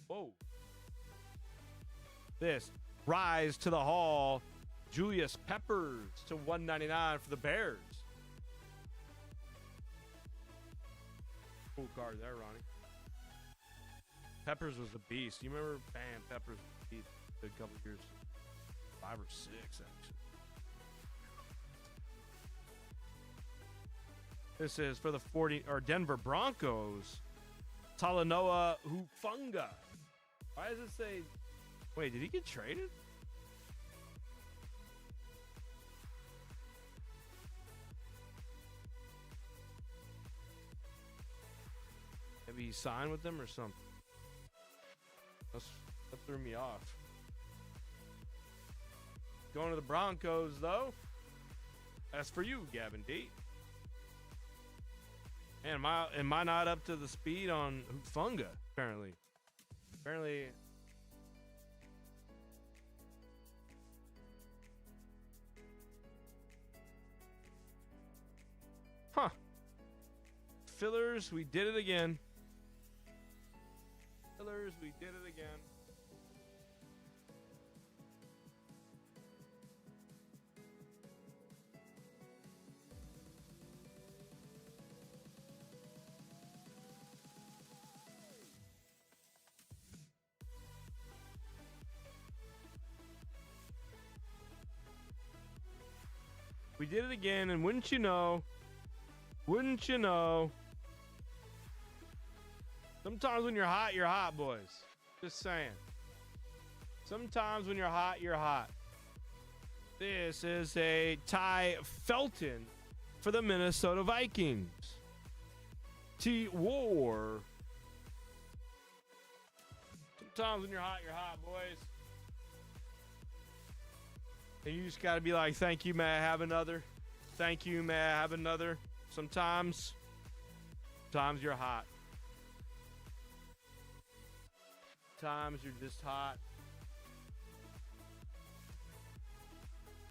Whoa. This rise to the hall. Julius Peppers to 199 for the Bears. Cool card there, Ronnie. Peppers was a beast. You remember? Bam, Peppers was a couple years. 5 or 6, actually. This is for the Denver Broncos. Talanoa Hufanga. Why does it say? Wait, did he get traded? Maybe he signed with them or something. That threw me off. Going to the Broncos, though. That's for you, Gavin D. And am I not up to the speed on Hufanga, apparently? Apparently. Huh. Fillers, we did it again. Fillers, we did it again. We did it again, and wouldn't you know, sometimes when you're hot, boys. Just saying. Sometimes when you're hot. This is a Ty Felton for the Minnesota Vikings. T-War. Sometimes when you're hot, boys. And you just got to be like, thank you, may I have another? Thank you, may I have another? Sometimes you're hot. Sometimes you're just hot.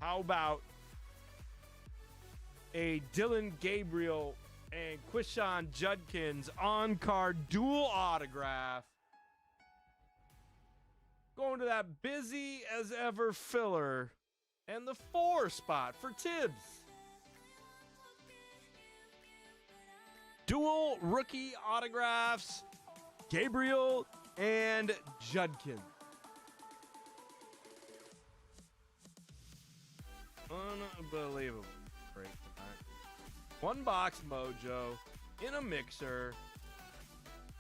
How about a Dylan Gabriel and Quishon Judkins on-card dual autograph? Going to that busy as ever filler. And the 4 spot for Tibbs. Dual rookie autographs, Gabriel and Judkins. Unbelievable break tonight. 1 box mojo in a mixer.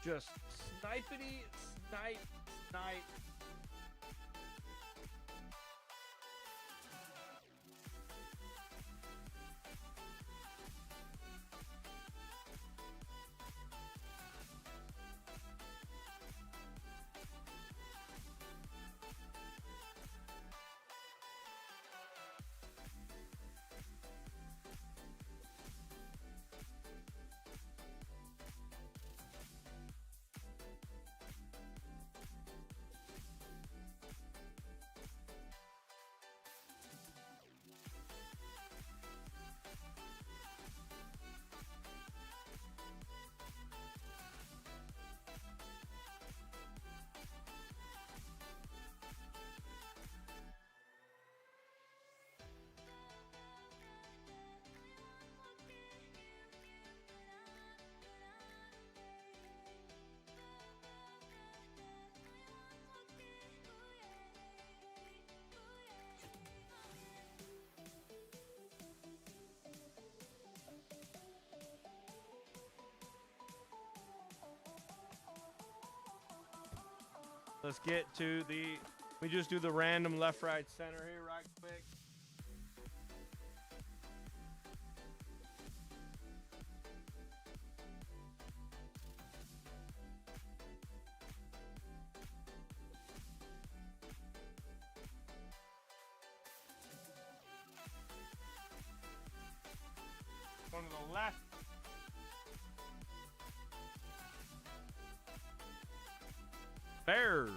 Just snipety, snipe. let's get to we just do the random left, right, center here right quick. One to the left. Bears.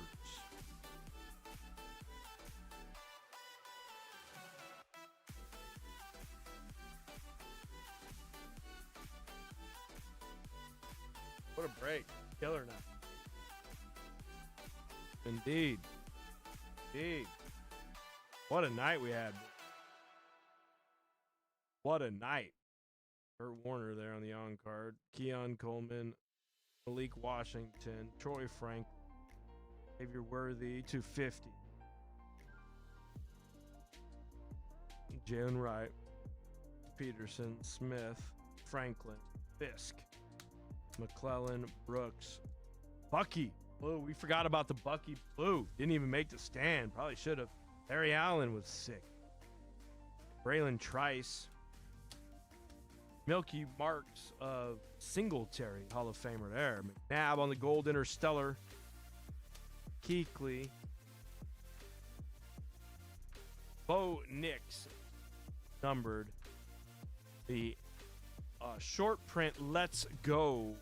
What a break. Killer night. Indeed. Indeed. What a night we had. What a night. Kurt Warner there on the on card. Keon Coleman, Malik Washington, Troy Frank, Xavier Worthy, 250. Jalen Wright, Peterson, Smith, Franklin, Fisk, McClellan, Brooks, Bucky. Blue. We forgot about the Bucky Blue. Didn't even make the stand. Probably should have. Larry Allen was sick. Braylon Trice. Milky Marks of Singletary, Hall of Famer there. McNabb on the Gold Interstellar. Keekly. Bo Nix numbered. The short print Let's Go.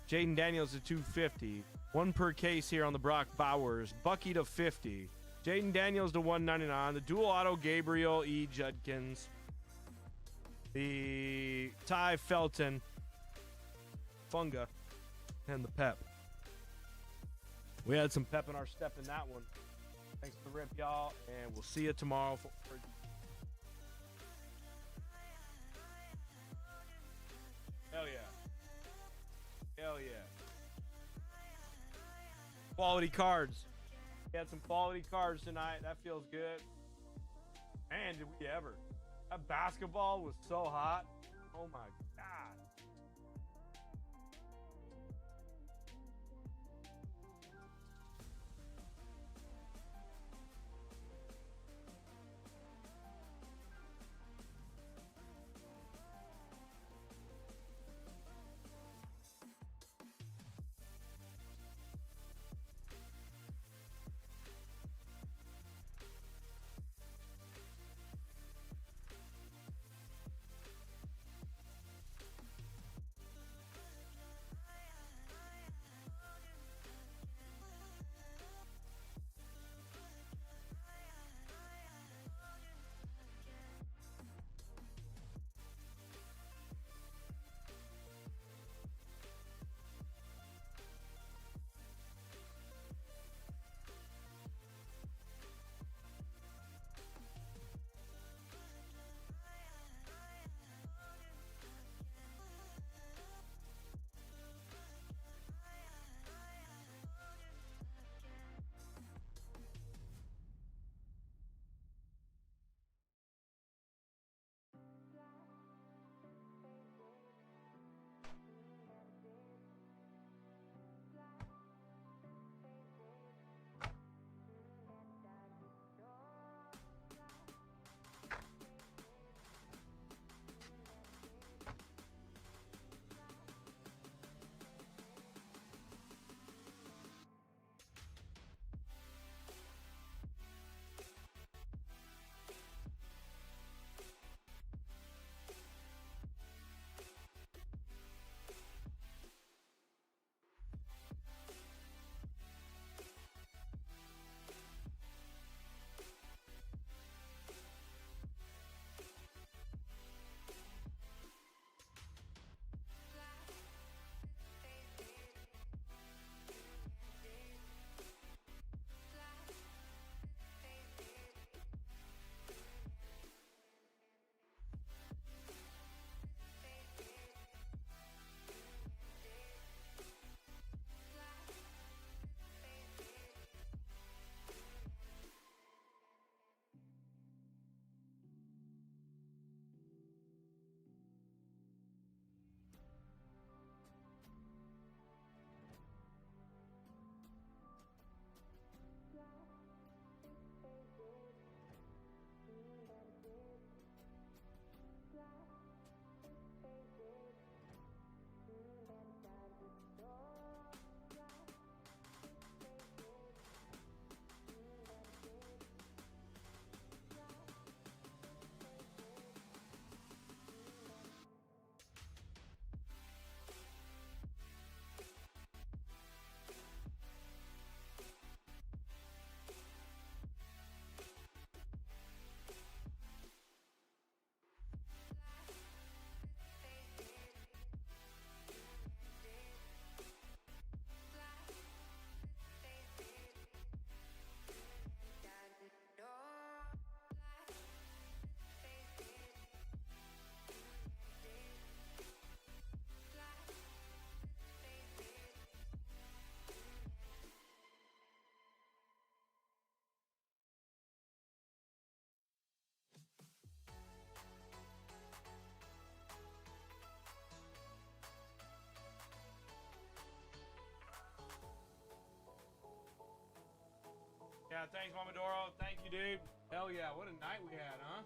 Jaden Daniels at 250. One per case here on the Brock Bowers. Bucky to 50. Jaden Daniels to 199. The dual auto Gabriel E. Judkins. The Ty Felton, Funga, and the pep. We had some pep in our step in that one. Thanks for the rip, y'all, and we'll see you tomorrow. Hell yeah. Hell yeah. Quality cards. We had some quality cards tonight. That feels good. Man, did we ever. That basketball was so hot. Oh my God. Yeah, thanks, Mama Doro. Thank you, dude. Hell yeah, what a night we had, huh?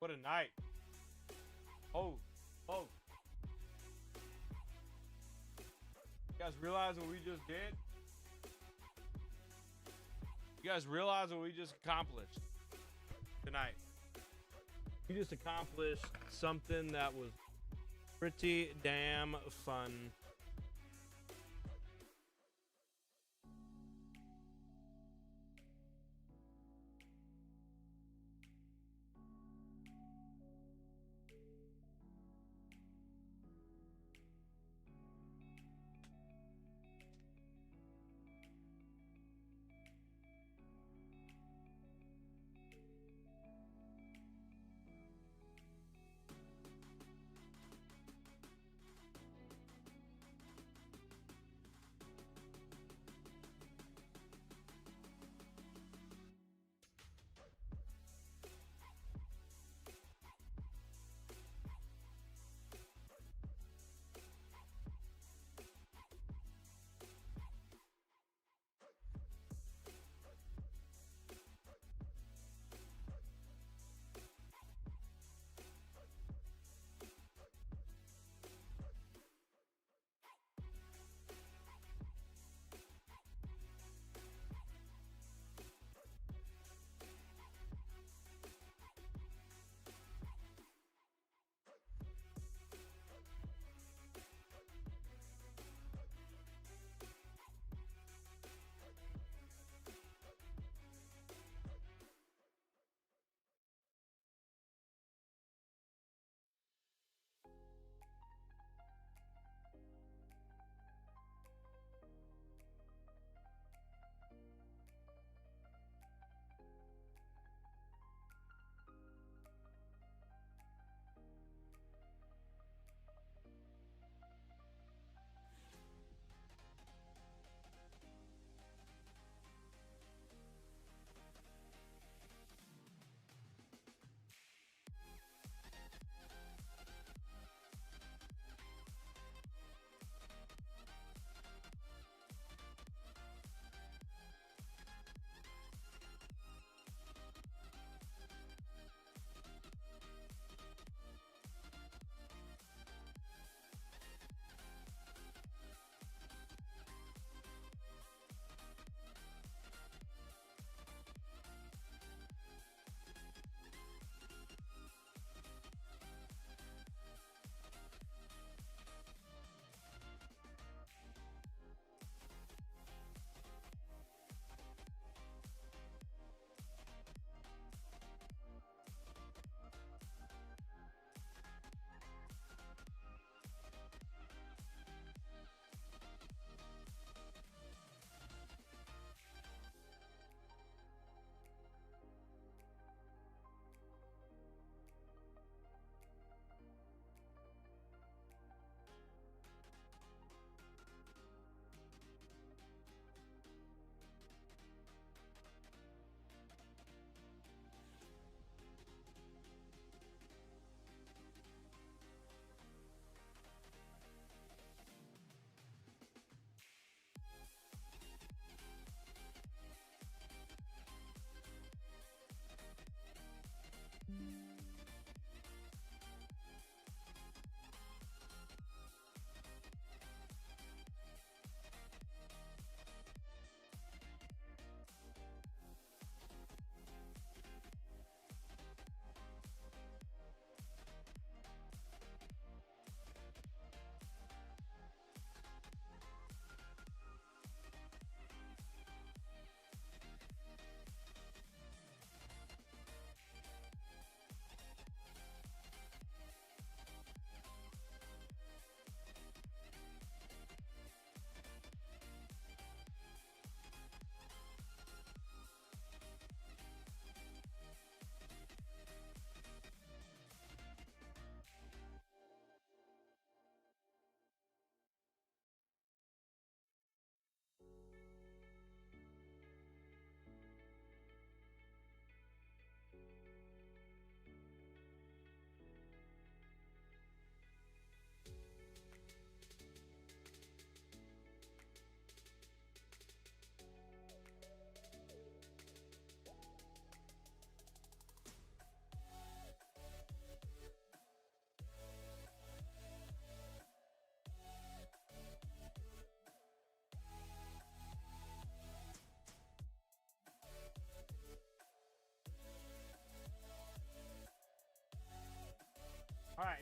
What a night. Oh, oh. You guys realize what we just did? You guys realize what we just accomplished tonight? We just accomplished something that was pretty damn fun.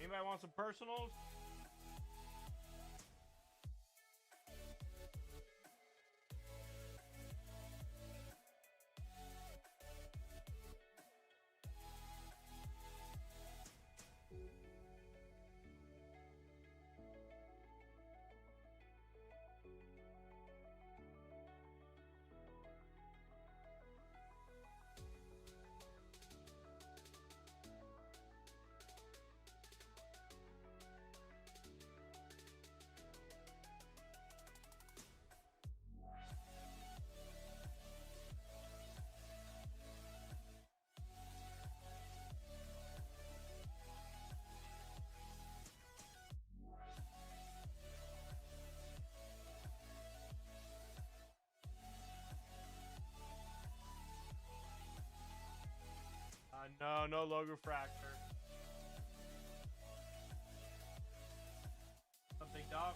Anybody want some personals? No logo fracture. Something, dog.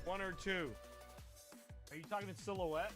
One or two. Are you talking silhouette?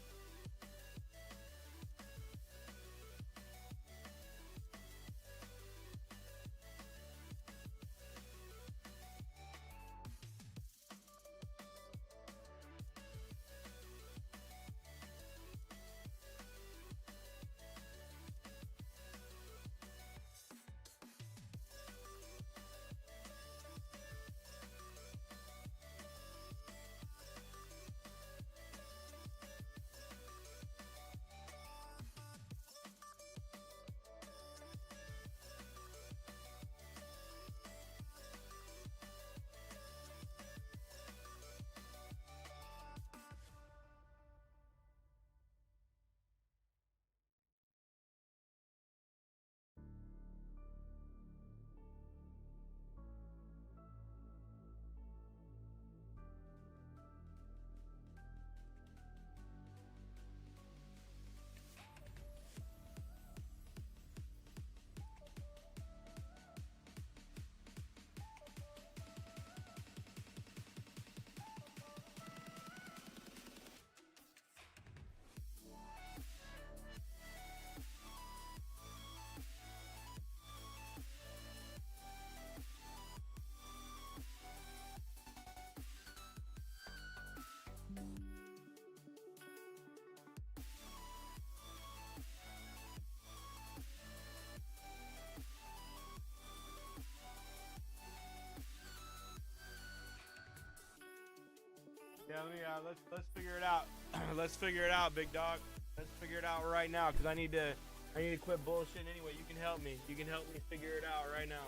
Yeah, let's figure it out. Let's figure it out, big dog. Let's figure it out right now, cause I need to quit bullshitting anyway. You can help me. You can help me figure it out right now.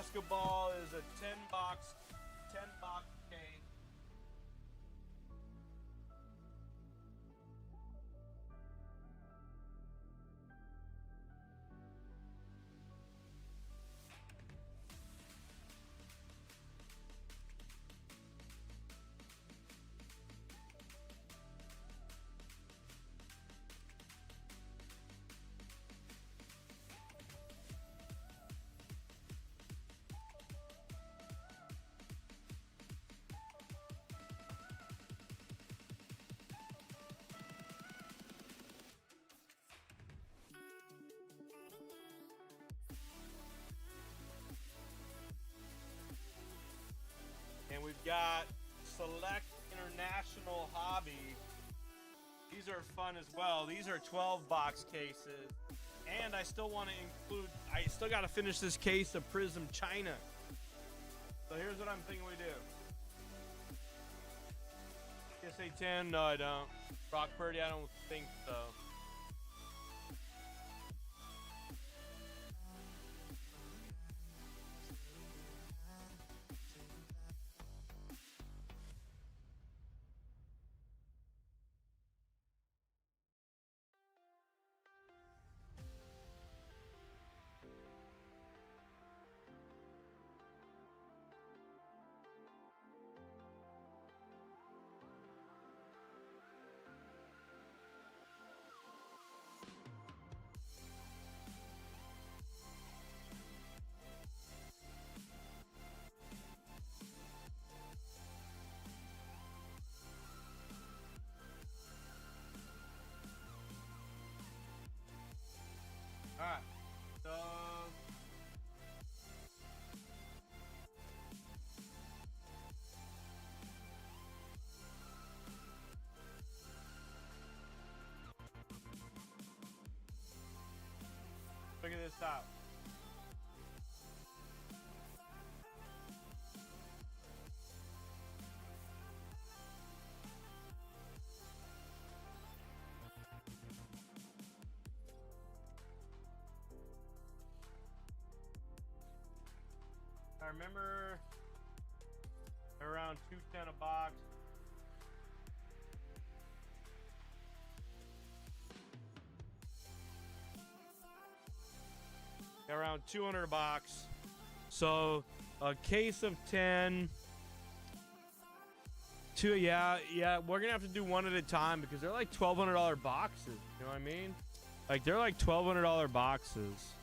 basketball is a 10 box case. And we've got Select International Hobby. These are fun as well. These are 12 box cases. And I still want to include, I still got to finish this case of Prism China. So here's what I'm thinking we do. PSA 10? No, I don't. Rock Purdy? I don't think so. Alright, so figure this out. I remember around $2.10 a box. Around $200 a box. So a case of 10. Yeah, we're gonna have to do one at a time because they're like $1,200 boxes. You know what I mean? Like they're like $1,200 boxes.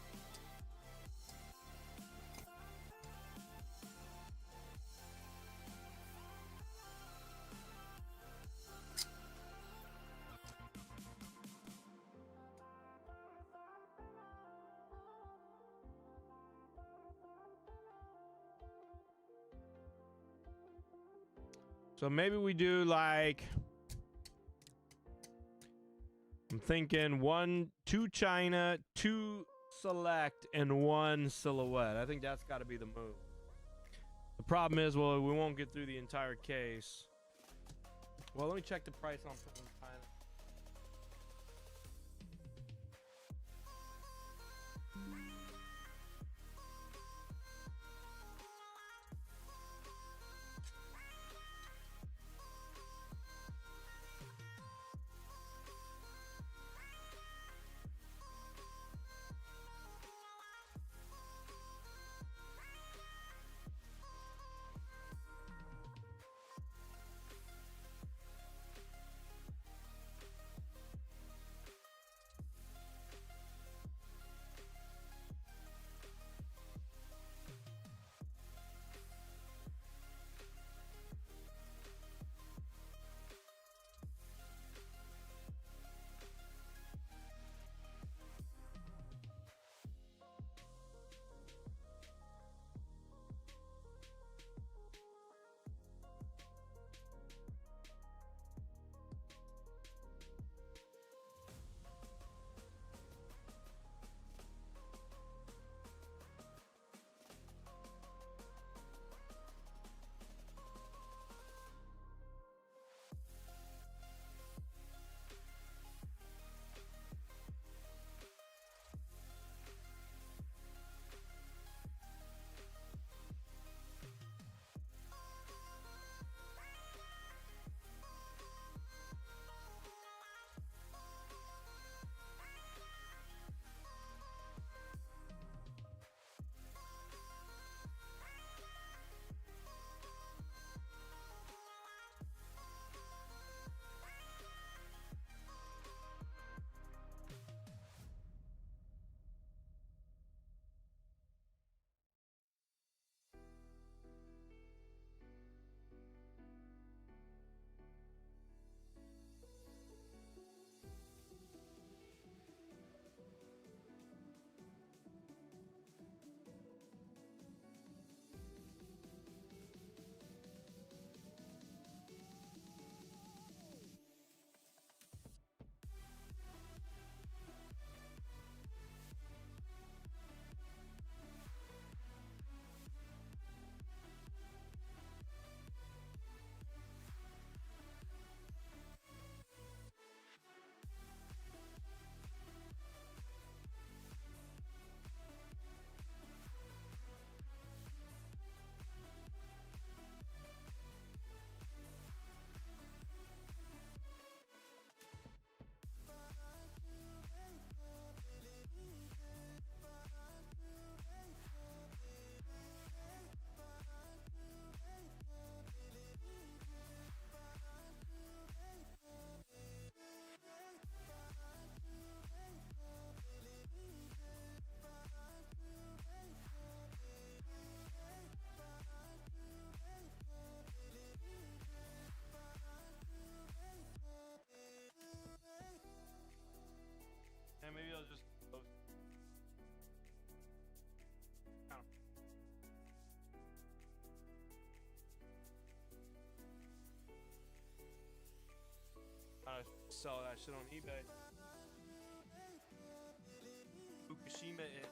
So maybe we do like, I'm thinking 2 China, 2 Select, and 1 Silhouette. I think that's got to be the move. The problem is, well, we won't get through the entire case. Well, let me check the price on Prism China. sell that shit on eBay. Fukushima it.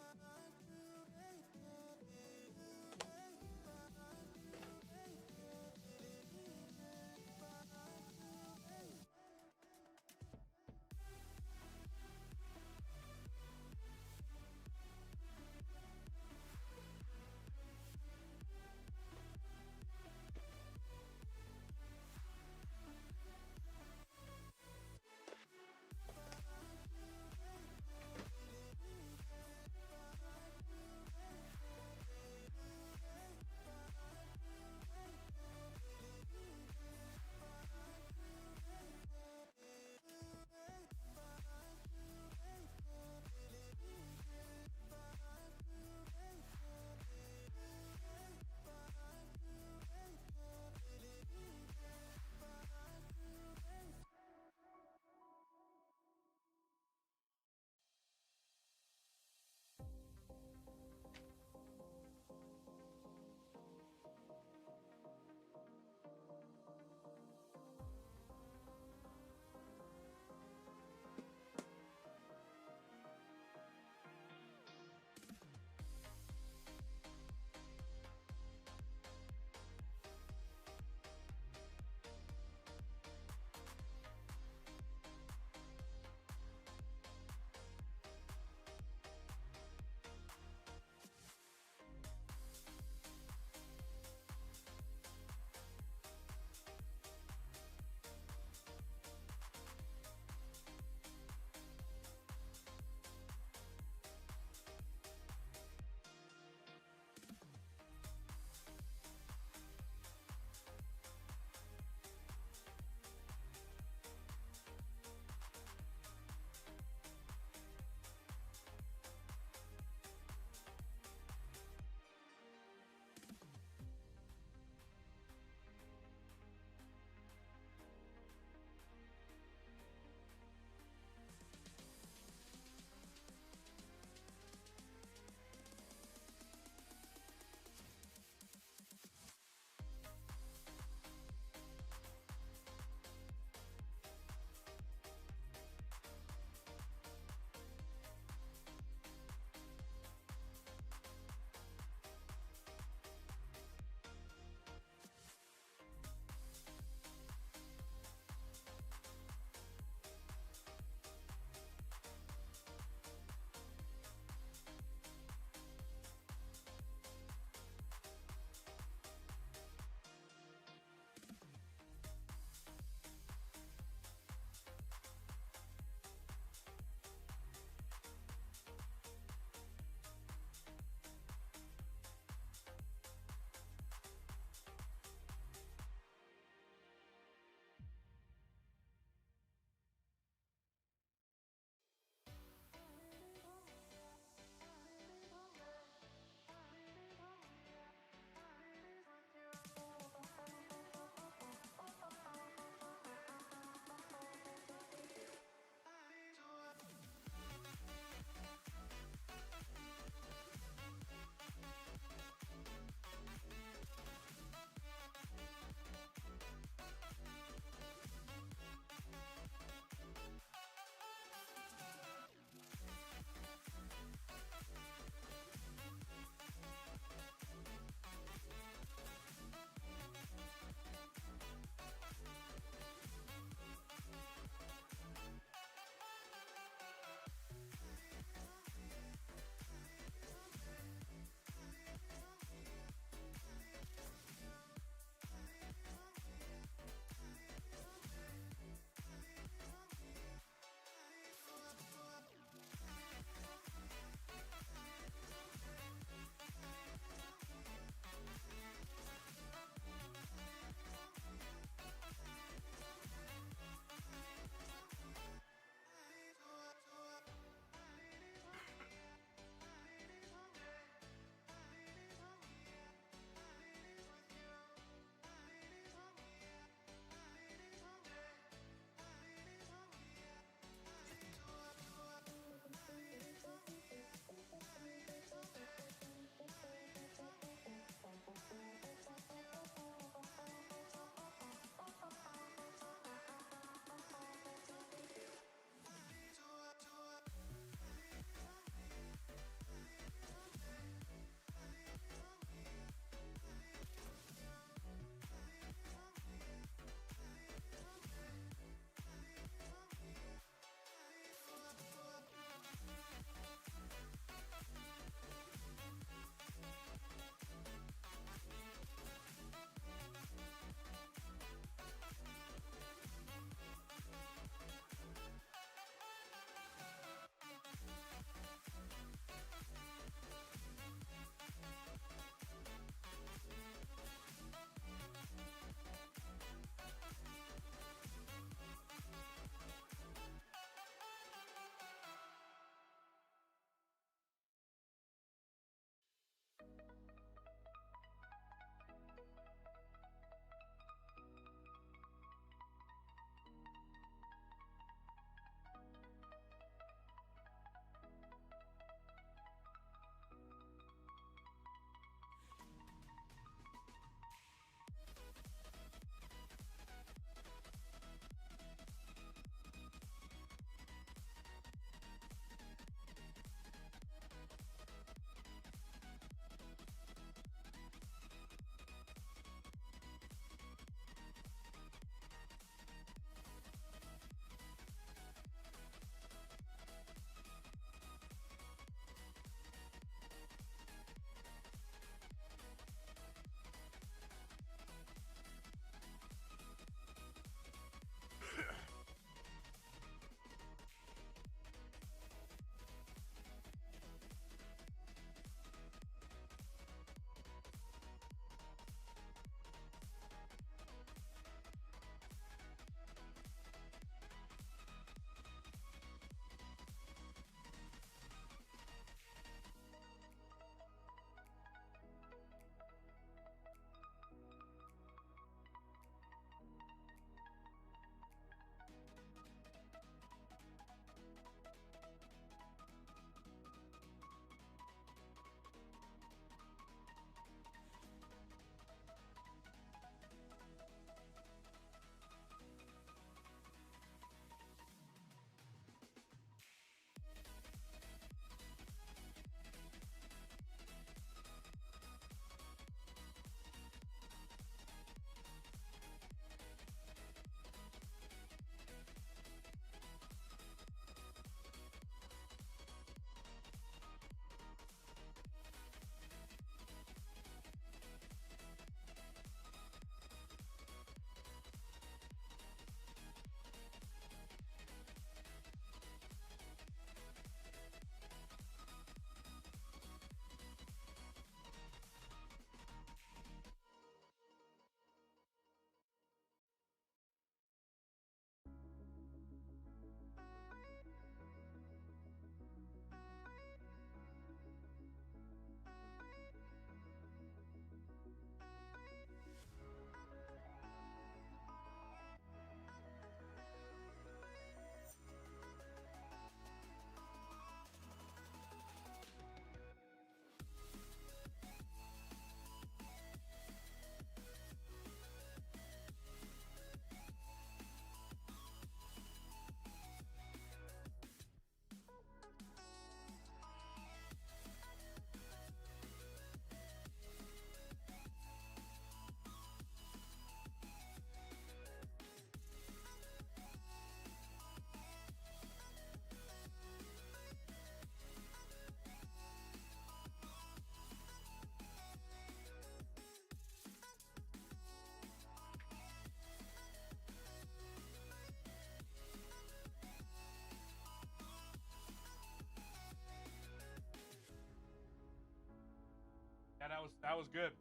was good.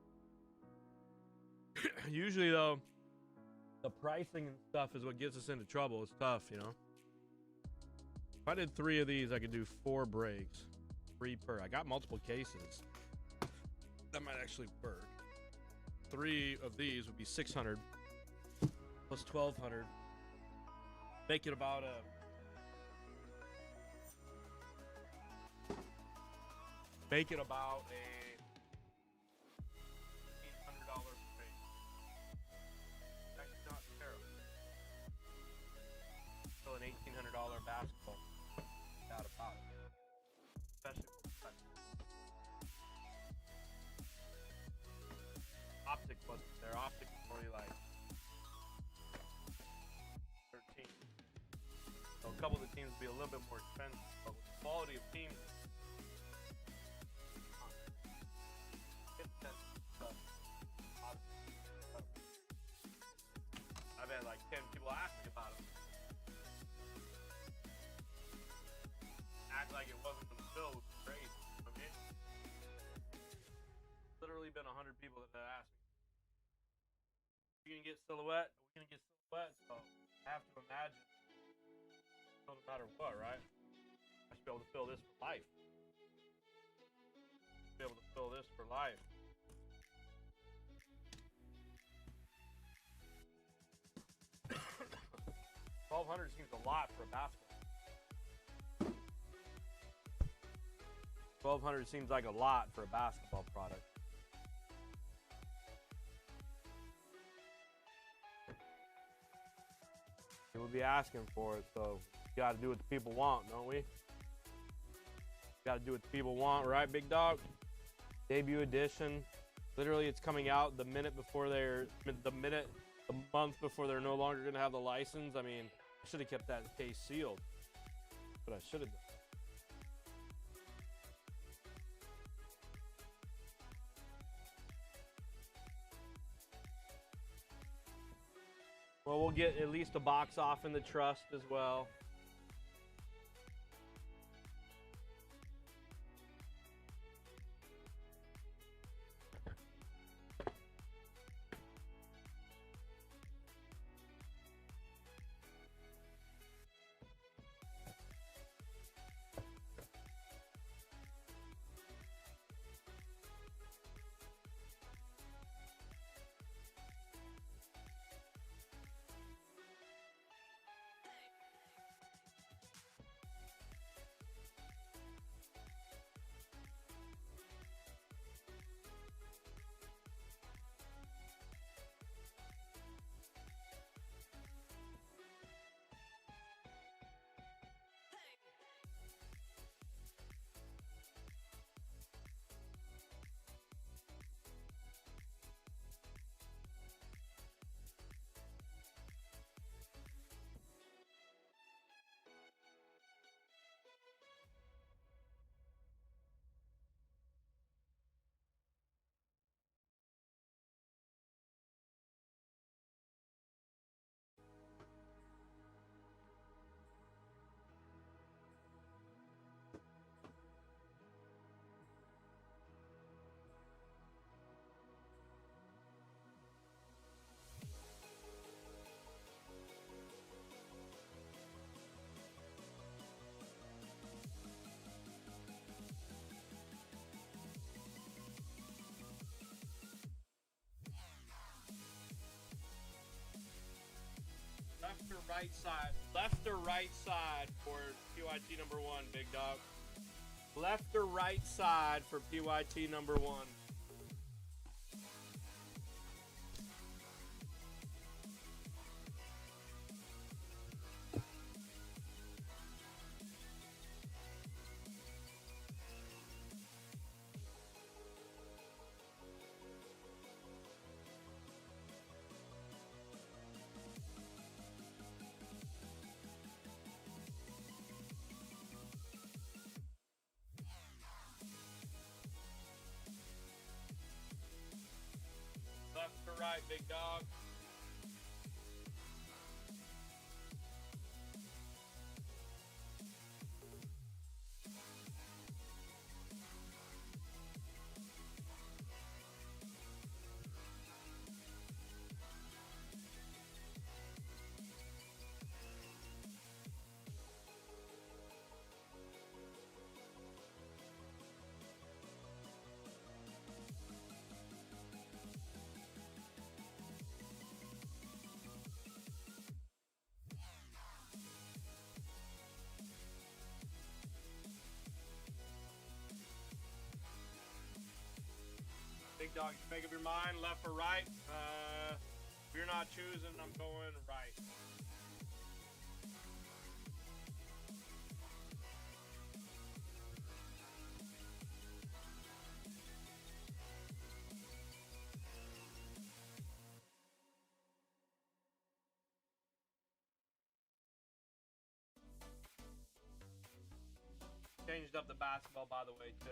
Usually, though, the pricing and stuff is what gets us into trouble. It's tough, you know. If I did 3 of these, I could do 4 breaks. 3 per. I got multiple cases. That might actually work. 3 of these would be 600 plus 1200. Make it about a $1,800 break. That's not terrible. Still an $1,800 basketball. Without a doubt. Especially with the Optic wasn't there. Optic was only like 13. So a couple of the teams would be a little bit more expensive, but with the quality of teams, I've had like 10 people ask me about them. Act like it wasn't themselves. Crazy. I mean, literally been 100 people that have asked me, "You gonna get silhouette? Are we gonna get silhouette?" So I have to imagine, no matter what, right? I should be able to fill this for life. Be able to fill this for life. $1,200 seems a lot for a basketball. $1,200 seems like a lot for a basketball product. We'll be asking for it, so we gotta do what the people want, don't we? Gotta do what the people want, right, big dog? Debut edition. Literally, it's coming out the minute before the month before they're no longer gonna have the license. I mean, I should have kept that case sealed. But I should have done. Well, we'll get at least a box off in the trust as well. Left or right side? Left or right side for PYT number 1, big dog? Left or right side for PYT number 1? Left or right, big dog? Hey, dog, you make up your mind, left or right? If you're not choosing, I'm going right. Changed up the basketball, by the way, too.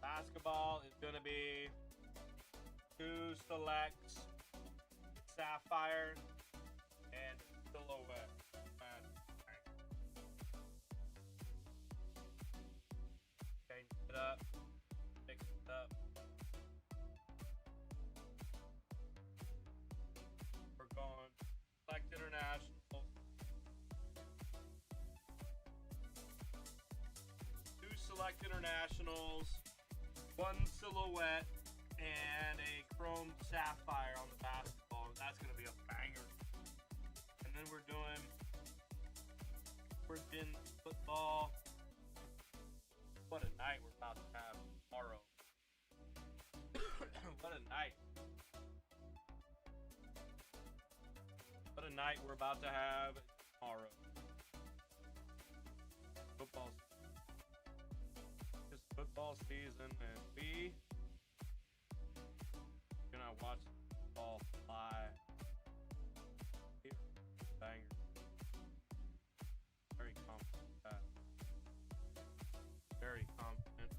Basketball is going to be 2 selects, sapphire, and silhouette. Change it up, mix it up. We're going select international. 2 select internationals, 1 silhouette, and a chrome sapphire on the basketball. That's gonna be a banger. And then we're doing freaking football. What a night we're about to have tomorrow. What a night. What a night we're about to have tomorrow. Football season. It's football season, and we gonna watch football fly. Here, banger. Very confident with that. Very confident.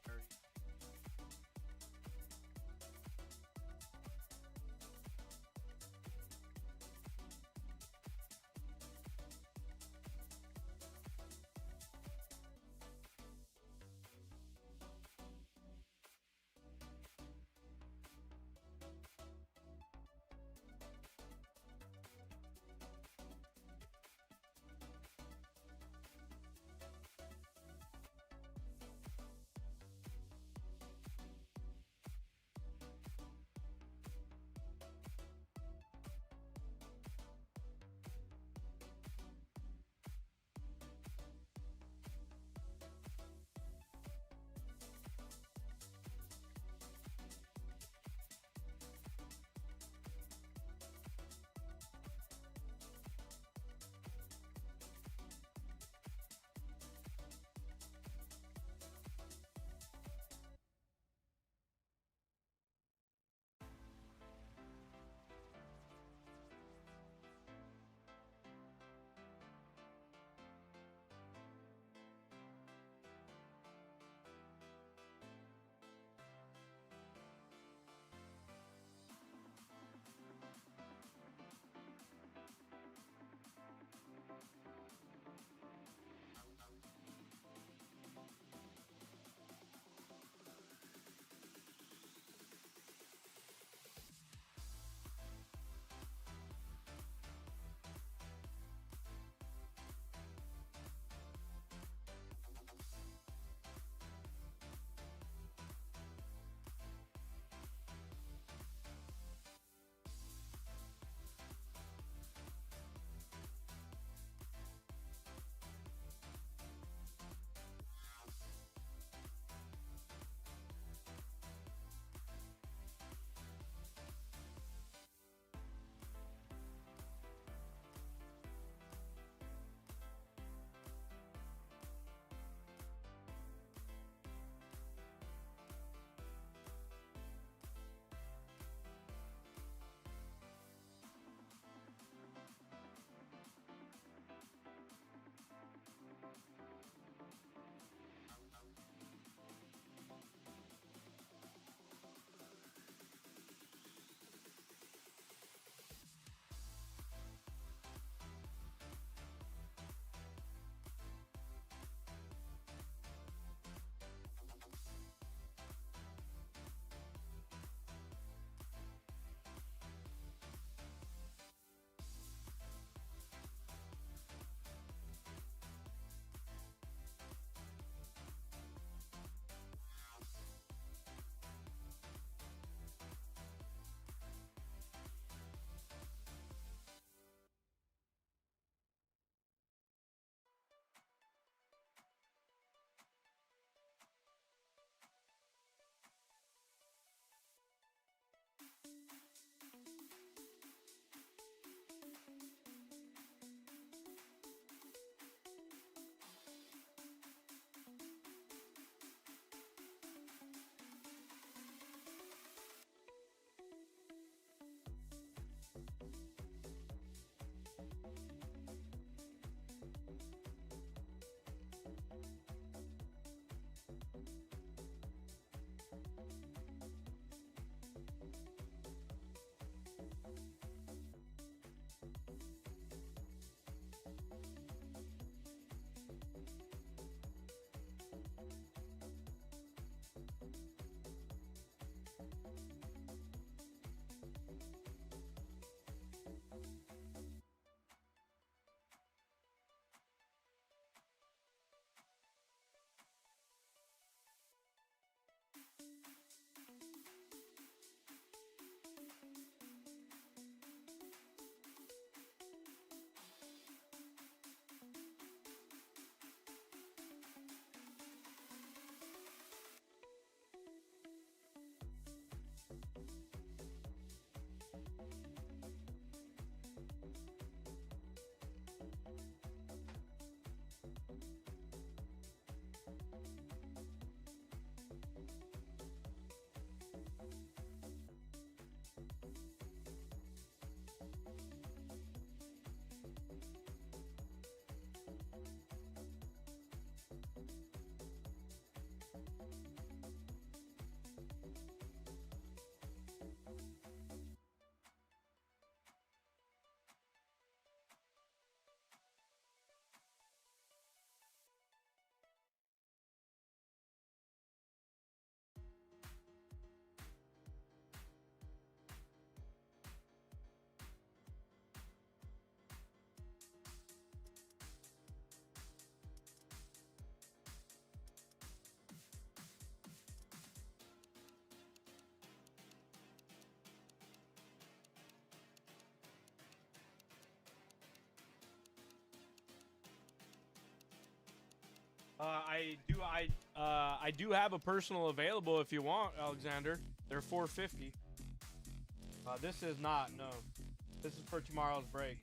Very. I do have a personal available if you want, Alexander. They're 450. This is not, no. This is for tomorrow's break.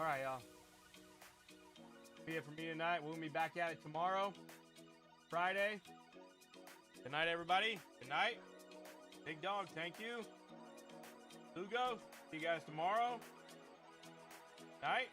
right, y'all. Be it for me tonight. We'll be back at it tomorrow, Friday. Good night, everybody. Good night. Big Dog, thank you. Lugo, see you guys tomorrow. Night.